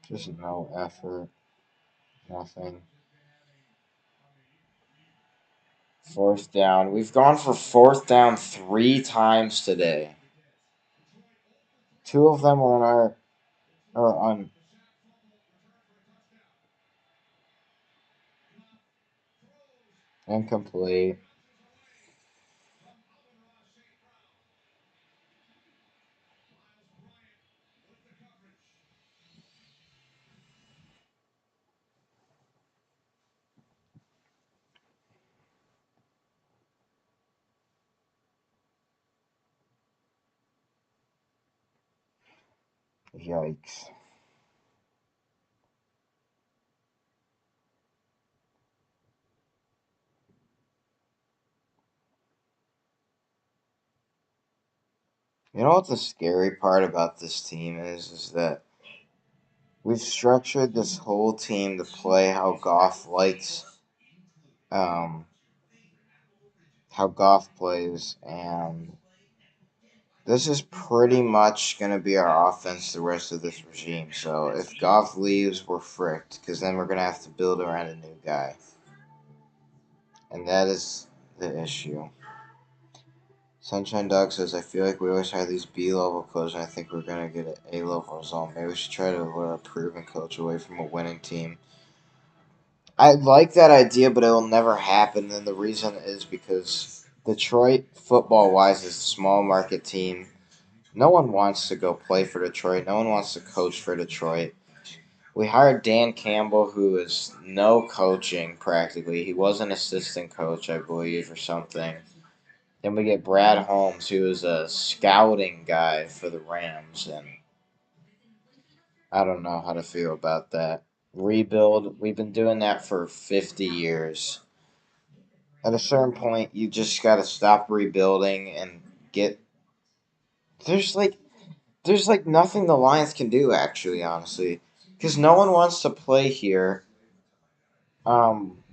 Just no effort. Nothing. 4th down. We've gone for 4th down 3 times today. 2 of them were on our. Or on. Incomplete. Yikes. You know what the scary part about this team is that we've structured this whole team to play um, how Goff plays, and this is pretty much going to be our offense the rest of this regime. So if Goff leaves, we're fricked, because then we're going to have to build around a new guy, and that is the issue. Sunshine Dog says, I feel like we always have these B level coaches, and I think we're going to get an A level result. Maybe we should try to lure a proven coach away from a winning team. I like that idea, but it will never happen. And the reason is because Detroit, football wise, is a small market team. No one wants to go play for Detroit. No one wants to coach for Detroit. We hired Dan Campbell, who is no coaching practically. He was an assistant coach, I believe, or something. Then we get Brad Holmes, who is a scouting guy for the Rams, and I don't know how to feel about that. Rebuild, we've been doing that for 50 years. At a certain point, you just got to stop rebuilding and get. There's like, there's like nothing the Lions can do, actually, honestly. Because no one wants to play here.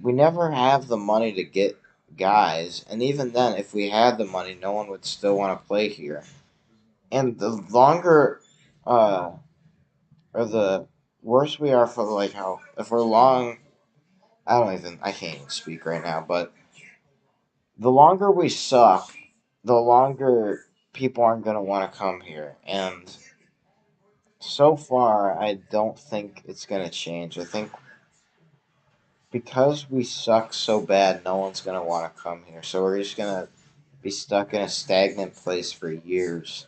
We never have the money to get guys, and even then, if we had the money, no one would still want to play here. And the longer, uh, or the worse we are for like how if we're long, I can't even speak right now. But the longer we suck, the longer people aren't gonna want to come here. And so far, I don't think it's gonna change. I think because we suck so bad, no one's gonna want to come here. So we're just gonna be stuck in a stagnant place for years.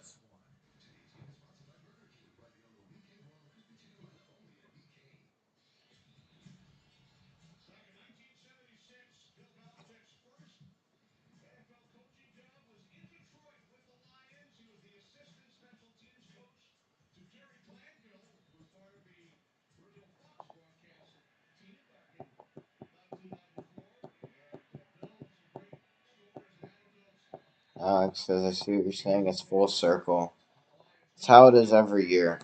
Alex says, I see what you're saying. It's full circle. It's how it is every year.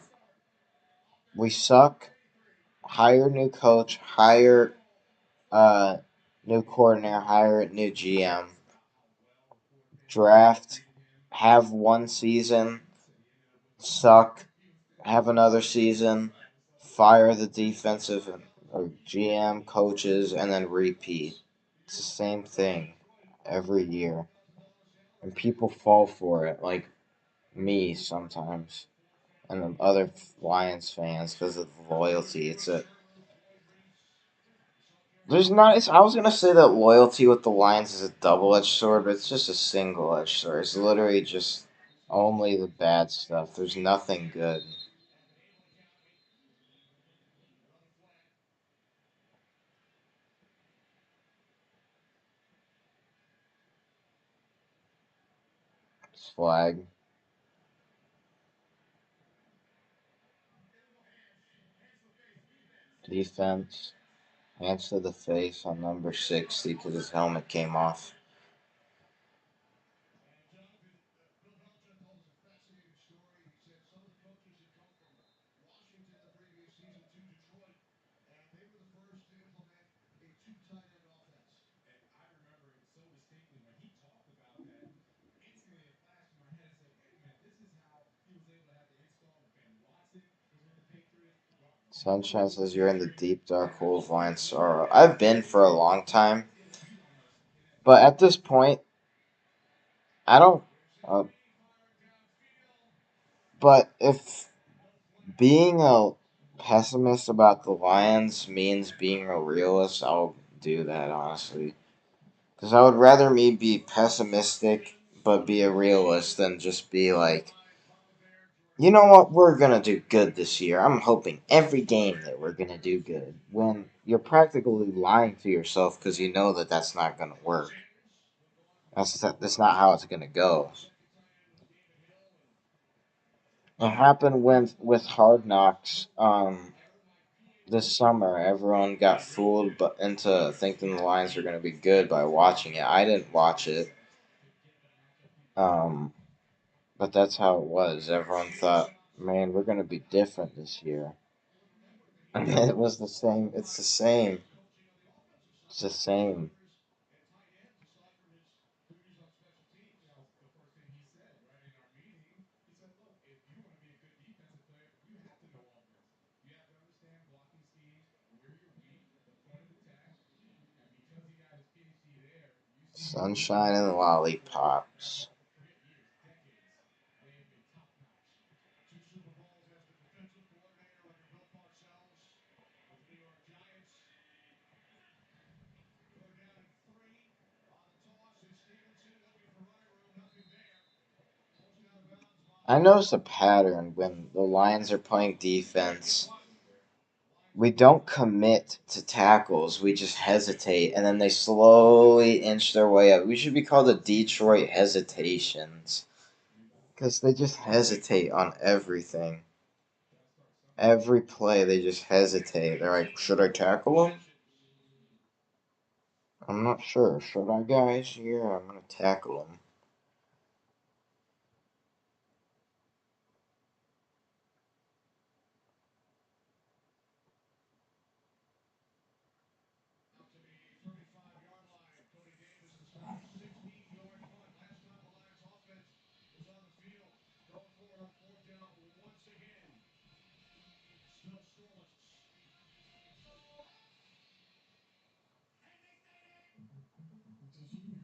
We suck. Hire new coach. Hire uh, new coordinator. Hire new GM. Draft. Have one season. Suck. Have another season. Fire the defensive or GM coaches and then repeat. It's the same thing every year, and people fall for it. Like me sometimes, and the other Lions fans because of loyalty. It's a there's not. I was gonna say that loyalty with the Lions is a double-edged sword, but it's just a single-edged sword. It's literally just only the bad stuff. There's nothing good. It's flag, defense, hands to the face on number 60 because his helmet came off. Sunshine says you're in the deep dark hole of Lions sorrow. I've been for a long time, but at this point, I don't. Uh, but if being a pessimist about the Lions means being a realist, I'll do that, honestly. Because I would rather me be pessimistic but be a realist than just be like, you know what, we're going to do good this year. I'm hoping every game that we're going to do good. When you're practically lying to yourself because you know that that's not going to work. That's not how it's going to go. It happened with Hard Knocks this summer. Everyone got fooled but into thinking the Lions were going to be good by watching it. I didn't watch it. Um, But that's how it was. Everyone thought, man, we're going to be different this year. And it was the same. It's the same. It's the same. Sunshine and lollipops. I noticed a pattern when the Lions are playing defense. We don't commit to tackles. We just hesitate, and then they slowly inch their way up. We should be called the Detroit Hesitations because they just hesitate on everything. Every play, they just hesitate. They're like, should I tackle him? I'm not sure. Should I, guys? Yeah, I'm going to tackle him.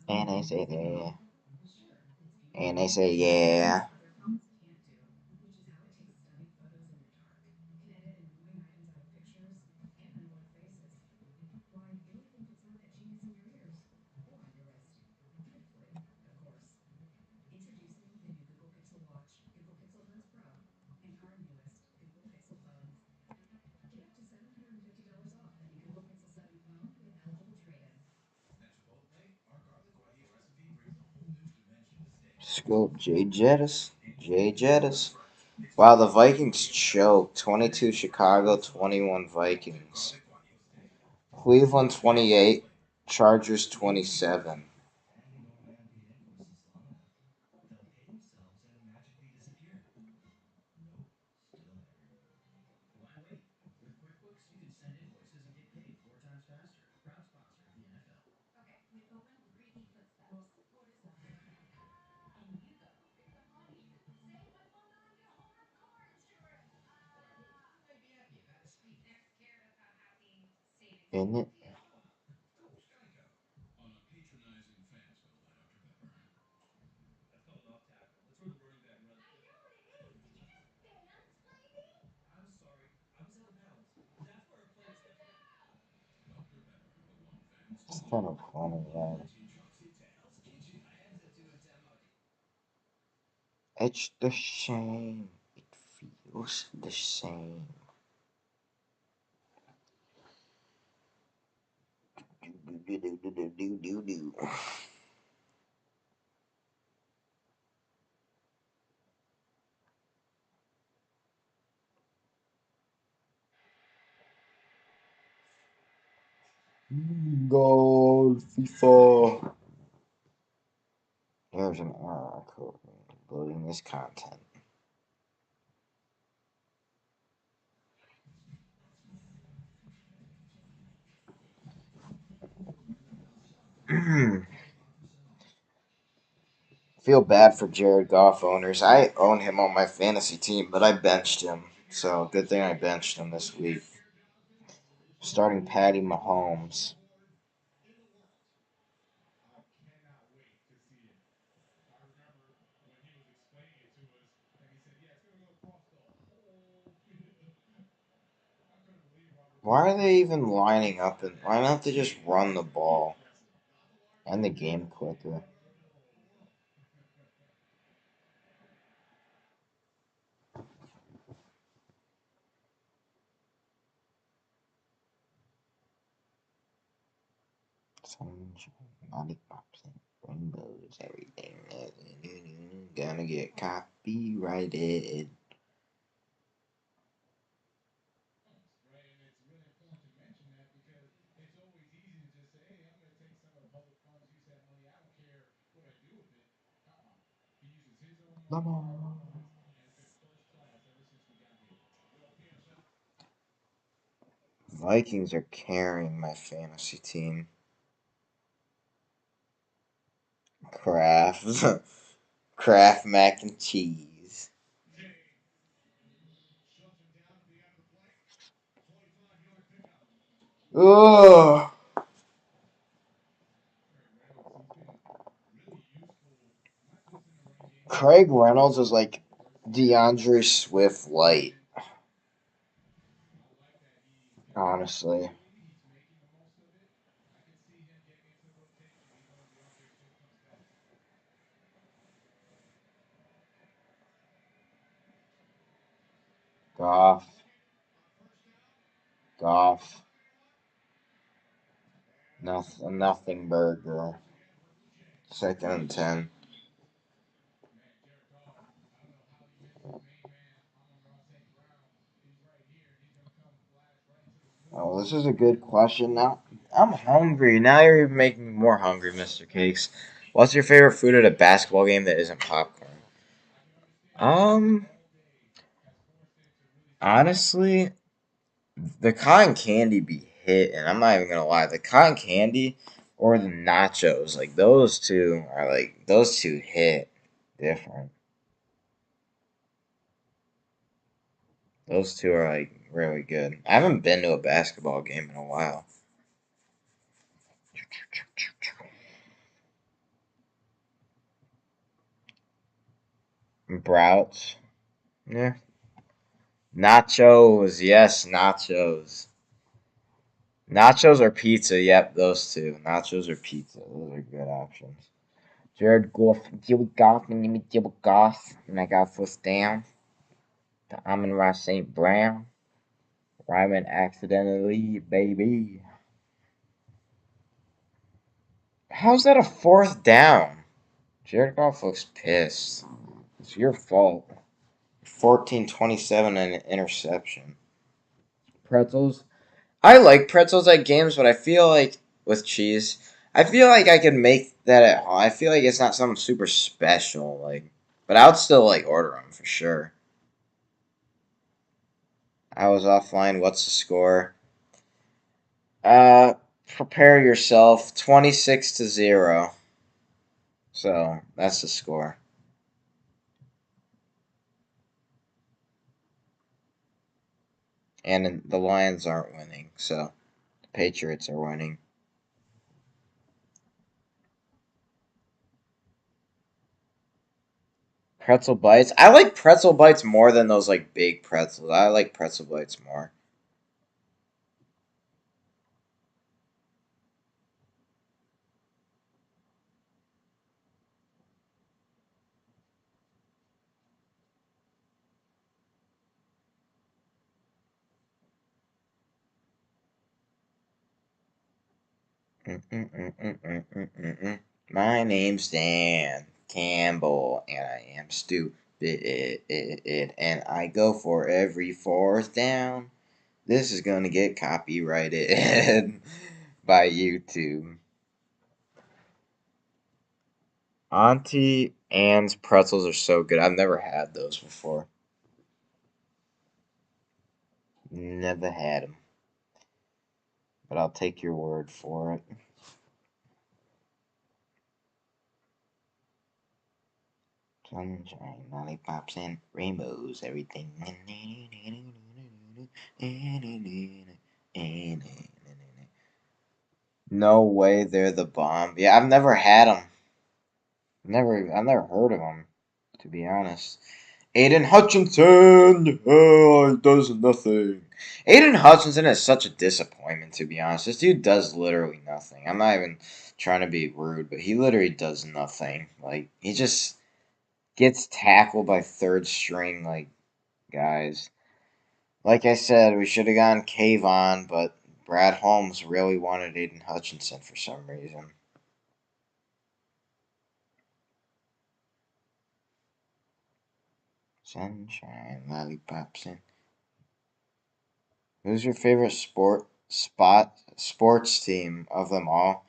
And they say, yeah. And they say, yeah. Scope J Jettis. J Jettis. Wow, the Vikings choked. 22 Chicago, 21 Vikings. Cleveland 28, Chargers 27. Isn't it? It's kind of funny, yeah. It's the same. It feels the same. Do, do, do, do, do, do, do. Goal, FIFA. Here's an error code loading this content. Feel bad for Jared Goff owners. I own him on my fantasy team, but I benched him. So good thing I benched him this week. Starting Patty Mahomes. Why are they even lining up and why don't they just run the ball? And the game quicker. Sunshine, lollipops, and rainbows, everything. Gonna get copyrighted. Lamar. Vikings are carrying my fantasy team. Kraft. Kraft mac and cheese. Oh, Craig Reynolds is like DeAndre Swift light, honestly. Goff. Goff. Nothing burger. Second and 10. Oh, this is a good question. Now I'm hungry. Now you're making me more hungry, Mr. Cakes. What's your favorite food at a basketball game that isn't popcorn? Um, honestly, the cotton candy be hit, and I'm not even gonna lie. The cotton candy or the nachos, like those two hit different. Those two are like really good. I haven't been to a basketball game in a while. Brouts, yeah. Nachos, yes, nachos. Nachos or pizza, yep, those two. Nachos or pizza, those are good options. Jared Goff, Jimmy Goff, and Jimmy Goff, and I got first down to Amon-Ra St. Brown. Ryman accidentally, baby. How's that a fourth down? Jared Goff looks pissed. It's your fault. 14-27 and an interception. Pretzels. I like pretzels at games, but I feel like with cheese, I feel like I could make that at home. I feel like it's not something super special, like, but I would still like order them for sure. I was offline. What's the score? Uh, prepare yourself. 26-0. So that's the score. And the Lions aren't winning, so the Patriots are winning. Pretzel bites. I like pretzel bites more than those like big pretzels. I like pretzel bites more. My name's Dan Campbell, and I am stupid, and I go for every fourth down. This is gonna get copyrighted by YouTube. Auntie Anne's pretzels are so good. I've never had those before. Never had them, but I'll take your word for it. Sunshine, lollipops, and rainbows, everything. No way, they're the bomb. Yeah, I've never had them. I've never heard of them, to be honest. Aiden Hutchinson does nothing. Aiden Hutchinson is such a disappointment, to be honest. This dude does literally nothing. I'm not even trying to be rude, but he literally does nothing. Like, he just gets tackled by third string, like, guys. Like I said, we should have gone Kayvon, but Brad Holmes really wanted Aiden Hutchinson for some reason. Sunshine, lollipops, and who's your favorite sports team of them all?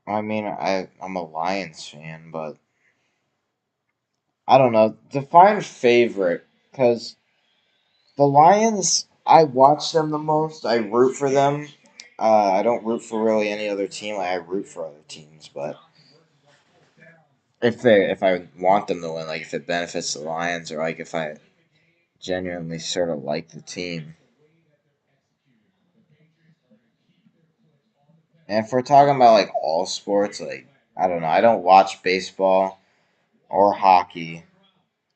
I mean, I'm a Lions fan, but I don't know. Define favorite, because the Lions, I watch them the most. I root for them. I don't root for really any other team. Like, I root for other teams, but if I want them to win, like if it benefits the Lions, or like if I genuinely sort of like the team. And if we're talking about like all sports, like I don't know, I don't watch baseball or hockey.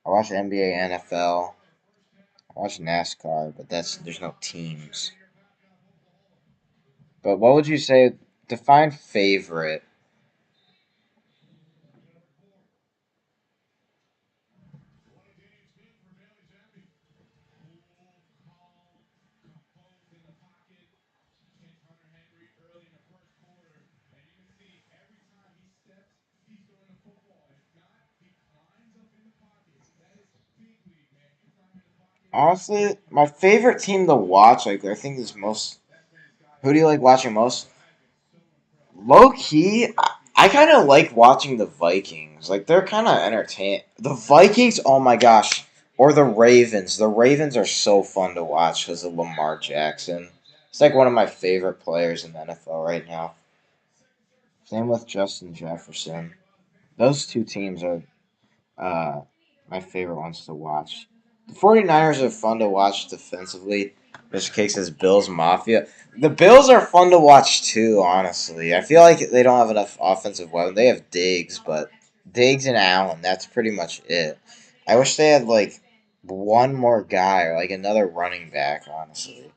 I watch NBA, NFL. I watch NASCAR, but there's no teams. But what would you say? Define favorite. Honestly, my favorite team to watch, like I think is most. Who do you like watching most? Low key, I kind of like watching the Vikings. Like they're kind of entertaining. The Vikings, oh my gosh, or the Ravens. The Ravens are so fun to watch because of Lamar Jackson. It's like one of my favorite players in the NFL right now. Same with Justin Jefferson. Those two teams are uh, my favorite ones to watch. The 49ers are fun to watch defensively. Mr. Cake says Bills Mafia. The Bills are fun to watch too, honestly. I feel like they don't have enough offensive weapons. They have Diggs, but Diggs and Allen, that's pretty much it. I wish they had like one more guy or like another running back, honestly.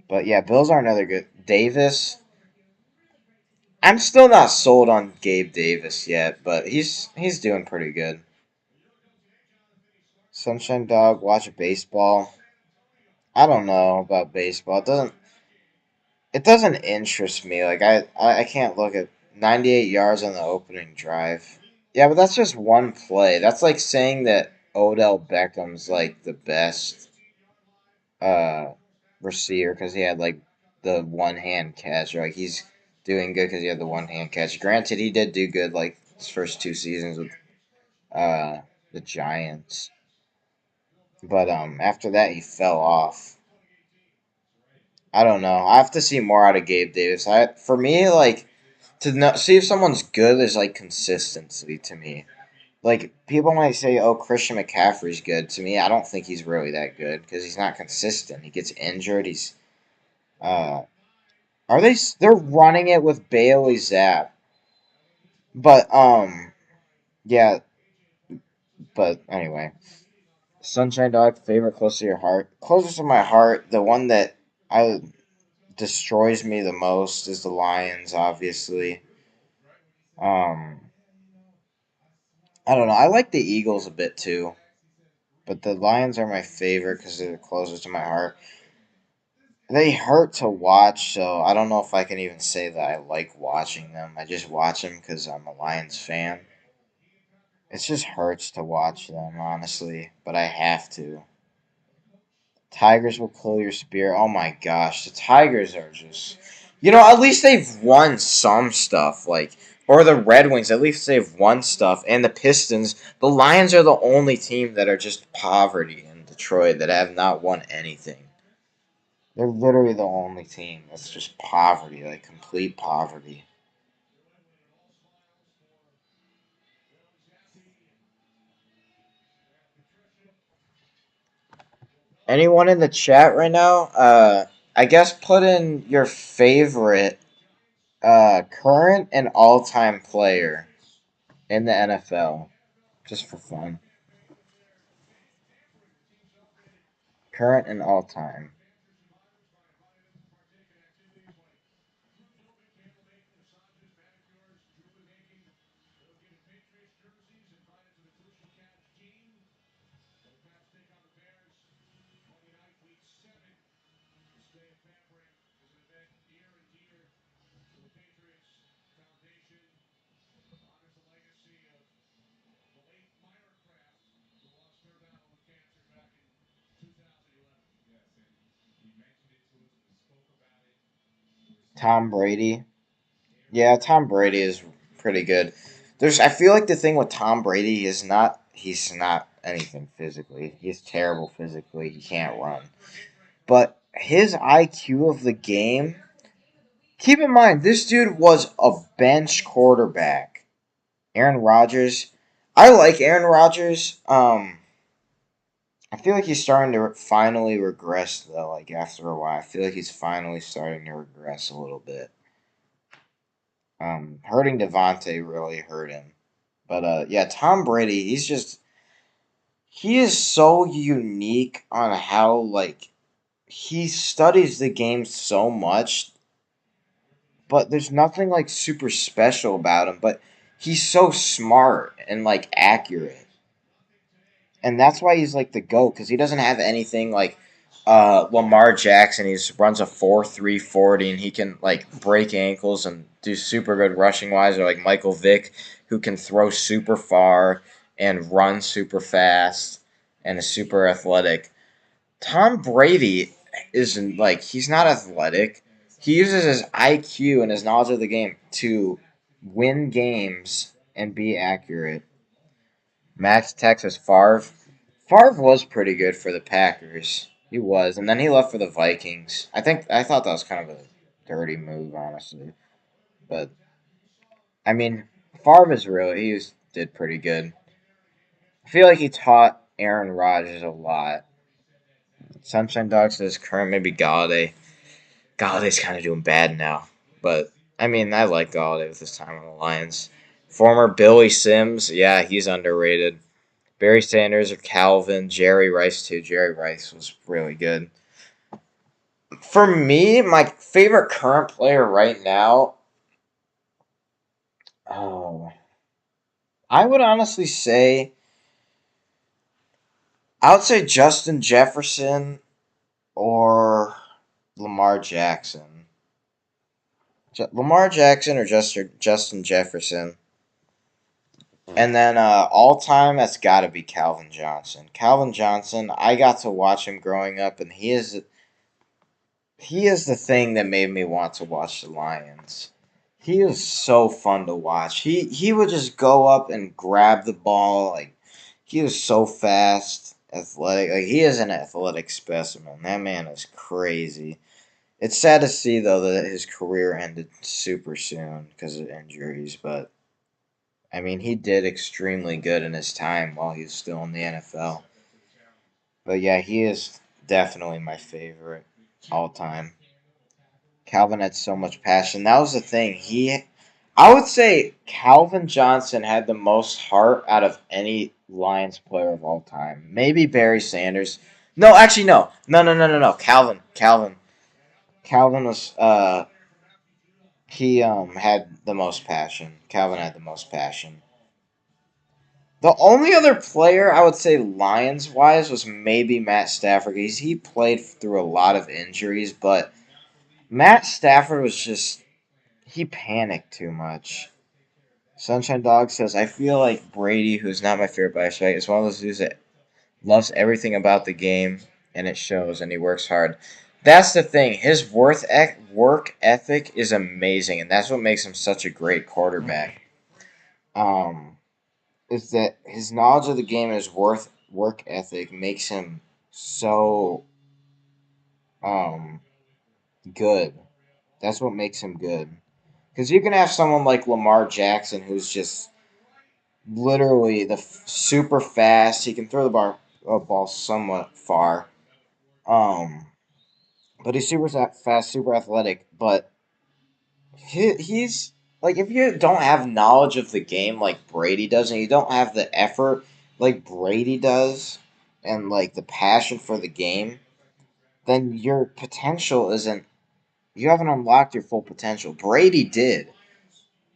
But yeah, Bills are another good. Davis, I'm still not sold on Gabe Davis yet, but he's doing pretty good. Sunshine Dog, watch baseball. I don't know about baseball. It doesn't interest me. Like I can't look at 98 yards on the opening drive. Yeah, but that's just one play. That's like saying that Odell Beckham's like the best uh receiver because he had like the one hand catch. Or like he's doing good because he had the one hand catch. Granted, he did do good like his first two seasons with uh the Giants, but after that he fell off. I don't know. I have to see more out of Gabe Davis. For me, like to know, see if someone's good is like consistency to me. Like people might say, "Oh, Christian McCaffrey's good." To me, I don't think he's really that good because he's not consistent. He gets injured. He's uh, are they? They're running it with Bailey Zapp, but yeah. But anyway, Sunshine Dog favorite close to your heart, closest to my heart. The one that I destroys me the most is the Lions, obviously. Um, I don't know. I like the Eagles a bit too, but the Lions are my favorite because they're closest to my heart. They hurt to watch, so I don't know if I can even say that I like watching them. I just watch them because I'm a Lions fan. It just hurts to watch them, honestly, but I have to. Tigers will kill your spirit. Oh my gosh, the Tigers are just. At least they've won some stuff, like. Or the Red Wings, at least they've won stuff. And the Pistons, the Lions are the only team that are just poverty in Detroit that have not won anything. They're literally the only team that's just poverty, like complete poverty. Anyone in the chat right now? I guess put in your favorite current and all time player in the NFL. just for fun. Current and all time. Tom Brady. Yeah, Tom Brady is pretty good. I feel like the thing with Tom Brady is he's not anything physically. He's terrible physically. He can't run. But his IQ of the game, keep in mind, this dude was a bench quarterback. Aaron Rodgers. I like Aaron Rodgers. I feel like he's starting to finally regress though. Like after a while, I feel like he's finally starting to regress a little bit. Hurting Devontae really hurt him. But yeah, Tom Brady, he is so unique on how like he studies the game so much, but there's nothing like super special about him. But he's so smart and like accurate, and that's why he's like the GOAT because he doesn't have anything like Lamar Jackson. He runs a 4.3 40, and he can like break ankles and do super good rushing wise, or like Michael Vick, who can throw super far and run super fast and is super athletic. Tom Brady isn't like he's not athletic. He uses his IQ and his knowledge of the game to win games and be accurate. Max Texas Favre. Favre was pretty good for the Packers. He was, and then he left for the Vikings. I thought that was kind of a dirty move, honestly. But I mean, Favre is real. Did pretty good. I feel like he taught Aaron Rodgers a lot. Sunshine Dog says current maybe Galladay. Galladay's kind of doing bad now, but I mean I like Galladay with his time on the Lions. Former Billy Sims, yeah, he's underrated. Barry Sanders or Calvin, Jerry Rice too. Jerry Rice was really good. For me, my favorite current player right now, oh, I would honestly say I would say Justin Jefferson or Lamar Jackson. Lamar Jackson or Justin Jefferson. And then all time, that's got to be Calvin Johnson. Calvin Johnson, I got to watch him growing up, and he is the thing that made me want to watch the Lions. He is so fun to watch. He would just go up and grab the ball like he is so fast, athletic. Like he is an athletic specimen. That man is crazy. It's sad to see though that his career ended super soon because of injuries, but I mean he did extremely good in his time while he was still in the NFL. But yeah, he is definitely my favorite all time. Calvin had so much passion. That was the thing. I would say Calvin Johnson had the most heart out of any Lions player of all time. Maybe Barry Sanders. No, actually, no. No, no, no, no, no. Calvin was, he, had the most passion. Calvin had the most passion. The only other player I would say Lions wise was maybe Matt Stafford. He played through a lot of injuries, but Matt Stafford was just, he panicked too much. Sunshine Dog says, I feel like Brady, who's not my favorite by right, is one of those dudes that loves everything about the game, and it shows, and he works hard. That's the thing. His work ethic is amazing, and that's what makes him such a great quarterback. Um, is that his knowledge of the game and his work ethic makes him so um good. That's what makes him good. Because you can have someone like Lamar Jackson who's just literally super fast. He can throw the ball somewhat far. Um, but he's super fast, super athletic. But he's like if you don't have knowledge of the game like Brady does, and you don't have the effort like Brady does, and like the passion for the game, then your potential isn't. You haven't unlocked your full potential. Brady did.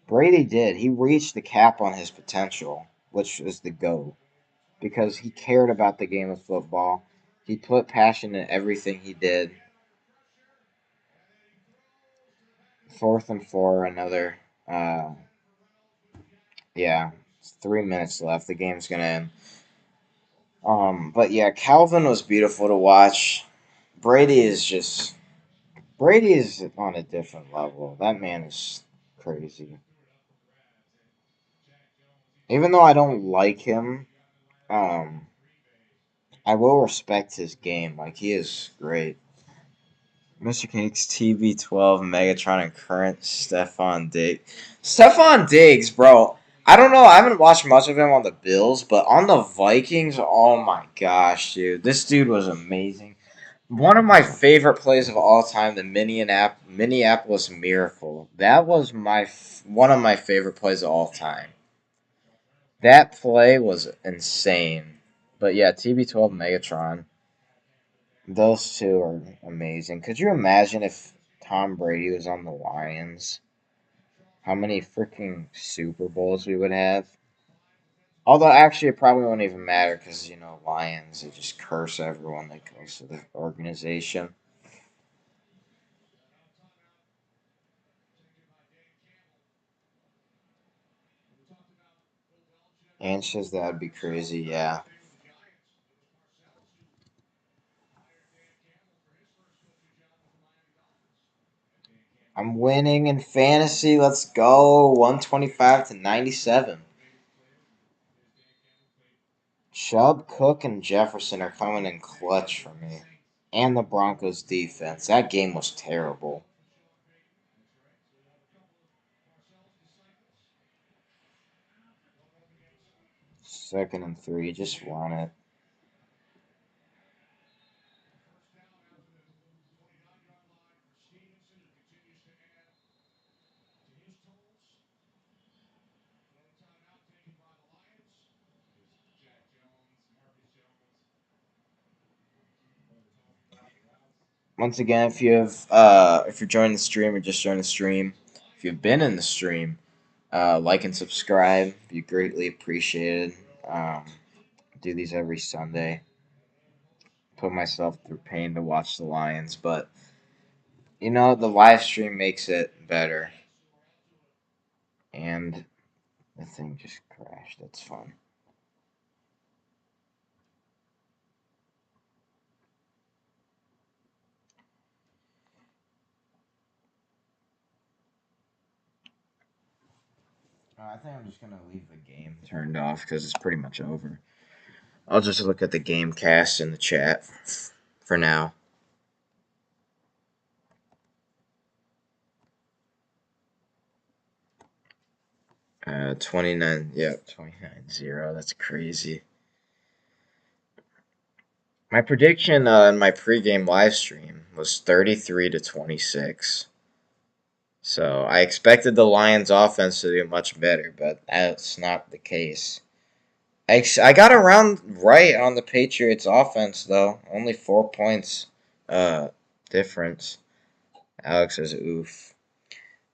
Brady did. He reached the cap on his potential, which is the GOAT, because he cared about the game of football. He put passion in everything he did. 4th and 4, another. Yeah, 3 minutes left. The game's gonna end. But yeah, Calvin was beautiful to watch. Brady is just Brady is on a different level. That man is crazy. Even though I don't like him, um, I will respect his game. Like he is great. Mr. Cake's TB12, Megatron, and current Stefan Diggs. Stefan Diggs, bro. I don't know. I haven't watched much of him on the Bills, but on the Vikings, oh my gosh, dude. This dude was amazing. One of my favorite plays of all time, the Minneapolis Miracle. That was one of my favorite plays of all time. That play was insane. But yeah, TB12 Megatron. Those two are amazing. Could you imagine if Tom Brady was on the Lions? How many freaking Super Bowls we would have? Although, actually, it probably won't even matter because, Lions, they just curse everyone that goes to the organization. And says that would be crazy, yeah. I'm winning in fantasy. Let's go. 125 to 97. Chubb, Cook, and Jefferson are coming in clutch for me. And the Broncos defense. That game was terrible. 2nd and 3. Just run it. Once again, if you're joining the stream or just joined the stream, if you've been in the stream, like and subscribe. Be greatly appreciated. Um, do these every Sunday. Put myself through pain to watch the Lions, but the live stream makes it better. And the thing just crashed. That's fun. I think I'm just gonna leave the game turned off because it's pretty much over. I'll just look at the game cast in the chat for now. 29, yep, 29-0. That's crazy. My prediction in my pregame live stream was 33 to 26. So I expected the Lions offense to do much better, but that's not the case. I got around right on the Patriots offense though. Only 4 points difference. Alex says oof.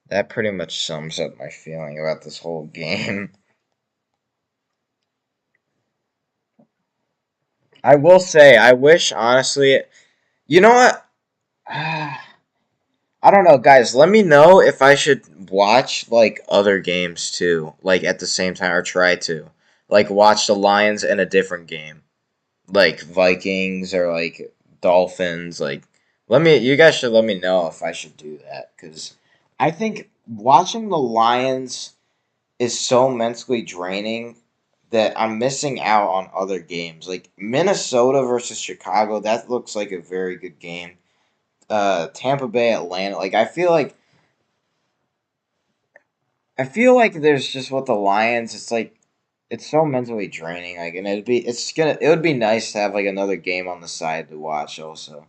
That pretty much sums up my feeling about this whole game. I will say, I wish honestly, you know what? I don't know, guys. Let me know if I should watch like other games too, like at the same time, or try to like watch the Lions in a different game, like Vikings or like Dolphins. Like, you guys should let me know if I should do that because I think watching the Lions is so mentally draining that I'm missing out on other games, like Minnesota versus Chicago. That looks like a very good game. Tampa Bay, Atlanta. Like I feel like there's just with the Lions, it's like it's so mentally draining. Like, and it would be nice to have like another game on the side to watch also.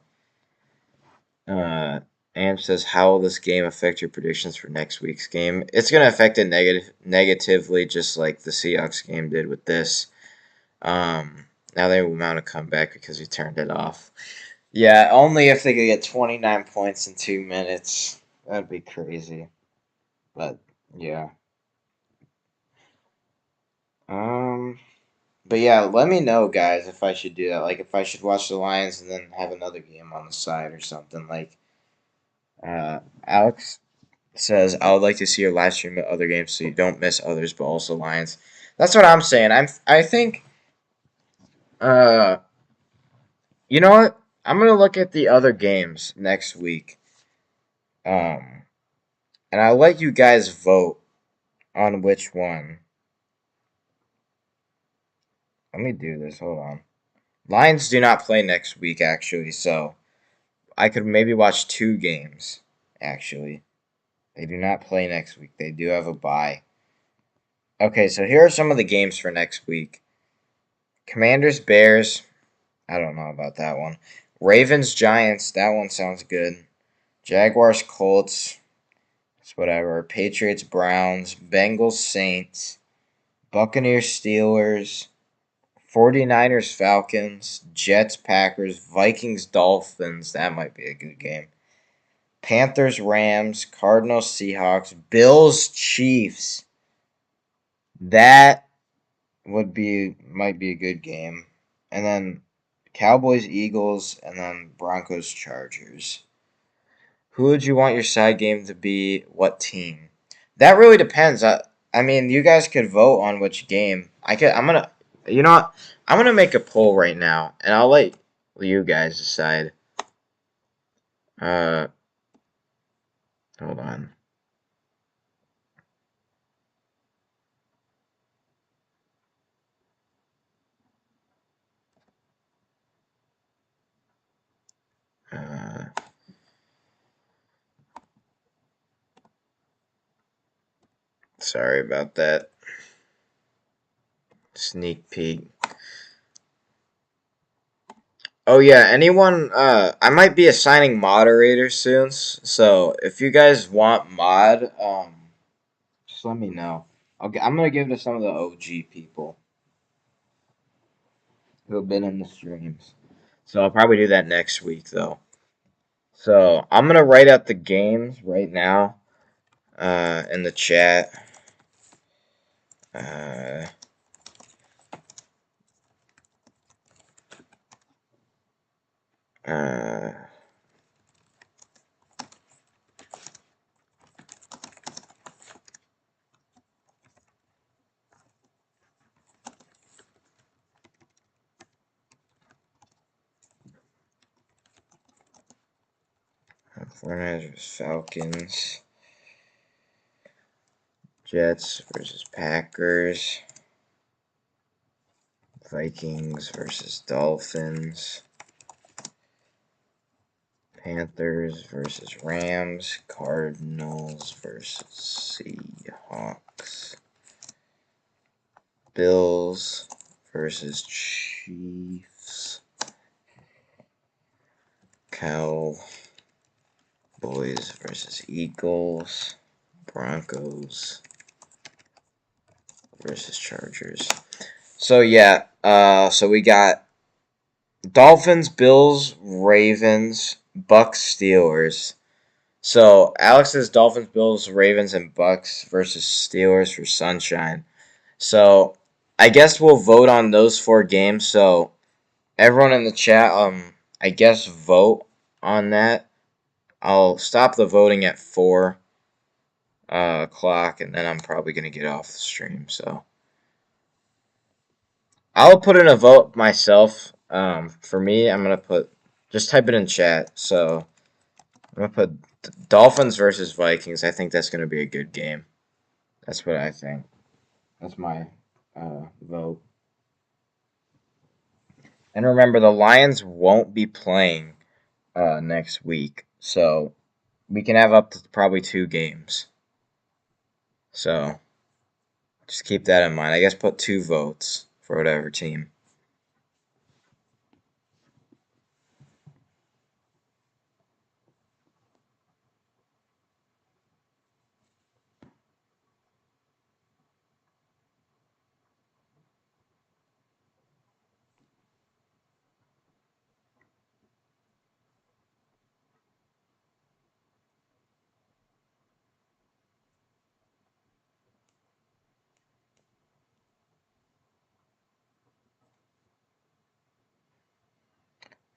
Uh, Am says, how will this game affect your predictions for next week's game? It's going to affect it negatively, just like the Seahawks game did with this. Now they will mount a comeback because we turned it off. Yeah, only if they could get 29 points in 2 minutes. That'd be crazy. But, yeah. Um, but yeah, let me know, guys, if I should do that. Like, if I should watch the Lions and then have another game on the side or something. Like, Alex says, I would like to see your live stream of other games so you don't miss others, but also Lions. That's what I'm saying. I think, uh, you know what? I'm gonna look at the other games next week. Um, and I'll let you guys vote on which one. Let me do this. Hold on. Lions do not play next week, actually, so I could maybe watch 2 games, actually. They do not play next week. They do have a bye. Okay, so here are some of the games for next week. Commanders, Bears. I don't know about that one. Ravens, Giants. That one sounds good. Jaguars, Colts. It's whatever. Patriots, Browns. Bengals, Saints. Buccaneers, Steelers. 49ers, Falcons. Jets, Packers. Vikings, Dolphins. That might be a good game. Panthers, Rams. Cardinals, Seahawks. Bills, Chiefs. That might be a good game. And then Cowboys, Eagles, and then Broncos, Chargers. Who would you want your side game to be? What team? That really depends. I mean, you guys could vote on which game. I'm gonna. You know what? I'm gonna make a poll right now, and I'll let you guys decide. Uh, hold on. Uh, sorry about that. Sneak peek. Oh yeah, anyone I might be assigning moderators soon, so if you guys want mod, just let me know. I'm gonna give it to some of the OG people who have been in the streams. So I'll probably do that next week though. So I'm gonna write out the games right now, in the chat. Uh, uh, Falcons, Jets versus Packers, Vikings versus Dolphins. Panthers versus Rams. Cardinals versus Seahawks. Bills versus Chiefs. Cowboys versus Eagles. Broncos versus Chargers. So yeah, so we got Dolphins, Bills, Ravens, Bucks, Steelers. So Alex says Dolphins, Bills, Ravens, and Bucks versus Steelers for Sunshine. So I guess we'll vote on those 4 games. So everyone in the chat, I guess vote on that. I'll stop the voting at 4 o'clock, and then I'm probably gonna get off the stream. So I'll put in a vote myself. For me, I'm gonna put just type it in chat. So I'm gonna put Dolphins versus Vikings. I think that's gonna be a good game. That's what I think. That's my vote. And remember, the Lions won't be playing next week, so we can have up to probably 2 games. So just keep that in mind. I guess put 2 votes for whatever team.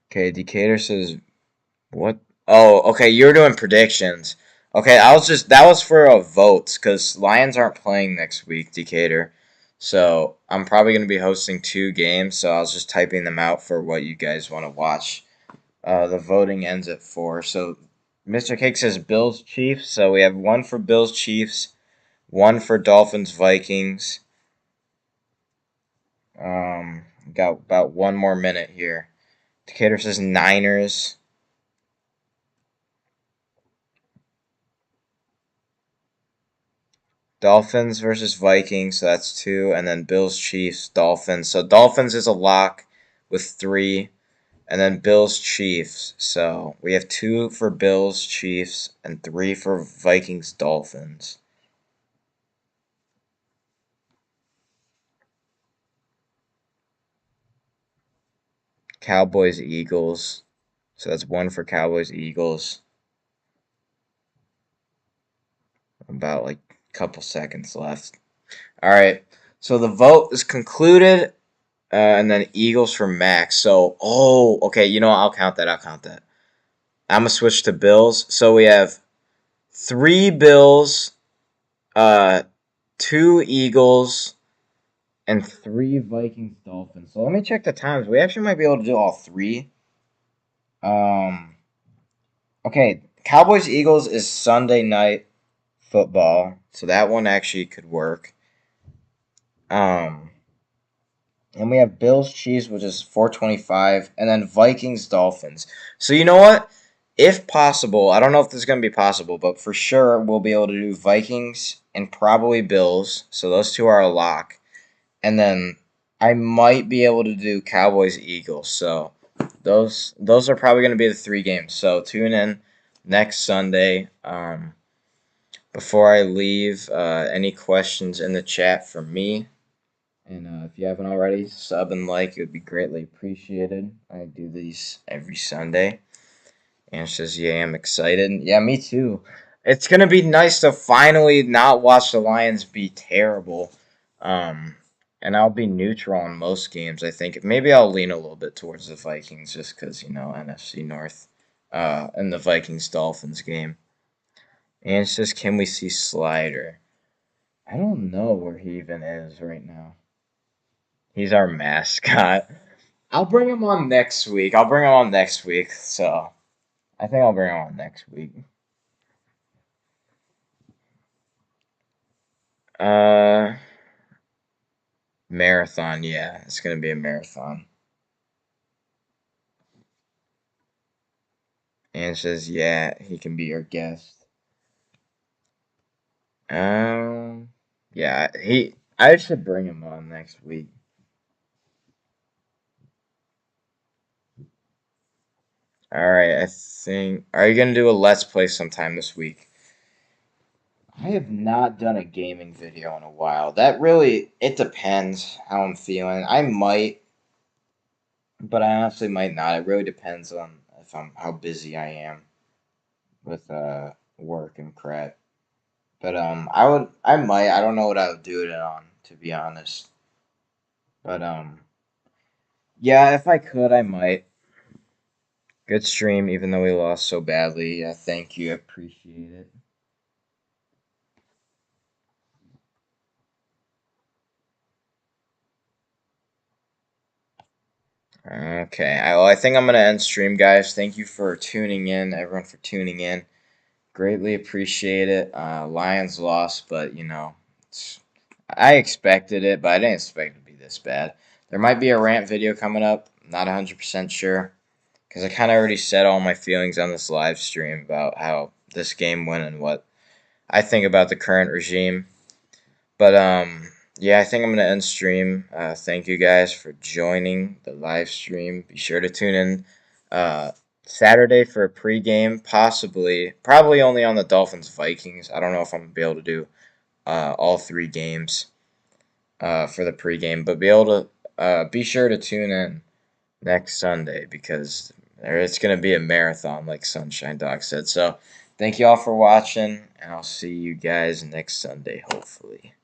Okay, Decatur says what? Oh, okay. You're doing predictions. Okay, I was just that was for votes because Lions aren't playing next week, Decatur. So I'm probably gonna be hosting two games. So I was just typing them out for what you guys want to watch. The voting ends at 4. So Mr. Cake says Bills Chiefs. So we have one for Bills Chiefs, one for Dolphins Vikings. Got about one more minute here. Decatur says Niners. Dolphins versus Vikings, so that's 2, and then Bills Chiefs Dolphins. So Dolphins is a lock with 3, and then Bills Chiefs. So we have 2 for Bills Chiefs and 3 for Vikings Dolphins. Cowboys Eagles. So that's 1 for Cowboys Eagles. About like a couple seconds left. All right. So the vote is concluded. And then Eagles for Max. So, okay. You know what? I'll count that. I'm gonna switch to Bills. So we have 3 Bills, uh, 2 Eagles, and 3 Vikings Dolphins. So let me check the times. We actually might be able to do all 3. Um, okay, Cowboys Eagles is Sunday night football, so that one actually could work. Um, and we have Bills Chiefs, which is 4:25, and then Vikings Dolphins. So you know what? If possible, I don't know if this is going to be possible, but for sure we'll be able to do Vikings and probably Bills. So those two are a lock. And then I might be able to do Cowboys Eagles. So those are probably going to be the 3 games. So tune in next Sunday. Before I leave, any questions in the chat for me? And if you haven't already, sub and like. It would be greatly appreciated. I do these every Sunday. And says, yeah, I'm excited. Yeah, me too. It's going to be nice to finally not watch the Lions be terrible. Um, and I'll be neutral on most games, I think. Maybe I'll lean a little bit towards the Vikings just because, NFC North. And the Vikings Dolphins game. And it says, can we see Slider? I don't know where he even is right now. He's our mascot. I'll bring him on next week. So I think I'll bring him on next week. Uh, Marathon, yeah. It's gonna be a marathon. And it says, yeah, he can be our guest. Um, yeah, I should bring him on next week. All right, I think. Are you gonna do a let's play sometime this week? I have not done a gaming video in a while. It depends how I'm feeling. I might, but I honestly might not. It really depends on if I'm how busy I am with work and crap. But I might. I don't know what I would do it on, to be honest. But yeah, if I could, I might. Good stream, even though we lost so badly. Yeah, thank you. I appreciate it. Okay, I think I'm gonna end stream, guys. Thank you for tuning in, everyone, for tuning in. Greatly appreciate it. Lions lost, but I expected it, but I didn't expect it to be this bad. There might be a rant video coming up. Not 100% sure. Because I kind of already said all my feelings on this live stream about how this game went and what I think about the current regime. But yeah, I think I'm gonna end stream. Thank you guys for joining the live stream. Be sure to tune in Saturday for a pregame, probably only on the Dolphins Vikings. I don't know if I'm gonna be able to do all 3 games for the pregame, but be sure to tune in next Sunday because it's going to be a marathon, like Sunshine Dog said. So, thank you all for watching, and I'll see you guys next Sunday, hopefully.